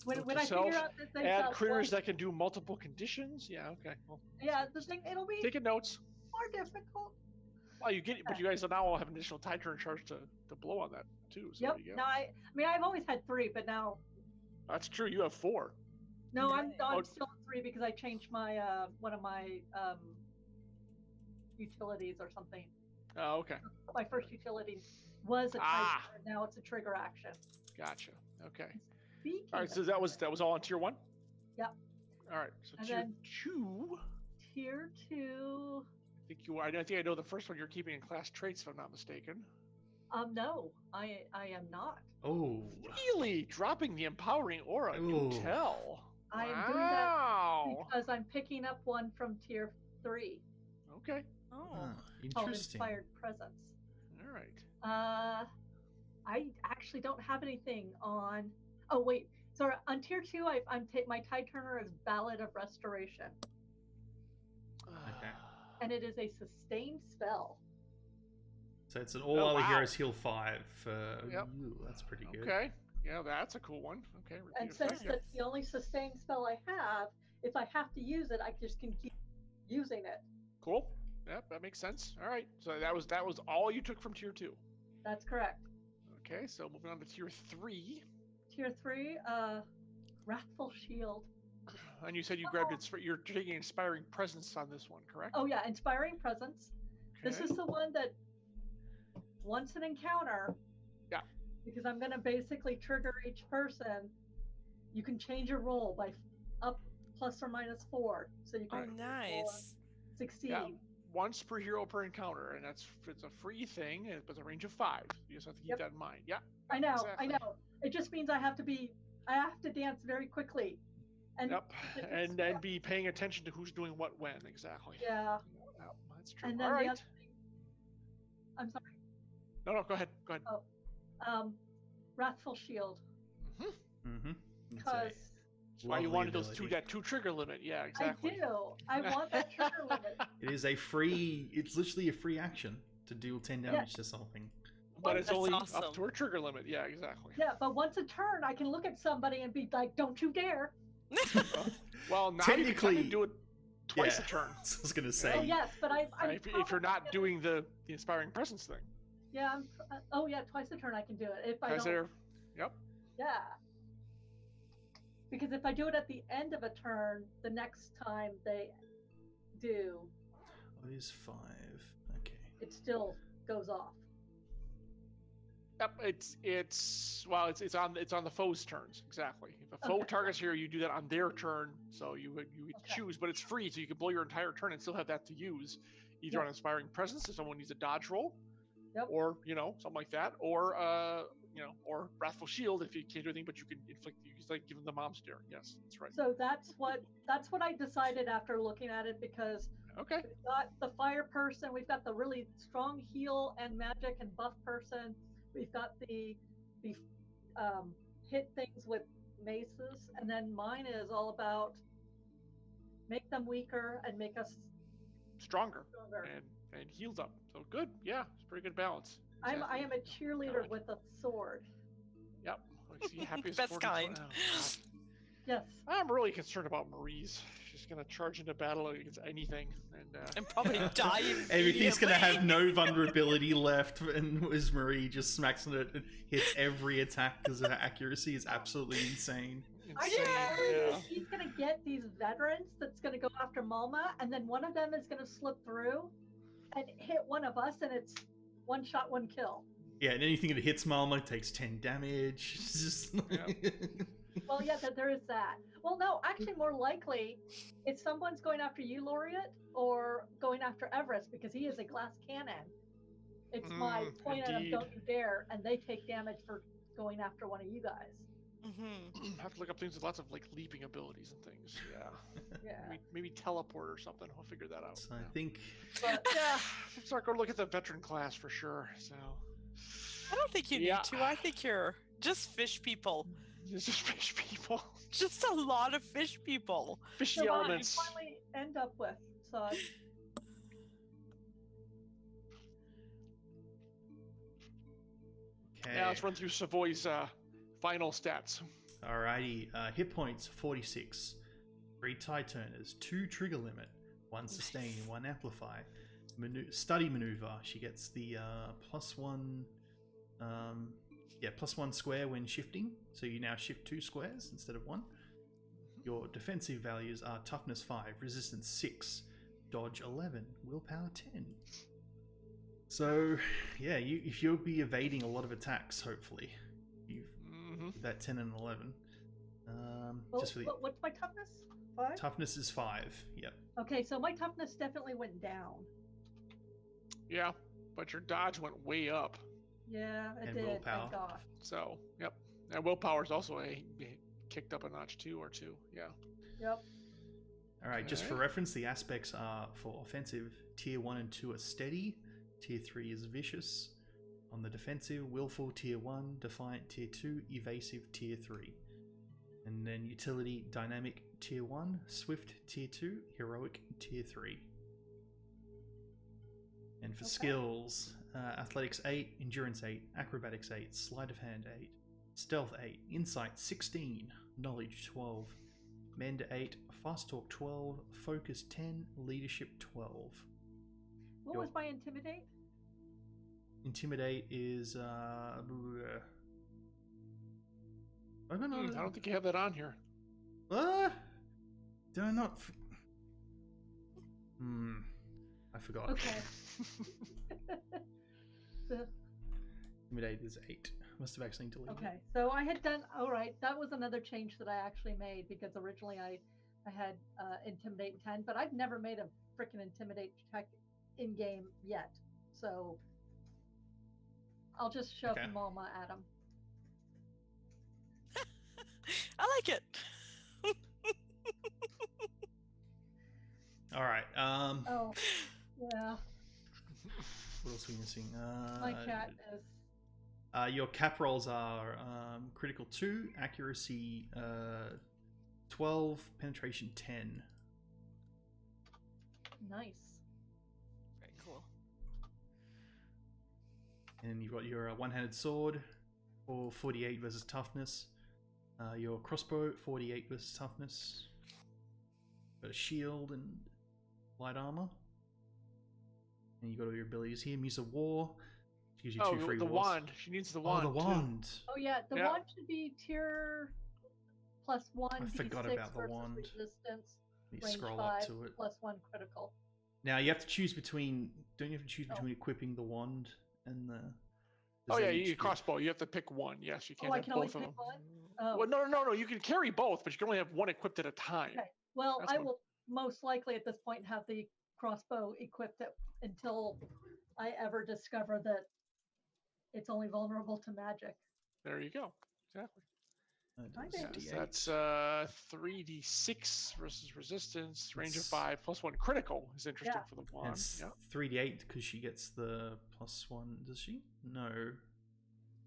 When Note I to figure self, out that they've add got critters one- that can do multiple conditions. Yeah. Okay. Well, Yeah, the thing it'll be taking notes. more difficult. Well, you get it, but you guys now all have an additional tide turn charge to blow on that too. So Yep. there you go. No, I mean I've always had 3, but now That's true. You have 4. no, I'm Oh. still at 3 because I changed my one of my utilities or something. Oh, okay. My first utility was a Ah. tiger, now it's a trigger action. Gotcha. Okay. Speaking All right. So of that was all on tier 1. Yep. All right. So And tier then- 2. tier 2, I think you are. I think I know the first one you're keeping in class traits, if I'm not mistaken. no, I am not. Oh. Really? Dropping the empowering aura. Ooh. You tell. I am doing that Wow. because I'm picking up one from tier 3 Okay. Oh. called Interesting. Inspired Presence. All right. I actually don't have anything on. Oh wait, so on tier 2, my tide turner is Ballad of Restoration, Okay. and it is a sustained spell. So it's an all Oh, other wow. heroes heal 5. Yep. Ooh, that's pretty good. Okay. Yeah, that's a cool one. Okay. repeat And effect, since yeah. that's the only sustained spell I have, if I have to use it, I just can keep using it. Cool. Yep, that makes sense. All right. So that was all you took from tier 2. That's correct. Okay. So moving on to tier 3. Tier 3, Wrathful Shield. And you said you grabbed it. You're taking inspiring presence on this one, correct? Oh yeah, Inspiring Presence. This Okay. is the one that once an encounter. Yeah. Because I'm going to basically trigger each person. You can change your roll by up +or -4, so you Oh, can roll nice. succeed. Yeah. Once per hero per encounter, and it's a free thing, and it's a range of 5. You just have to keep Yep. that in mind. Yeah. I know, Exactly. I know. It just means I have to dance very quickly. And Yep. if it's- And then be paying attention to who's doing what when exactly. yeah. Yep, that's true. And then All the right. other thing, I'm sorry. No, go ahead. Go ahead. Wrathful Shield, Mm-hmm. because That's why you wanted that 2 trigger limit. Yeah, exactly. I do. I want that trigger limit. It is it's literally a free action to deal 10 damage to something. But it's That's only awesome. up to her trigger limit. Yeah, exactly. Yeah, but once a turn, I can look at somebody and be like, "Don't you dare!" Well, now you Technically- can do it twice Yeah. a turn. So I was going to Yeah. say. Oh yes, but I'm If you're probably not gonna- doing the inspiring presence thing. Yeah. Oh yeah, twice a turn I can do it if I Guys don't. there. Yep. Yeah. Because if I do it at the end of a turn, the next time they do, Oh, it is 5. Okay. it still goes off. Yep. It's on the foe's turns exactly. If a foe Okay. targets here, you do that on their turn. So you would Okay. choose, but it's free, so you can blow your entire turn and still have that to use, either Yep. on inspiring presence if someone needs a dodge roll, Yep. or something like that, or or wrathful shield if you can't do anything, but you can inflict. You can like give them the mom stare. Yes, that's right. So that's what I decided after looking at it, because Okay. we've got the fire person, we've got the really strong heal and magic and buff person, we've got the hit things with maces, and then mine is all about make them weaker and make us Stronger stronger. and heals up. So good. Yeah, it's pretty good balance. I Exactly. am a cheerleader Got it. with a sword. Yep. I see happy as Best 40 kind. Oh, God. Yes. I'm really concerned about Marie's. She's gonna charge into battle against anything, And probably die Everything's gonna have immediately. no vulnerability left, and as Marie just smacks on it and hits every attack because her accuracy is absolutely insane. I insane. just worry Yeah. that he's gonna get these veterans that's gonna go after Malma, and then one of them is gonna slip through and hit one of us, and it's one shot, one kill. Yeah, and anything that hits Malma takes 10 damage. It's just Well, yeah, there is that. Well, no, actually, more likely, if someone's going after you, Laureate, or going after Everest, because he is a glass cannon. It's my point at him, indeed. don't you dare, and they take damage for going after one of you guys. Mm-hmm. Have to look up things with lots of like leaping abilities and things. Yeah. Yeah. Maybe teleport or something. We'll figure that out. So I think But Yeah. Let's start go look at the veteran class for sure. So. I don't think you Yeah. need to. I think you're just fish people. It's just fish people. Just a lot of fish people. Fish so the what did you elements. finally end up with? So okay. Now let's run through Savoy's final stats. Alrighty, hit points 46, 3 tie turners, 2 trigger limit, 1 sustain, 1 amplify. Study maneuver, she gets the +1, +1 square when shifting, so you now shift 2 squares instead of 1. Your defensive values are toughness 5, resistance 6, dodge 11, willpower 10. So yeah, you'll be evading a lot of attacks. Hopefully, you've that 10 and 11. Just for the what's my toughness? 5? toughness is 5. Yep. Okay, so my toughness definitely went down. Yeah, but your dodge went way up. Yeah, it And did. willpower. Thank God. So, yep. And willpower is also kicked up a notch too, or 2. Yeah. Yep. All right. Just for Okay. reference, the aspects are for offensive. Tier 1 and 2 are steady. Tier 3 is vicious. On the defensive, willful Tier 1, defiant Tier 2, evasive Tier 3. And then utility, dynamic Tier 1, swift Tier 2, heroic Tier 3. And for Okay. skills, athletics 8, endurance 8, acrobatics 8, sleight of hand 8, stealth 8, insight 16, knowledge 12, mend 8, fast talk 12, focus 10, leadership 12. What was my intimidate? Intimidate is I don't know. I don't think you have that on here. Did I not? I forgot. Okay. So- Intimidate is 8. Must have actually deleted. okay, so I had done. All right, that was another change that I actually made because originally I had intimidate 10, but I've never made a freaking intimidate check in game yet. So I'll just shove Okay. Malma at him. I like it. All right. Oh, yeah. What else are we missing? My cat is. Your cap rolls are critical 2, accuracy 12, penetration 10. Nice. Very cool. And you've got your one-handed sword for 48 versus toughness. Your crossbow 48 versus toughness. Got a shield and light armor. And you got all your abilities here. Muse of War. Gives you 2 free the wars. wand. She needs the Oh, wand. the too. wand. Oh yeah, the Yeah. wand should be tier +1 I forgot d6 about the versus wand. resistance, You range scroll 5 up to it. +1 critical. Now you have to choose between. Don't you have to choose between equipping the wand and the? Oh does yeah, that you each need be- crossbow. You have to pick one. Yes, you can't I have can only both of them. pick one? Oh. Well, no. You can carry both, but you can only have one equipped at a time. Okay. Well, That's I what- will most likely at this point have the crossbow equipped until I ever discover that it's only vulnerable to magic. There you go. Exactly. I That's did. Yes, D8. that's 3d6 versus resistance, range of It's- 5 +1 critical is interesting Yeah. for the And wand. it's Yeah. 3d8 because she gets the +1. Does she? No.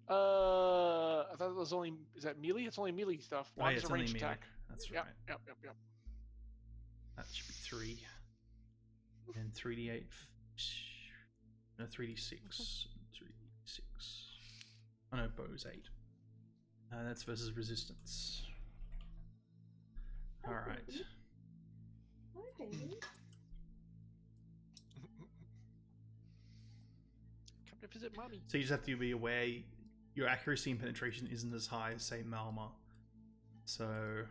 I thought it was only. Is that melee? It's only melee stuff. Oh, yeah, Wand's it's a only ranged melee. attack. That's Yep, right. yep. That should be 3. And 3d8. No, 3d6. 3d6. Oh no, bow's 8. That's versus resistance. All right. Hi, baby. Come to visit mommy. So you just have to be aware your accuracy and penetration isn't as high as, say, Malma. So...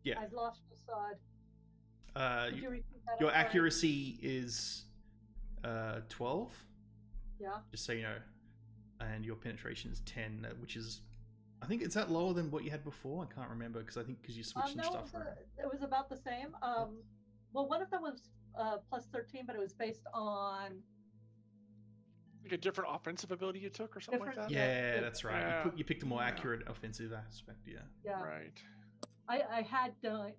yeah. I've lost facade. Could you repeat that? Your I'm sorry. accuracy is 12, Yeah. just so you know, and your penetration is 10, which is, I think, is that lower than what you had before? I can't remember because you switched some No, stuff around. it was about the same. Well, one of them was plus 13, but it was based on Like a different offensive ability you took or something like that? Yeah, that's right. Yeah. You picked a more accurate offensive aspect. Yeah. Yeah. Right. I had done.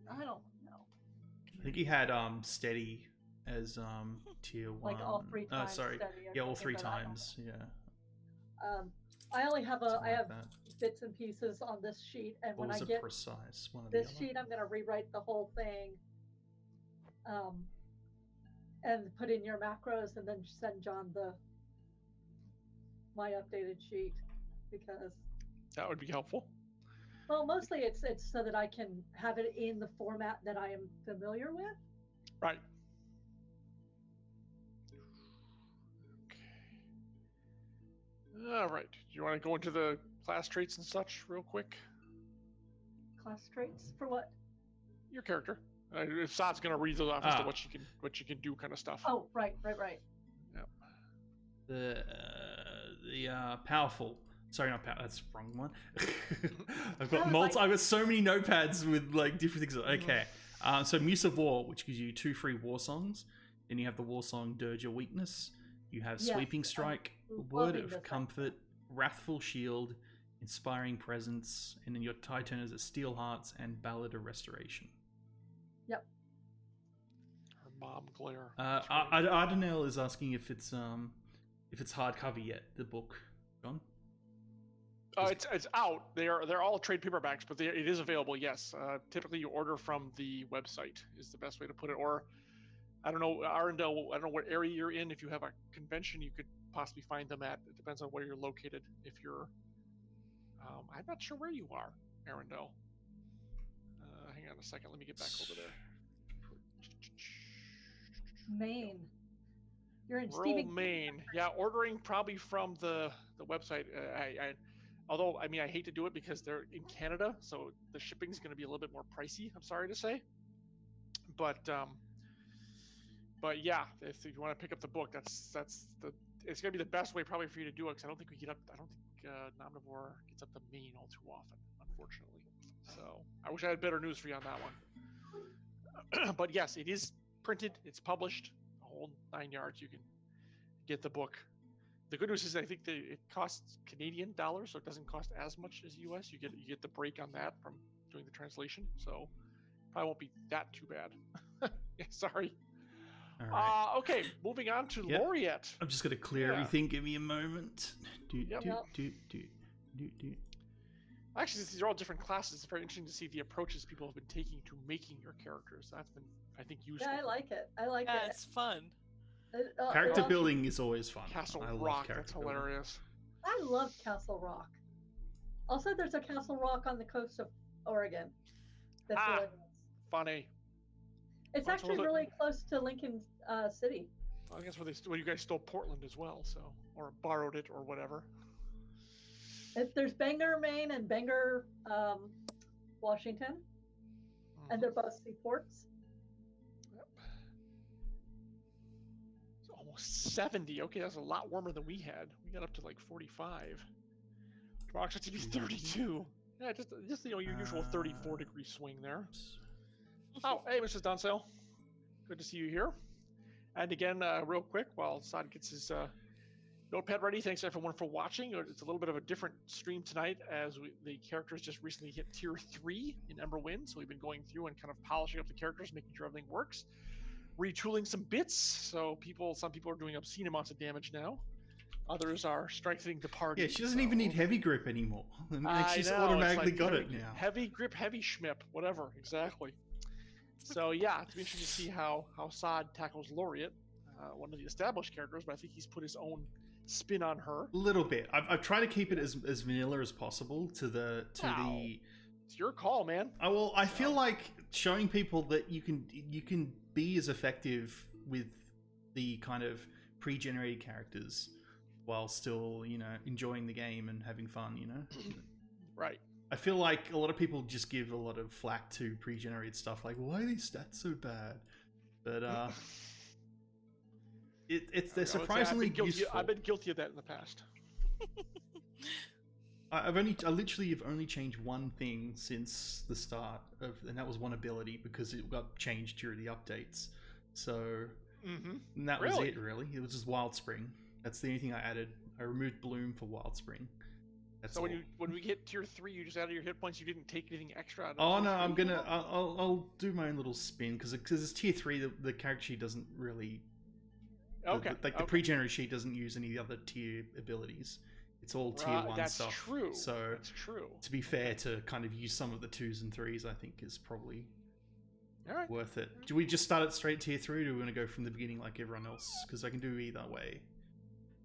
I don't know. I think you had steady as tier 1. Like all 3 times. Sorry. Steady or Yeah, all something, 3 but I don't times. Yeah. know. I only have Something I like have that. bits and pieces on this sheet, and What when was I it get precise? One of this the other? sheet, I'm going to rewrite the whole thing, and put in your macros, and then send John my updated sheet, because That would be helpful. well, mostly it's so that I can have it in the format that I am familiar with. Right. Okay. All right. Do you want to go into the class traits and such real quick? Class traits for what? Your character. If Saad's going to read those off as to what you can do, kind of stuff. Oh, right. The powerful. Sorry, not powerful. That's the wrong one. I've got I've got so many notepads with like different things. Okay. So Muse of War, which gives you 2 free war songs. Then you have the war song Dirge Your Weakness. You have Sweeping Strike, Word of Comfort, Wrathful Shield, Inspiring Presence, and then your Titurners are Steel Hearts and Ballad of Restoration. Yep. Her mom glare. Ardenel is asking if it's hardcover yet, the book, John. It's out. They're all trade paperbacks, but it is available. Yes. Typically, you order from the website is the best way to put it. Or I don't know, Arundel. I don't know what area you're in. If you have a convention, you could possibly find them at. It depends on where you're located. If you're, I'm not sure where you are, Arundel. Hang on a second. Let me get back over there. Maine. You're in Rural Maine. Yeah, ordering probably from the website. Although, I mean, I hate to do it because they're in Canada, so the shipping is going to be a little bit more pricey. I'm sorry to say, but yeah, if you want to pick up the book, it's going to be the best way probably for you to do it, because I don't think Nomnivore gets up to Maine all too often, unfortunately. So I wish I had better news for you on that one. But yes, it is printed. It's published. The whole 9 yards. You can get the book. The good news is I think it costs Canadian dollars, so it doesn't cost as much as US. You get the break on that from doing the translation, so probably won't be that too bad. Yeah, sorry. All right. Okay, moving on to Laureate. I'm just gonna clear everything. Give me a moment. Actually, these are all different classes. It's very interesting to see the approaches people have been taking to making your characters. That's been, I think, useful. Yeah, I like it. Yeah, it's fun. Character building is always fun. Castle I love Rock, character that's building. hilarious. I love Castle Rock. Also, there's a Castle Rock on the coast of Oregon. That's really nice. Funny. It's actually really close to Lincoln City. I guess where you guys stole Portland as well, so, or borrowed it or whatever. There's Bangor, Maine, and Bangor, Washington, and they're both seaports. Yep. It's almost 70. Okay, that's a lot warmer than we had. We got up to like 45. Tomorrow expects to be 32. Yeah, just your usual 34-degree swing there. Oh, hey, Mrs. Dunsale. Good to see you here. And again, real quick, while Saad gets his notepad ready, thanks everyone for watching. It's a little bit of a different stream tonight, as the characters just recently hit tier 3 in Emberwind, so we've been going through and kind of polishing up the characters, making sure everything works, retooling some bits. So some people are doing obscene amounts of damage now. Others are strengthening the party. Yeah, she doesn't even need heavy grip anymore. She's automatically got it now. Heavy grip, heavy schmip, whatever, exactly. So yeah, it's interesting to see how Saad tackles Laureate, one of the established characters, but I think he's put his own spin on her. A little bit. I've tried to keep it as vanilla as possible to the It's your call, man. I feel like showing people that you can be as effective with the kind of pre-generated characters while still, enjoying the game and having fun, Right. I feel like a lot of people just give a lot of flack to pre-generated stuff, like, why are these stats so bad? But they're surprisingly useful. I've been guilty of that in the past. I literally have only changed one thing since the start and that was one ability because it got changed during the updates. So and that was it, really. It was just Wild Spring. That's the only thing I added. I removed Bloom for Wild Spring. That's so all. when we hit tier 3, you just added your hit points. You didn't take anything extra out of Oh no, tier 3? I'll do my own little spin because it's tier 3. The character sheet doesn't really. Okay. The pre-generated sheet doesn't use any other tier abilities. It's all tier 1 that's stuff. True. So that's true. To be fair, to kind of use some of the 2s and 3s, I think is probably worth it. Do we just start it straight tier 3, or do we want to go from the beginning like everyone else? Because I can do either way.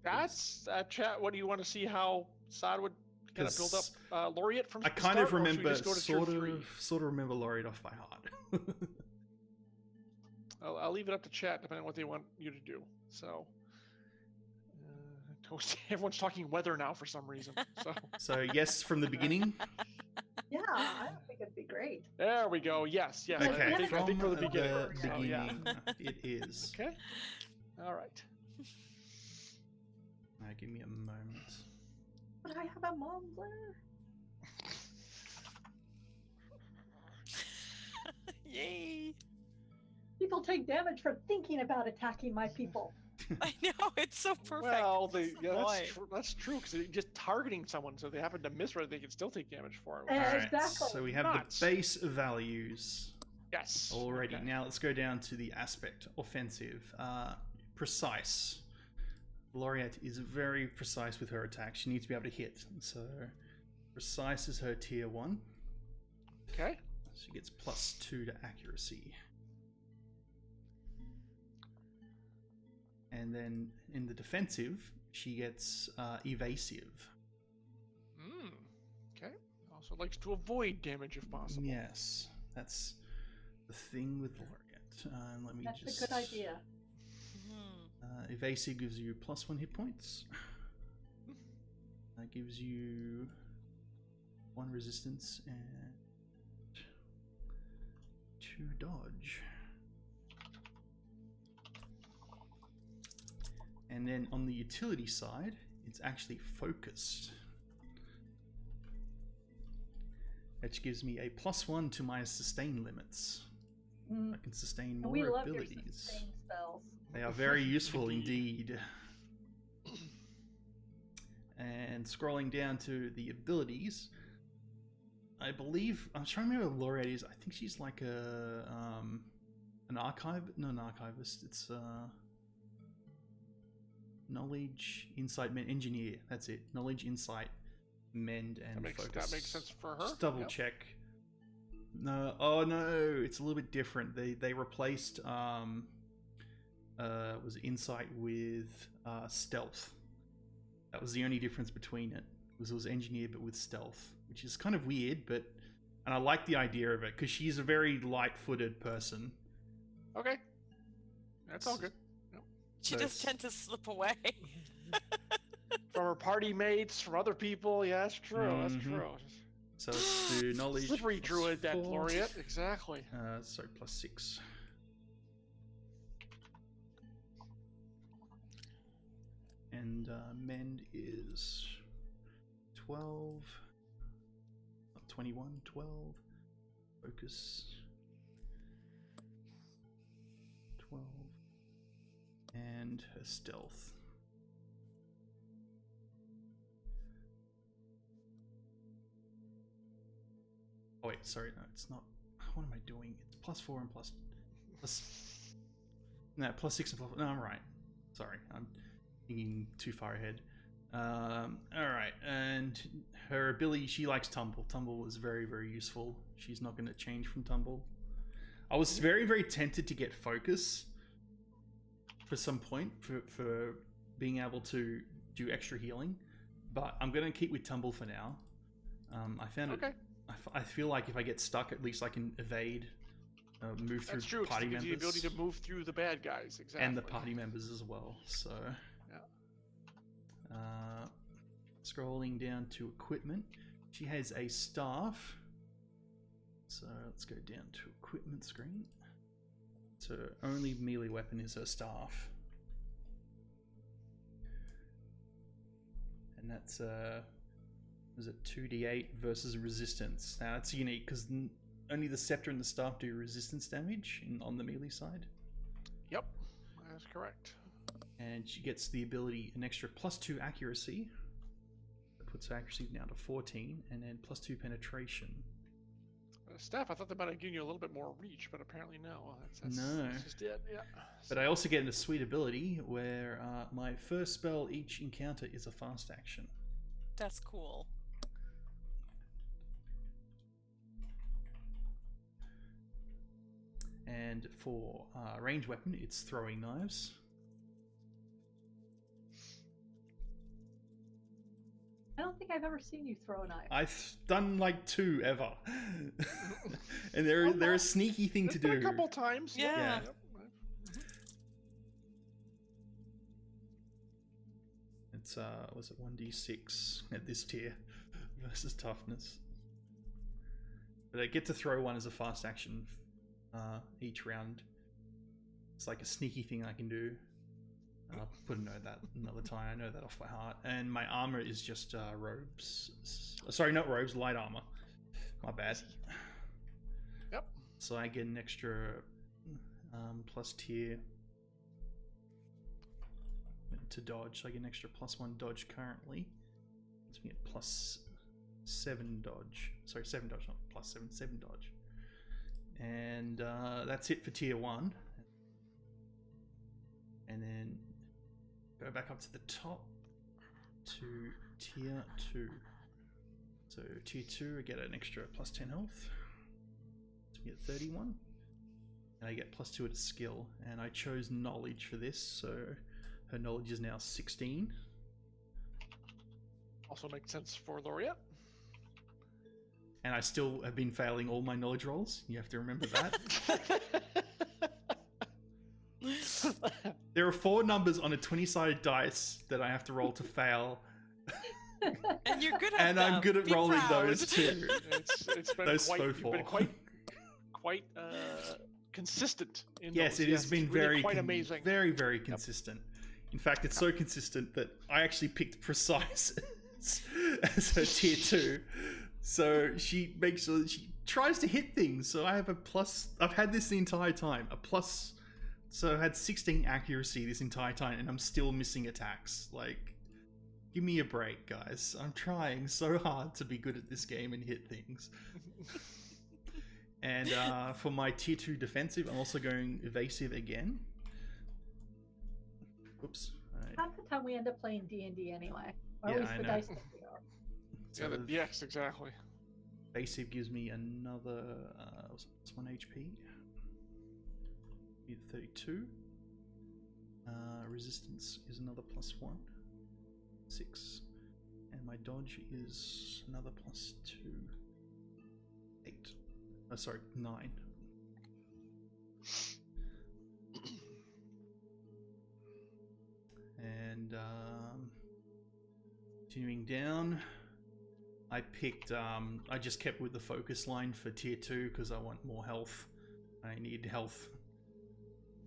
That's chat. What do you want to see how Saad would kind of build up Laureate from? I kind start, of remember sort of remember Laureate off by heart. I'll leave it up to chat depending on what they want you to do. So, everyone's talking weather now for some reason. So yes, from the beginning. Yeah, I think it'd be great. There we go. Yes. Okay, I think from the beginning. beginning, it is. Okay. All right. Give me a moment. But I have a mom there. Yay! People take damage for thinking about attacking my people. I know, it's so perfect. Well, that's true because they're just targeting someone, so they happen to miss where they can still take damage for it. Exactly. Right, so we have the base values. Yes. Already. Okay. Now let's go down to the aspect. Offensive. Precise. Laureate is very precise with her attack. She needs to be able to hit. So precise is her tier 1. Okay. She gets +2 to accuracy. And then in the defensive, she gets evasive. Okay. Also likes to avoid damage if possible. Yes, that's the thing with Laureate. Let me That's a good idea. Evasive gives you +1 hit points. That gives you 1 resistance and 2 dodge. And then on the utility side, it's actually focused, which gives me a +1 to my sustain limits. I can sustain more we love abilities. Your sustain spells. They are very useful indeed. And scrolling down to the abilities, I believe I'm trying to remember what Laureate is. I think she's like an archivist. It's knowledge, insight, engineer. That's it. Knowledge, insight, mend, and focus. That makes sense for her. Just double check. No, it's a little bit different. They replaced was insight with stealth. That was the only difference between it. It was engineer but with stealth, which is kind of weird, and I like the idea of it because she's a very light-footed person. Okay, that's all good. She does tend to slip away. From her party mates, from other people. Yeah, that's true. That's true. So let's do knowledge. Slippery druid, that 4. Laureate. Exactly. Sorry, +6. And mend is 12. Not 21, 12. Focus 12. And her stealth. Oh wait, sorry, no, it's not. What am I doing? It's +4 and plus. No, +6 and +4. No, I'm right. Sorry, I'm thinking too far ahead. Alright, and her ability, she likes Tumble. Tumble is very, very useful. She's not going to change from Tumble. I was very, very tempted to get Focus for some point, for being able to do extra healing, but I'm going to keep with tumble for now. I found Okay. it. I feel like if I get stuck, at least I can evade, move through That's true. 'Cause party it gives you the members ability to move through the bad guys. Exactly. and the party members as well. So, scrolling down to equipment, she has a staff. So let's go down to equipment screen. So only melee weapon is her staff. And that's is it 2d8 versus resistance? Now that's unique because only the scepter and the staff do resistance damage on the melee side. Yep, that's correct. And she gets the ability an extra +2 accuracy. That puts her accuracy down to 14, and then +2 penetration. Steph, I thought they might have given you a little bit more reach, but apparently no. No. That's just it. Yeah. But I also get a sweet ability where my first spell each encounter is a fast action. That's cool. And for range weapon, it's throwing knives. I don't think I've ever seen you throw a knife. I've done like 2 ever, and they're a sneaky thing to It's been do. a couple times. Yeah. Yep. It's was it 1d6 at this tier versus toughness? But I get to throw one as a fast action each round. It's like a sneaky thing I can do. I'll put a note that another time. I know that off by heart. And my armor is just robes. Sorry, not robes, light armor. My bad. Yep. So I get an extra plus tier to dodge. So I get an extra +1 dodge currently. It's me at +7 dodge. Sorry, 7 dodge, not +7, 7 dodge. And that's it for tier 1. And then go back up to the top to tier 2. So tier 2, I get an extra +10 health. So we get 31. And I get +2 at a skill. And I chose knowledge for this, so her knowledge is now 16. Also makes sense for Laureate. And I still have been failing all my knowledge rolls. You have to remember that. There are 4 numbers on a 20-sided dice that I have to roll to fail. And you're good at And I'm them. good at Be rolling proud. those too. It's been Those quite, faux you've been four. quite consistent in Yes, those. it has been it's really very, quite amazing. very, very consistent. In fact, it's so consistent that I actually picked precise as her tier 2. So she makes sure that she tries to hit things. So I have a plus. I've had this the entire time. A plus. So I had 16 accuracy this entire time, and I'm still missing attacks. Like, give me a break, guys. I'm trying so hard to be good at this game and hit things. And for my tier 2 defensive, I'm also going evasive again. Whoops. Half the time we end up playing D&D anyway. Or Yeah, at least I the know. dice that we are. So Yes, exactly. evasive gives me another what's 1 HP. Need 32. Resistance is another +1. 6. And my dodge is another +2. 8. Sorry, 9. And continuing down, I picked I just kept with the focus line for tier 2 because I want more health. I need health,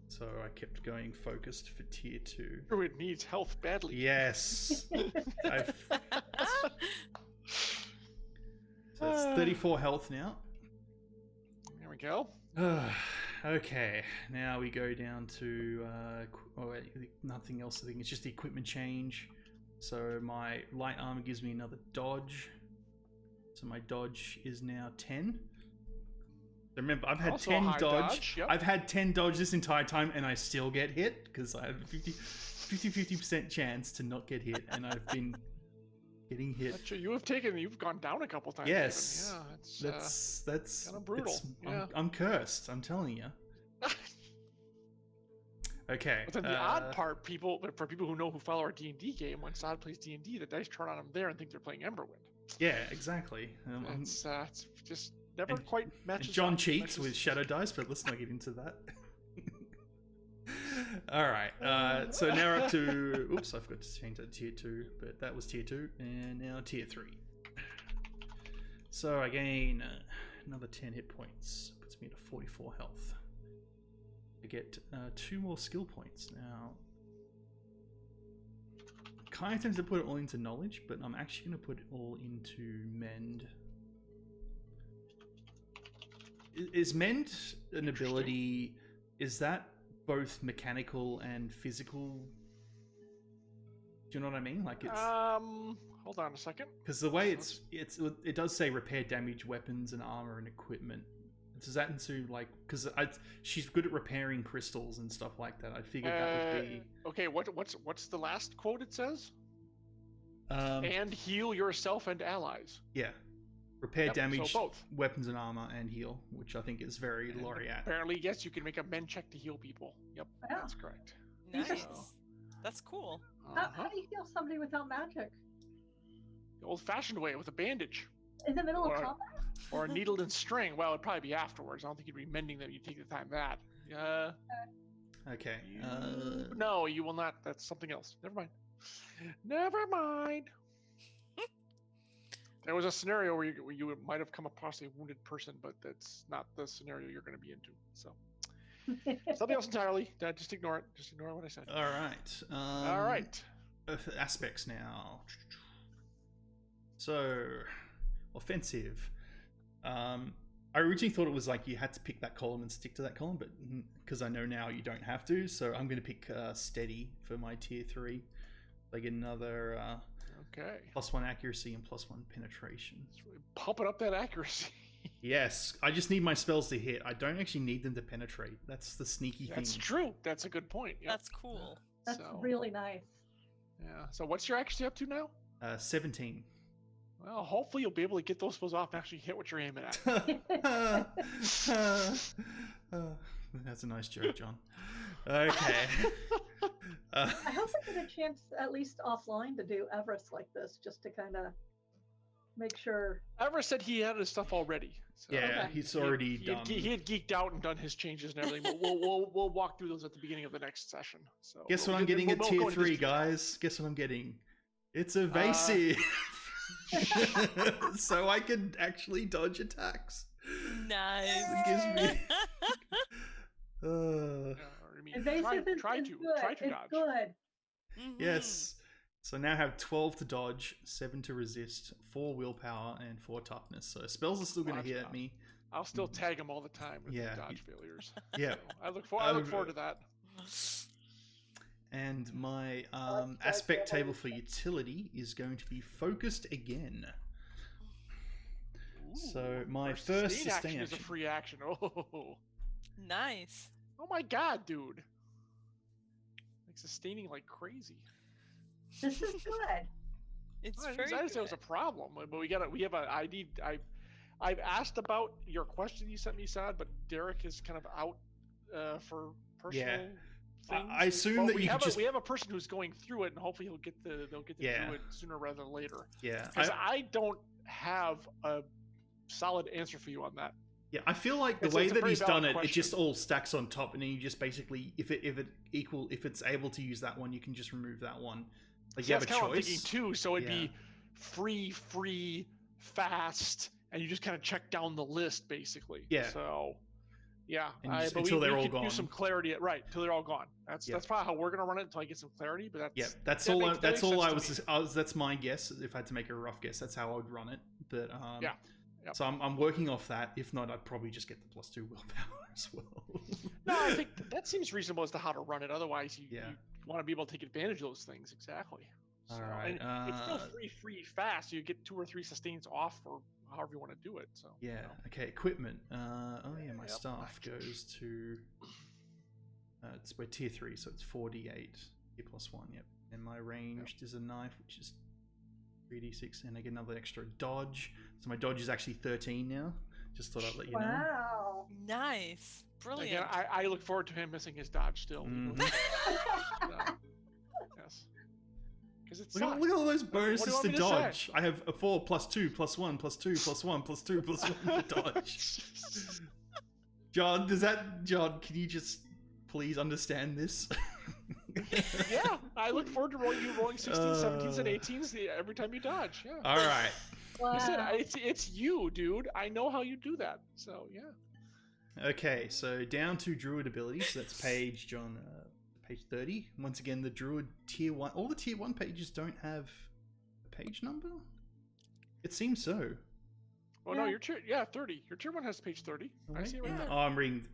so I kept going focused for tier 2. Druid needs health badly. Yes. So it's 34 health now. There we go. Okay, now we go down to nothing else. I think it's just the equipment change. So my light armor gives me another dodge. So my dodge is now 10. Remember, I've had Also a 10 high dodge. dodge, yep. I've had 10 dodge this entire time, and I still get hit because I have a 50% chance to not get hit, and I've been getting hit. That's true. You've gone down a couple times. Yes, Even. Yeah, that's kinda brutal, yeah. I'm cursed. I'm telling you. Okay. But then the odd part, for people who follow our D&D game, when Sod plays D&D, the dice turn on them there and think they're playing Emberwind. Yeah, exactly. It's just never quite matches. John up. cheats with shadow dice, but let's not get into that. All right. So now we're up to. Oops, I forgot to change that to tier 2, but that was tier 2, and now tier 3. So I gain another 10 hit points, puts me to 44 health. I get 2 more skill points now. Kind of tempted to put it all into knowledge, but I'm actually going to put it all into mend. Is mend an ability? Is that both mechanical and physical? Do you know what I mean? Like it's hold on a second. Because the way it does say repair damaged weapons and armor and equipment. Does that into like because she's good at repairing crystals and stuff like that? I figured that would be okay. What's the last quote it says? And heal yourself and allies. Yeah, repair damaged so both weapons and armor and heal, which I think is very Laureate. Apparently, yes, you can make a mend check to heal people. Yep, that's correct. Nice. That's cool. How do you heal somebody without magic? The old-fashioned way with a bandage. In the middle of combat? Or a needle and string. Well, it'd probably be afterwards. I don't think you'd be mending them. You'd take the time that. Okay. No, you will not. That's something else. Never mind. Never mind. There was a scenario where you might have come across a wounded person, but that's not the scenario you're going to be into. So something else entirely. Just ignore it. Just ignore what I said. All right. All right. Aspects now. So, offensive. I originally thought it was like you had to pick that column and stick to that column, but because I know now you don't have to, so I'm going to pick steady for my tier 3. I get another +1 accuracy and +1 penetration. Really pumping up that accuracy. Yes, I just need my spells to hit. I don't actually need them to penetrate. That's the sneaky thing. That's true. That's a good point. Yep. That's cool. That's really nice. Yeah. So what's your accuracy up to now? 17. Well, hopefully you'll be able to get those spells off and actually hit what you're aiming at. That's a nice joke, John. Okay. I hope I get a chance, at least offline, to do Everest like this, just to kind of make sure. Everest said he had his stuff already. So yeah, he's already done. He had geeked out and done his changes and everything. But we'll walk through those at the beginning of the next session. So guess what I'm getting at tier 3, guys? Guess what I'm getting? It's evasive. So I can actually dodge attacks. Nice. It gives me. Evasive is try to it's dodge. Good. Mm-hmm. Yes. So now I have 12 to dodge, 7 to resist, 4 willpower, and 4 toughness. So spells are still going to hit at me. I'll still tag him all the time with dodge failures. Yeah. So I look forward to that. And my aspect table for utility is going to be focused again. Ooh, so my first sustain action is a free action. Oh, nice. Oh my god, dude! Like sustaining like crazy. This is good. It's I very didn't good. say it was a problem, but we have a I've asked about your question you sent me, Sad, but Derek is kind of out for personal things. I assume that we have a person who's going through it, and hopefully they'll get to do it sooner rather than later. Yeah, because I don't have a solid answer for you on that. Yeah, I feel like the way that he's done it, it just all stacks on top, and then you just basically, if it's able to use that one, you can just remove that one. Like you have a choice. That's what I'm thinking too. So it'd be free, fast, and you just kind of check down the list basically. Yeah. So. Yeah, until they're all gone. Do some clarity, right? Until they're all gone. That's probably how we're gonna run it until I get some clarity. But that's that's my guess. If I had to make a rough guess, that's how I would run it. But so I'm working off that. If not, I'd probably just get the +2 willpower as well. No, I think that seems reasonable as to how to run it. Otherwise, you want to be able to take advantage of those things. Exactly. All right. And it's still free, fast. So you get 2 or 3 sustains off for however you want to do it. So okay, equipment. My staff goes to we're tier 3, so it's 4d8 tier +1. Yep, and my ranged is a knife, which is 3d6, and I get another extra dodge. So my dodge is actually 13 now. Just thought I'd let you know. Wow, nice. Brilliant. Again, I look forward to him missing his dodge still. Mhm. Yes. Because it's Look at all those bonuses to dodge. I have a 4 plus 2 plus 1 plus 2 plus 1 plus 2 plus 1 to dodge. John, can you just please understand this? Yeah, I look forward to you rolling 16s, 17s, and 18s every time you dodge. Yeah. All right. Wow. Listen, it's you, dude. I know how you do that. So yeah. Okay, so down to druid abilities. So that's page 30. Once again, the druid tier 1. All the tier 1 pages don't have a page number? It seems so. Oh no, your tier 30. Your tier 1 has page 30. I see it right there. Oh, I'm reading.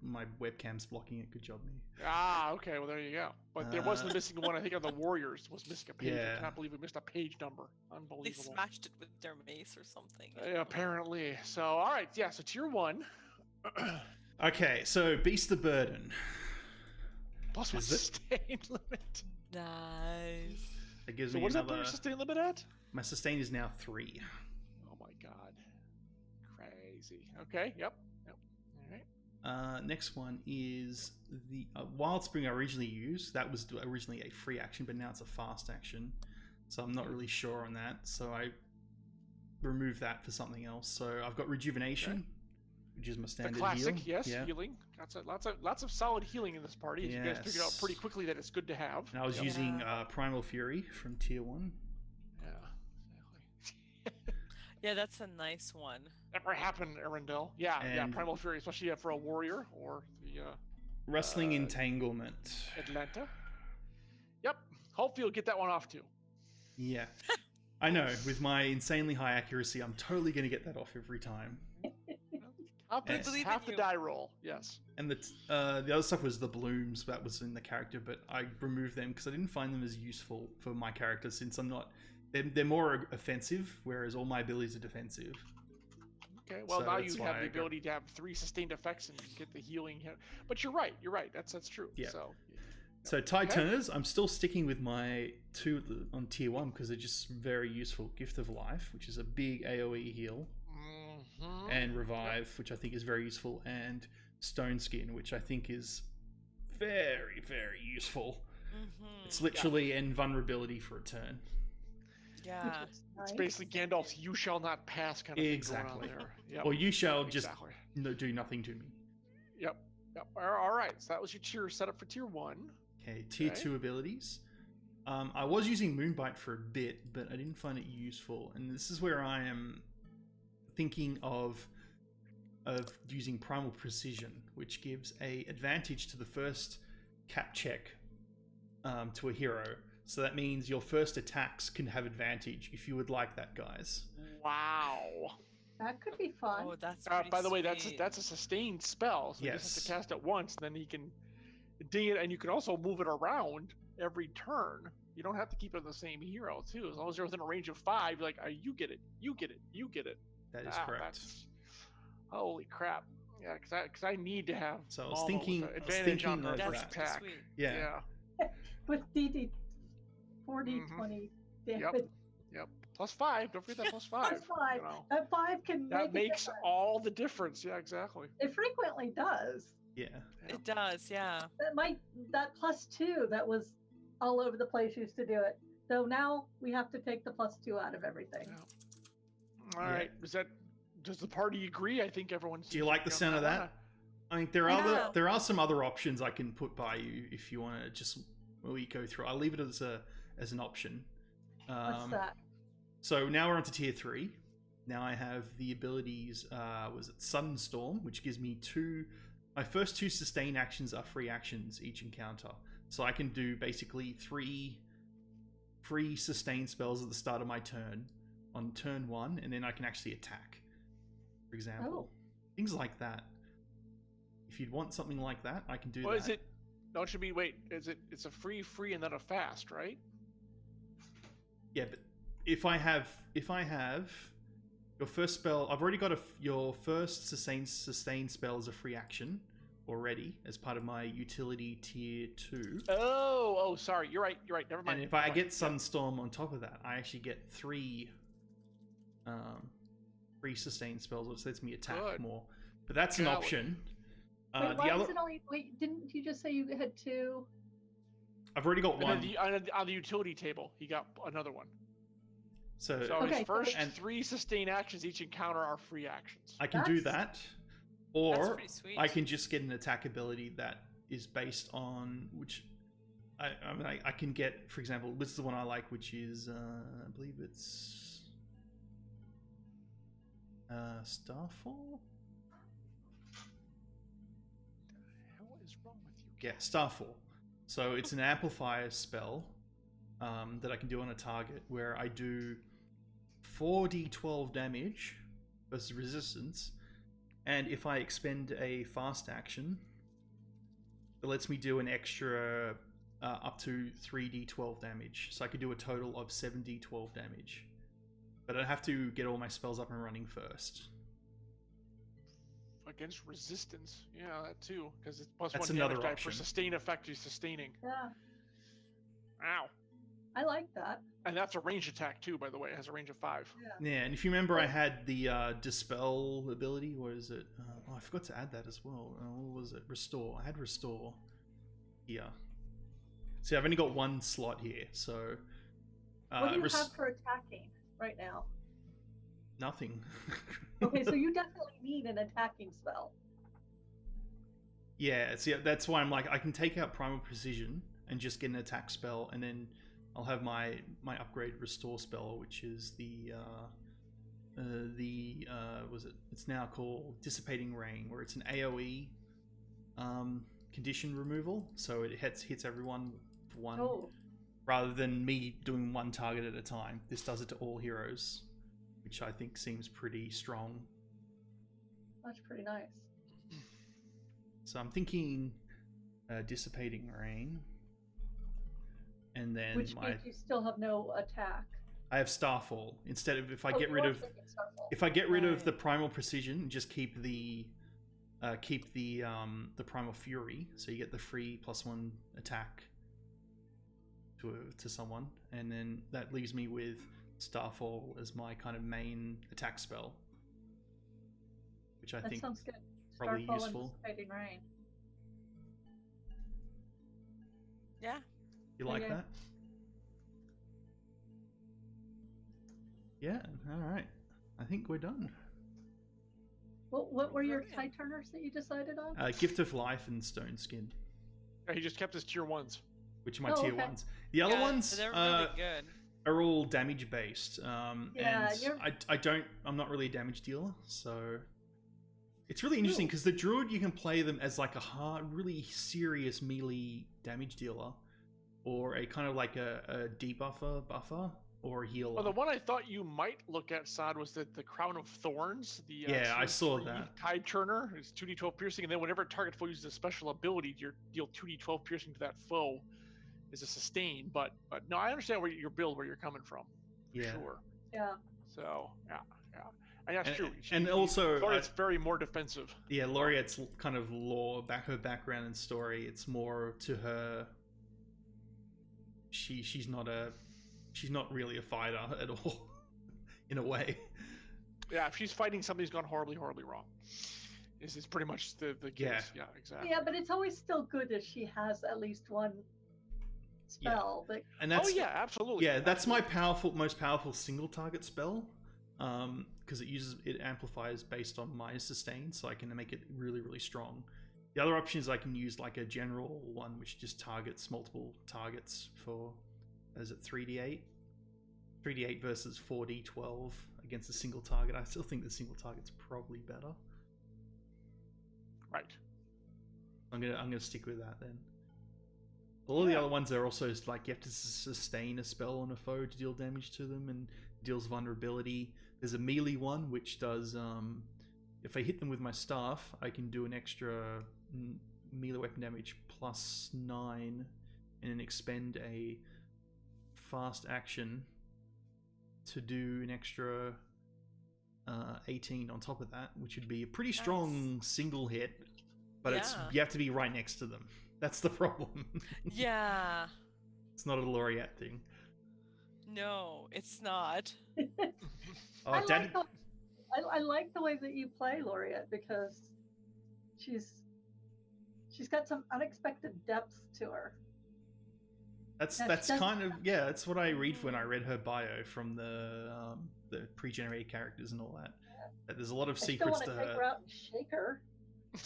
My webcam's blocking it. Good job, me. Ah, okay. Well, there you go. But there was the missing one. I think on the Warriors was missing a page. Yeah. I can't believe we missed a page number. They Unbelievable. smashed it with their mace or something. Apparently. So, all right. Yeah. So tier 1. Okay, so Beast of Burden. Plus 1 Is it? sustain limit. Nice. It gives So me what does that put another. your sustain limit at? My sustain is now 3. Oh my god. Crazy. Okay. Yep. All right. Next one is the Wild Spring I originally used. That was originally a free action, but now it's a fast action. So I'm not really sure on that. So I removed that for something else. So I've got Rejuvenation, which is my The standard classic, heal. yes, Yeah. healing. Lots of solid healing in this party. As you guys figured out Yes. pretty quickly that it's good to have. And I was Yep. using Primal Fury from tier 1. Yeah, exactly. Yeah, that's a nice one. Never happened, Arundel. Yeah, And- Primal Fury, especially for a warrior or the Wrestling Entanglement. Atlanta. Yep. Hopefully you'll get that one off too. Yeah. I know, with my insanely high accuracy, I'm totally going to get that off every time. Confidence, believe in half the you. die roll. Yes. And the other stuff was the blooms that was in the character, but I removed them because I didn't find them as useful for my character since I'm not. They're more offensive, whereas all my abilities are defensive. Okay. Well, So now that's you why have I the got- ability to have 3 sustained effects and get the healing. But you're right. That's true. Yeah. So Tide Turners, I'm still sticking with my 2 on tier 1 because they're just very useful. Gift of Life, which is a big AoE heal, mhm. and Revive, which I think is very useful, and Stone Skin, which I think is very, very useful. Mm-hmm. It's literally invulnerability for a turn. Yeah. It's Nice. basically Gandalf's "You shall not pass" kind of Exactly. thing going on there. Yep. Or you shall just Exactly. do nothing to me. Yep. All right. So that was your tier setup for tier 1. Okay, tier Okay. 2 abilities. I was using Moonbite for a bit, but I didn't find it useful. And this is where I am thinking of using Primal Precision, which gives a advantage to the first cap check to a hero. So that means your first attacks can have advantage if you would like that, guys. Wow. That could be fun. Oh, that's By the way, sweet. that's a sustained spell, so he just has Yes. to cast it once, and then he can ding it, and you can also move it around every turn. You don't have to keep it on the same hero too. As long as you're within a range of 5, you're like, you get it, you get it, you get it. That is Ah, correct. that's- Holy crap! Yeah, because I need to have. So I was Malmo with thinking- the I was advantage on thinking her of first that. That's attack. sweet. Yeah. With DD 4d20 damage. Yep. Plus 5. Don't forget that plus 5. Plus 5. You know. That 5 can That make a makes difference. all the difference. Yeah, exactly. It frequently does. Yeah. It does, yeah. That plus 2 that was all over the place used to do it. So now we have to take the plus 2 out of everything. Yeah. All right. Does the party agree? I think everyone's. Do you like the sound of that? I mean, Yeah. there are some other options I can put by you if you want to just we go through. I'll leave it as an option. What's that? So now we're on to tier 3. Now I have the abilities. Was it Sunstorm, which gives me 2. My first 2 sustain actions are free actions each encounter, so I can do basically 3 free sustain spells at the start of my turn on turn 1, and then I can actually attack. For example, things like that. If you'd want something like that, I can do Well, that. is it? Don't you mean? Wait, is it? It's a free, and then a fast, right? Yeah, but if I have your first spell, I've already got your first sustain spell as a free action already as part of my utility tier 2. Oh, sorry. You're right. Never mind. And if I Never get mind. Sunstorm on top of that, I actually get 3 free sustain spells, which lets me attack Good. more. But that's an Golly. option. Wait, why the other, is it only? Wait, didn't you just say you had 2? I've already got And one. then on the utility table, he got another one. So So Okay, his first and 3 sustained actions each encounter are free actions. I can do That's- that, or pretty sweet. I can just get an attack ability that is based on which. I mean, I can get, for example, this is the one I like, which is I believe it's Starfall. What the hell is wrong with you? Yeah, Starfall. So it's an amplifier spell that I can do on a target where I do 4d12 damage versus resistance, and if I expend a fast action, it lets me do an extra up to 3d12 damage. So I could do a total of 7d12 damage. But I have to get all my spells up and running first. Against resistance. Yeah, that too. Because it's plus That's 1 another damage die option. for sustain effect he's sustaining. Yeah, Ow. I like that. And that's a range attack too, by the way. It has a range of 5. Yeah. Yeah, and if you remember, I had the Dispel ability. What is it? I forgot to add that as well. What was it? Restore. I had Restore here. See, I've only got 1 slot here, so... What do you have for attacking right now? Nothing. Okay, so you definitely need an attacking spell. Yeah, see, that's why I'm like, I can take out Primal Precision and just get an attack spell, and then I'll have my upgrade Restore spell, which is was it? It's now called Dissipating Rain, where it's an AOE condition removal, so it hits everyone for 1, rather than me doing 1 target at a time. This does it to all heroes, which I think seems pretty strong. That's pretty nice. So I'm thinking Dissipating Rain, and then Which means you still have no attack. I have Starfall instead of if I Oh, get you rid are of thinking Starfall. if I get rid of Right. the Primal Precision and just keep the Primal Fury, so you get the free +1 attack to someone, and then that leaves me with Starfall as my kind of main attack spell, which I That think sounds good. probably Starfall useful. and Dissipating Rain. Yeah. You like Okay. that? Yeah. All right. I think we're done. What were your Brilliant. tie turners that you decided on? Gift of Life and Stone Skin, Yeah, he just kept his tier 1s. which are my Oh, tier okay. 1s. The other Yeah, ones they're really good. are all damage based. Yeah, and I'm not really a damage dealer, so it's really interesting because the Druid, you can play them as like a hard, really serious melee damage dealer, or a kind of like a debuffer buffer, or a healer. Well, the one I thought you might look at, Sod, was the Crown of Thorns. The Yeah, I tier saw 3 that. Tide Turner. It's 2d12 piercing, and then whenever a target foe uses a special ability, you deal 2d12 piercing to that foe is a sustain. But no, I understand where your build, where you're coming from. For Yeah. sure. Yeah. So and that's true. And also, it's very more defensive. yeah, Laureate's kind of lore, her background and story. It's more to her. She's not really a fighter at all, in a way. Yeah, if she's fighting something who's gone horribly, horribly wrong, is pretty much the case. Yeah. Yeah, exactly. Yeah, but it's always still good if she has at least 1 spell. But And that's Oh yeah, absolutely. yeah, that's my most powerful single target spell, because it amplifies based on my sustain, so I can make it really, really strong. The other option is I can use like a general one, which just targets multiple targets for, is it 3d8? 3d8 versus 4d12 against a single target. I still think the single target's probably better. Right. I'm gonna stick with that then. All the other ones are also like you have to sustain a spell on a foe to deal damage to them and deals vulnerability. There's a melee one which does if I hit them with my staff, I can do an extra melee weapon damage +9 and then expend a fast action to do an extra 18 on top of that, which would be a pretty strong single hit, but you have to be right next to them. That's the problem. Yeah. It's not a laureate thing. No, it's not. Oh, I like the way that you play Laureate because she's she's got some unexpected depths to her. That's Yeah, that's she does- kind of that's what I read when I read her bio from the pre-generated characters and all that. That there's a lot of I still secrets want to to take her. her out and shake her.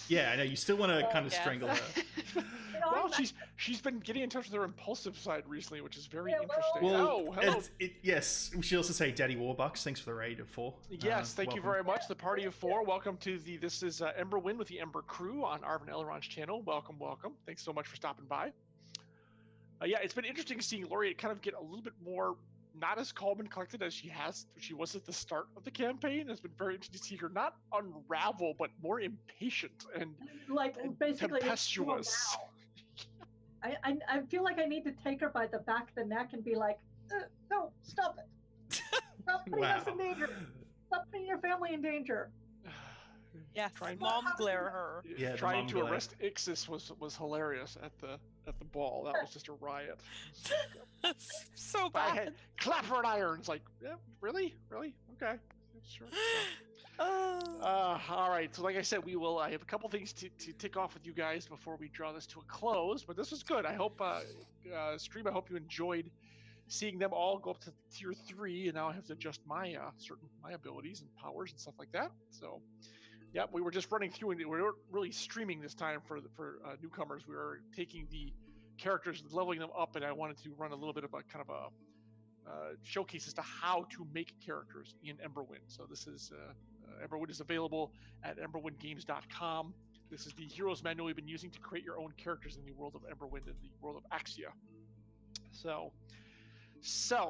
Yeah, I know you still want to kind of Yes. strangle her. You know, Well, I'm- she's been getting in touch with her impulsive side recently, which is very Yeah, well- interesting. Well, Oh, hello. yes. We should also say Daddy Warbucks. Thanks for the raid of 4. Yes, thank you welcome. very much. The party of 4. Welcome to this is Emberwind with the Ember Crew on Arvin Eleron's channel. Welcome. Thanks so much for stopping by. Yeah, it's been interesting seeing Laureate kind of get a little bit more, not as calm and collected as she was at the start of the campaign. It's been very interesting to see her not unravel, but more impatient and like basically tempestuous. I feel like I need to take her by the back of the neck and be like, no, stop it. Stop putting us in danger. Stop putting your family in danger. Yes, Trying- mom glare her. Yeah, the Trying mom to glare. arrest Ixis was hilarious at the ball. That was just a riot. So I bad. had clapper and irons. Like, yeah, really? Okay, sure. All right. So, like I said, I have a couple things to tick off with you guys before we draw this to a close. But this was good. I hope stream. I hope you enjoyed seeing them all go up to tier 3, and now I have to adjust my my abilities and powers and stuff like that. So, yeah, we were just running through, and we weren't really streaming this time for newcomers. We were taking the characters, leveling them up, and I wanted to run a little bit of a kind of a showcase as to how to make characters in Emberwind. So this is Emberwind is available at emberwindgames.com. This is the heroes manual you've been using to create your own characters in the world of Emberwind and the world of Axia. So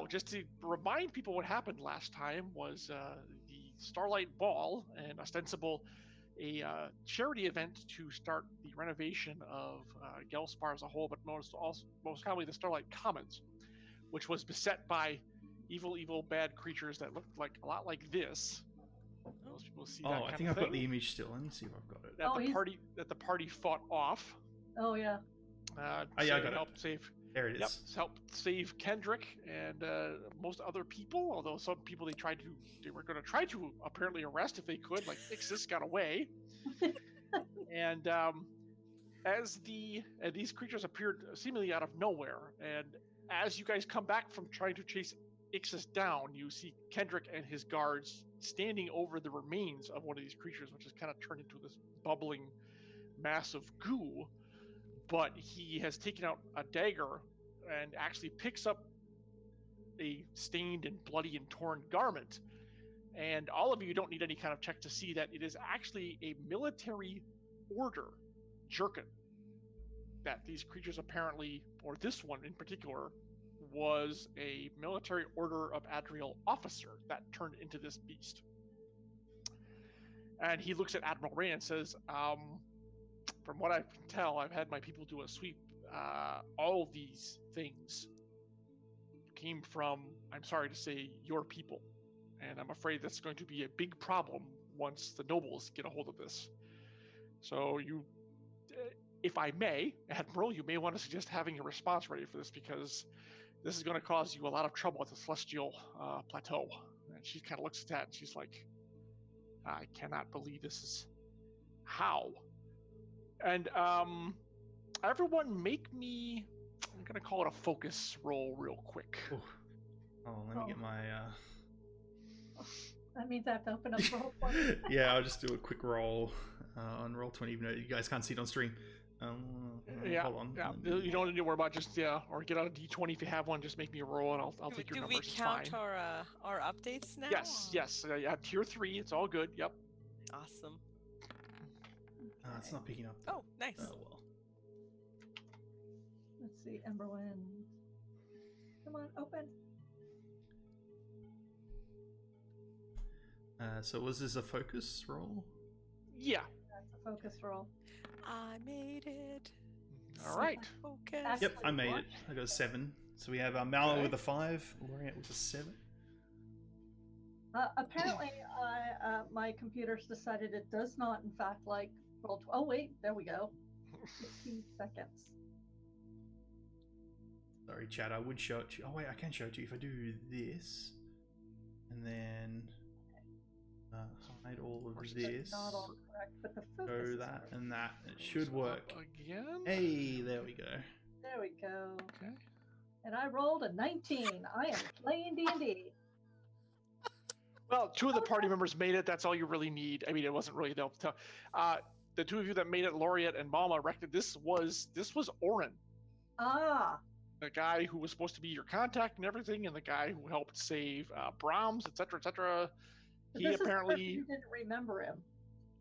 just to remind people what happened last time was the Starlight Ball, and ostensible a charity event to start the renovation of Gelspar as a whole, but most commonly the Starlight Commons, which was beset by evil, bad creatures that looked like a lot like this. Most people see that Oh, kind I of think I've got thing the image still. Let me see if I've got it. that the party fought off. Oh yeah. Yeah, I got it. Help save. There it is. Yep, help save Kendrick and most other people. Although some people they were going to try to apparently arrest if they could. Like Ixis got away. And as these creatures appeared seemingly out of nowhere, and as you guys come back from trying to chase Ixis down, you see Kendrick and his guards standing over the remains of one of these creatures, which has kind of turned into this bubbling mass of goo. But he has taken out a dagger and actually picks up a stained and bloody and torn garment. And all of you don't need any kind of check to see that it is actually a military order jerkin that these creatures apparently, or this one in particular, was a military order of Adriel officer that turned into this beast. And he looks at Admiral Ray and says, from what I can tell, I've had my people do a sweep. All of these things came from, I'm sorry to say, your people. And I'm afraid that's going to be a big problem once the nobles get a hold of this. So you, if I may, Admiral, you may want to suggest having a response ready for this, because this is going to cause you a lot of trouble at the Celestial Plateau. And she kind of looks at that and she's like, I cannot believe this is how. And everyone make me, I'm going to call it a focus roll real quick. Ooh. Oh, let me get my... That means I have to open up Roll20. Yeah, I'll just do a quick roll on Roll20, even though you guys can't see it on stream. Yeah, hold on. yeah. You don't need to worry about just, or get out a D20 if you have one, just make me a roll and I'll take your Do numbers. we It's count fine. our updates now? Yes, yes. Yeah, tier 3, it's all good. Yep. Awesome. It's not picking up. Oh, nice. Oh, well. Let's see, Emberwind. Come on, open. So was this a focus roll? Yeah. That's a focus roll. I made it. All right. Focus. Yep, I made what? it. I got a 7. So we have Mallow Okay. with a 5, Laureate with a 7. Apparently, my computer's decided it does not, in fact, like roll. Oh wait, there we go. 15 seconds. Sorry, Chad, I would show it to you. Oh, wait, I can show it to you if I do this. And then hide all of That's this. not all correct. But the focus Go is that hard. and that. It should Goes work. up again. Hey, there we go. There we go. Okay. And I rolled a 19. I am playing D&D. Well, two of the party members made it. That's all you really need. I mean, it wasn't really the two of you that made it, Laureate and Mama, reckoned this was Oren, Ah, the guy who was supposed to be your contact and everything, and the guy who helped save Brahms, etc., etc. so He this is the person apparently who didn't remember him.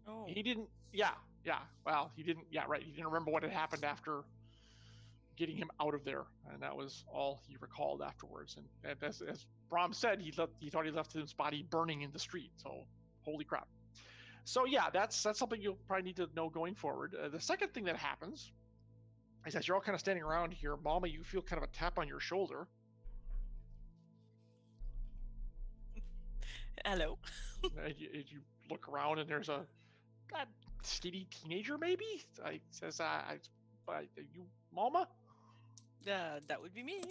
Oh. he didn't. Yeah. Well, he didn't. Yeah, right. He didn't remember what had happened after getting him out of there, and that was all he recalled afterwards. And as Brahms said, he thought he left his body burning in the street. So, holy crap. So yeah, that's something you'll probably need to know going forward. The second thing that happens is as you're all kind of standing around here, Mama, you feel kind of a tap on your shoulder. Hello. You look around and there's a skinny teenager, maybe. Says, "You, Mama?" That would be me.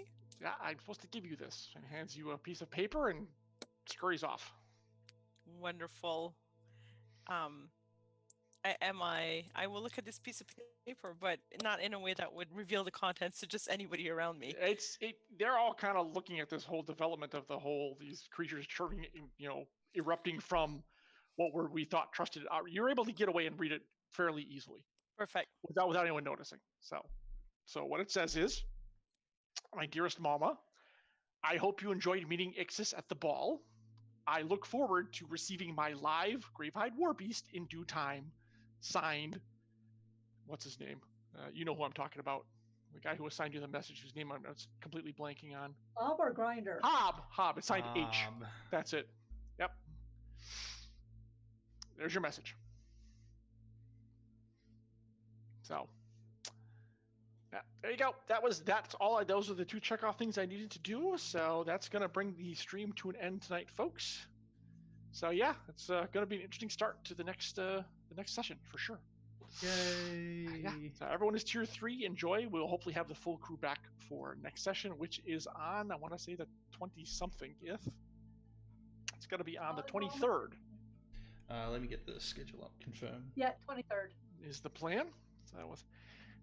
Yeah, I'm supposed to give you this, and hands you a piece of paper and scurries off. Wonderful. I will look at this piece of paper, but not in a way that would reveal the contents to just anybody around me. They're all kind of looking at this whole development of these creatures turning, erupting from what we thought trusted. You're able to get away and read it fairly easily. Perfect. Without anyone noticing. So what it says is, "My dearest Mama, I hope you enjoyed meeting Ixis at the ball. I look forward to receiving my live Gravehide Warbeast in due time. Signed," what's his name? You know who I'm talking about. The guy who assigned you the message, whose name I'm completely blanking on. Bob or Grinder? Hob. It's signed H. Bob. That's it. Yep. There's your message. So, yeah, there you go. That's all. Those are the two checkoff things I needed to do. So that's gonna bring the stream to an end tonight, folks. So yeah, it's gonna be an interesting start to the next session for sure. Yay! Yeah. So everyone is tier 3. Enjoy. We'll hopefully have the full crew back for next session, which is on, I want to say, the 20-something-th. It's going to be on the 23rd. Let me get the schedule up. Confirm. Yeah, 23rd. Is the plan. So with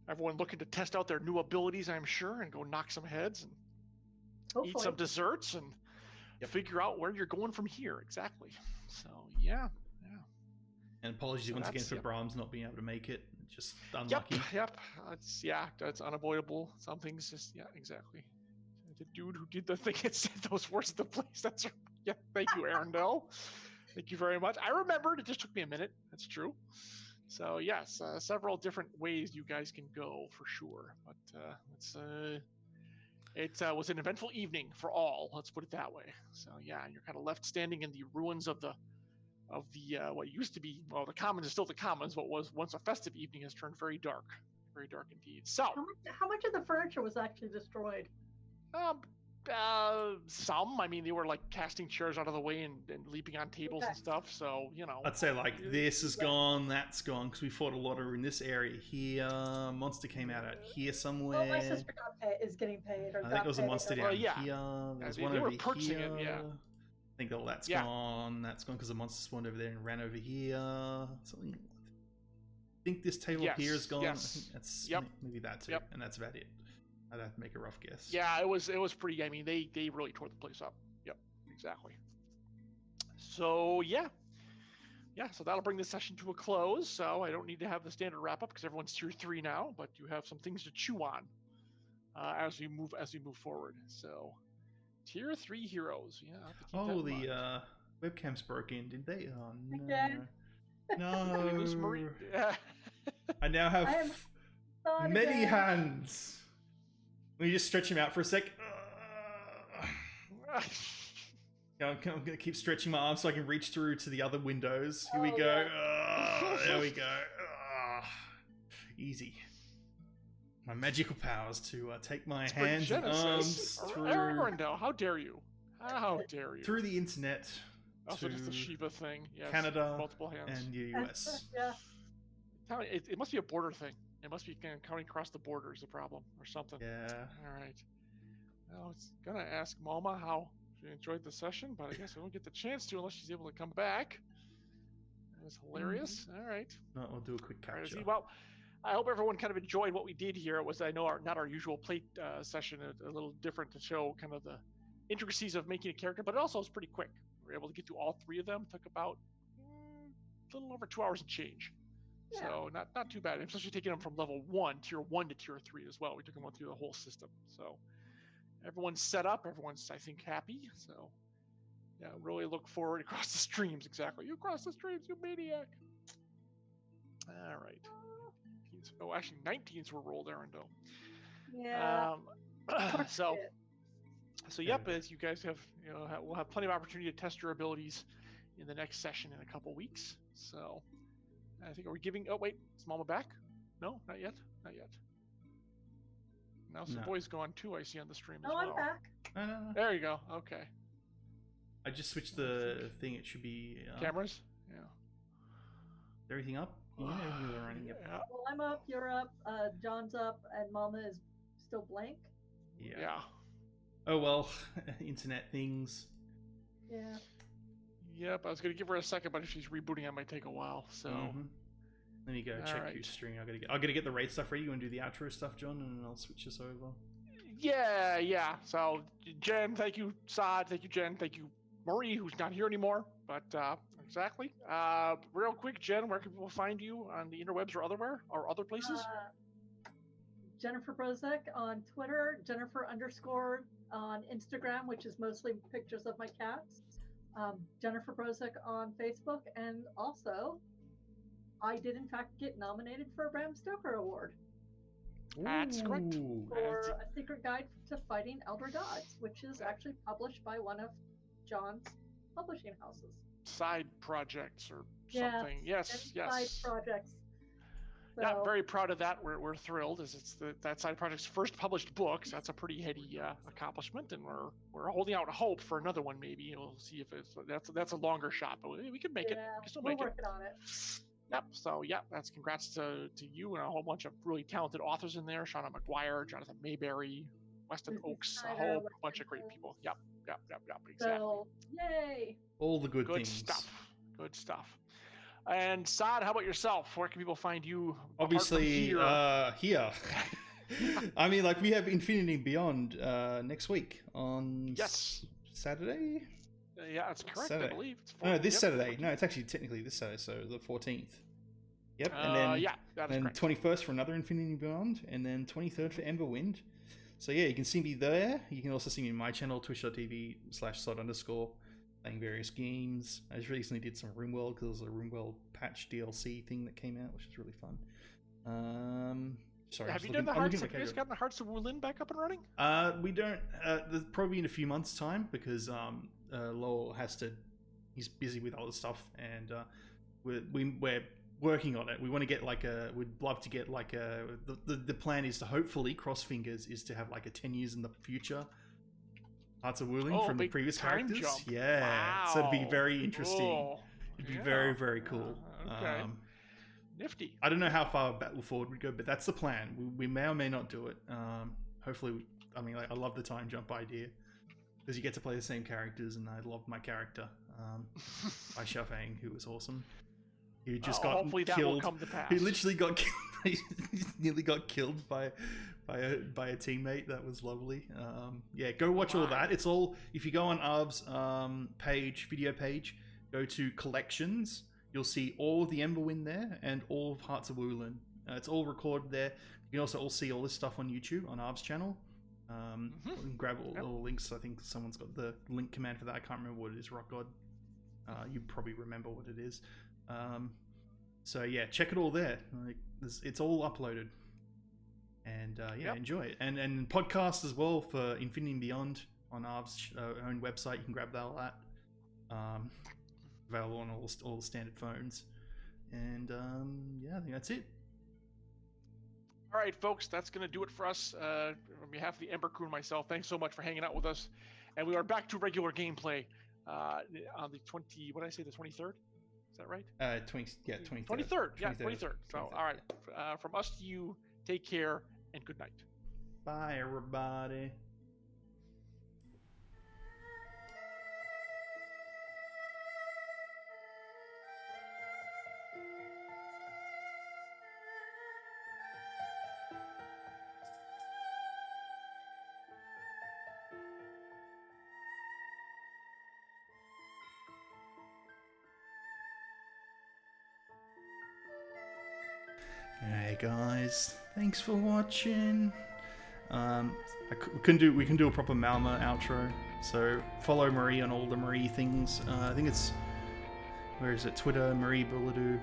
everyone looking to test out their new abilities, I'm sure, and go knock some heads and Hopefully. eat some desserts and Yep. figure out where you're going from here. Exactly. So yeah. And apologies So once again that's- for yep. Brahms not being able to make it. Just unlucky. Yep. It's unavoidable. Some things just exactly. The dude who did the thing and said those words at the place. That's yeah. Thank you, Arundel. Thank you very much. I remembered. It just took me a minute. That's true. So yes, several different ways you guys can go for sure. But it was an eventful evening for all. Let's put it that way. So yeah, you're kind of left standing in the ruins of the what used to be, well, the Commons is still the Commons, but was once a festive evening has turned very dark indeed. So How much of the furniture was actually destroyed? some, I mean, they were like casting chairs out of the way and leaping on tables and stuff. So I'd say like this is gone, that's gone, because we fought a lot over in this area here. Monster came out here somewhere. Well, my sister is getting paid. Or I think there was a monster down yeah. here. There was one they were over purchasing here. it, yeah. I think all that's Yeah. gone. That's gone because the monster spawned over there and ran over here. Something. I think this table Yes, here is gone. yes. I think that's Yep. maybe that too, Yep. and that's about it. I'd have to make a rough guess. Yeah, it was pretty. I mean, they really tore the place up. Yep, exactly. So yeah. So that'll bring this session to a close. So I don't need to have the standard wrap up because everyone's tier 3 now, but you have some things to chew on as we move forward. So tier 3 heroes. Yeah. I'll have to keep that Oh, in mind. the webcams broke in, did they? Oh no. Again? No. Did we lose Marie? Yeah. I now I am have Not many again. hands. Let me just stretch him out for a sec. I'm gonna keep stretching my arms so I can reach through to the other windows. Here we Oh, go. There we go. Easy. My magical powers to take my It's hands and Genesis. arms through Arundel, how dare you? How dare you? through the internet Also, just the to Shiva thing. Yes, Canada multiple hands. and the That's- US. Yeah. It must be a border thing. It must be counting across the border is the problem, or something. Yeah. All right. Well, I was gonna ask Mama how she enjoyed the session, but I guess I won't get the chance to unless she's able to come back. was hilarious. All right. No, I'll do a quick All right, capture. well, I hope everyone kind of enjoyed what we did here. It was, I know, not our usual plate session, a little different to show kind of the intricacies of making a character, but it also was pretty quick. We were able to get through all 3 of them. Took about a little over 2 hours and change. Yeah. So not too bad, especially taking them from level 1, tier 1 to tier 3 as well. We took them through the whole system. So everyone's set up. Everyone's, I think, happy. So yeah, really look forward across the streams. Exactly. You cross the streams, you maniac. All right. Oh, actually, 19s were rolled, Arundel. Yeah. So yep, as you guys have, we'll have plenty of opportunity to test your abilities in the next session in a couple weeks. So I think, are we giving, oh wait, is Mama back? No, not yet. Now Savoy's gone too, I see on the stream as well. I'm back. No. There you go. Okay. I just switched the thing. It should be Cameras? Yeah. Is everything up? Yeah, everything's running. Yep. Yeah. Well, I'm up, you're up, John's up, and Mama is still blank. Yeah. Oh well, internet things. Yeah. Yep, I was gonna give her a second, but if she's rebooting, it might take a while. So Let me go check your stream. I gotta get the raid stuff ready. You wanna do the outro stuff, John, and then I'll switch this over. Yeah. So Jen, thank you. Saad, thank you. Jen, thank you. Marie, who's not here anymore, but exactly. Real quick, Jen, where can people find you on the interwebs or other places? Jennifer Brozek on Twitter, Jennifer _ on Instagram, which is mostly pictures of my cats. Jennifer Brozek on Facebook, and also I did in fact get nominated for a Bram Stoker Award. That's correct. For A Secret Guide to Fighting Elder Gods, which is actually published by one of John's publishing houses. Side projects or something. Yes. Side projects. So, Yeah, I'm very proud of that. We're thrilled, as it's that side project's first published book. So that's a pretty heady accomplishment, and we're holding out hope for another one. Maybe we'll see if that's a longer shot, but we can make it. We can still make we're working on it. Yep. So that's congrats to you and a whole bunch of really talented authors in there: Shauna McGuire, Jonathan Mayberry, Weston Oaks, a whole bunch of great people. Yep. Exactly. So, yay! All the good things. Good stuff. And Saad, how about yourself? Where can people find you? Obviously, here. I mean, like, we have Infinity and Beyond next week on Saturday. Yeah, that's correct. Saturday. I believe. No, this Saturday. No, it's actually technically this Saturday, so the 14th. Yep, and then that is correct. 21st for another Infinity and Beyond, and then 23rd for Emberwind. So yeah, you can see me there. You can also see me in my channel, twitch.tv/sod_, playing various games. I just recently did some RimWorld because there was a RimWorld patch DLC thing that came out, which is really fun. Sorry. Have you done the Hearts? Have you guys gotten the Hearts of Wulin back up and running? We don't. There's probably in a few months' time because Lowell he's busy with other stuff, and we're working on it. We want to get we'd love to get the plan is to hopefully, cross fingers, is to have like a 10 years in the future Hearts of Wulin from the previous characters. Jump. Yeah. Wow. So it'd be very interesting. Oh, it'd be very, very cool. Okay. Nifty. I don't know how far Battle Forward would go, but that's the plan. We may or may not do it. Hopefully, I love the time jump idea because you get to play the same characters, and I love my character, by Xiaofang, who was awesome. He just got hopefully killed. That will come to pass. He literally got killed. He nearly got killed by a teammate. That was lovely. Go watch all that. It's all, if you go on Arv's video page, go to collections. You'll see all of the Emberwind there and all of Hearts of Wulin. It's all recorded there. You can also all see all this stuff on YouTube on Arv's channel. Grab all the links. I think someone's got the link command for that. I can't remember what it is. Rock God. You probably remember what it is. So yeah, check it all there. It's all uploaded, and enjoy it. And podcasts as well for Infinity and Beyond on Arv's own website. You can grab all that. Available on all the standard phones, and I think that's it. All right, folks, that's going to do it for us. On behalf of the Ember crew and myself, thanks so much for hanging out with us, and we are back to regular gameplay on the 23rd. Is that right? 23rd. 23rd. Yeah, 23rd. So, all right. From us to you, take care and good night. Bye, everybody. Okay, guys, thanks for watching. We can do a proper Malma outro. So follow Marie on all the Marie things. I think it's, where is it? Twitter, Marie Billadou,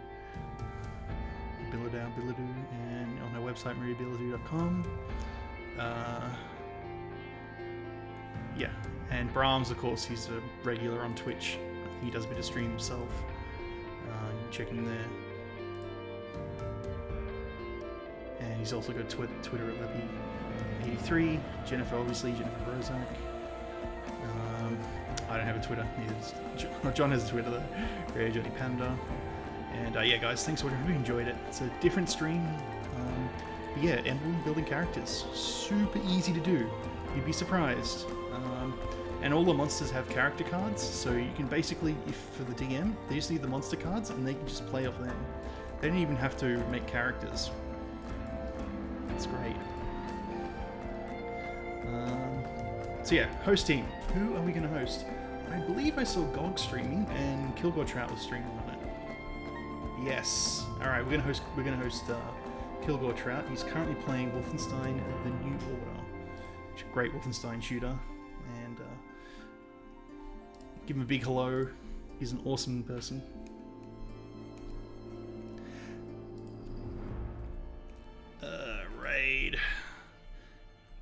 and on her website mariebilladou.com. Yeah, and Brahms, of course, he's a regular on Twitch. He does a bit of stream himself. You can check him there. And he's also got Twitter at Leppy83. Jennifer, obviously, Jennifer Rozak. I don't have a Twitter. John has a Twitter though. Rare Johnny Panda. And yeah, guys, thanks for watching. I hope you enjoyed it. It's a different stream. But yeah, Emberwind building characters. Super easy to do. You'd be surprised. And all the monsters have character cards, so you can basically, if for the DM, they just need the monster cards and they can just play off them. They don't even have to make characters. It's great. So yeah, host team. Who are we going to host? I believe I saw Gog streaming and Kilgore Trout was streaming on it. Yes. All right, we're going to host Kilgore Trout. He's currently playing Wolfenstein: The New Order, which is a great Wolfenstein shooter. And give him a big hello. He's an awesome person.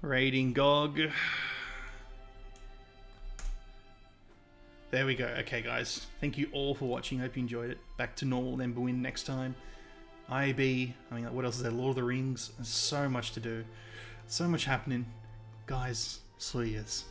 Raiding Gog. There we go. Okay, guys. Thank you all for watching. Hope you enjoyed it. Back to normal Emberwind next time. IB. I mean, what else is there? Lord of the Rings. There's so much to do. So much happening. Guys, Slayers.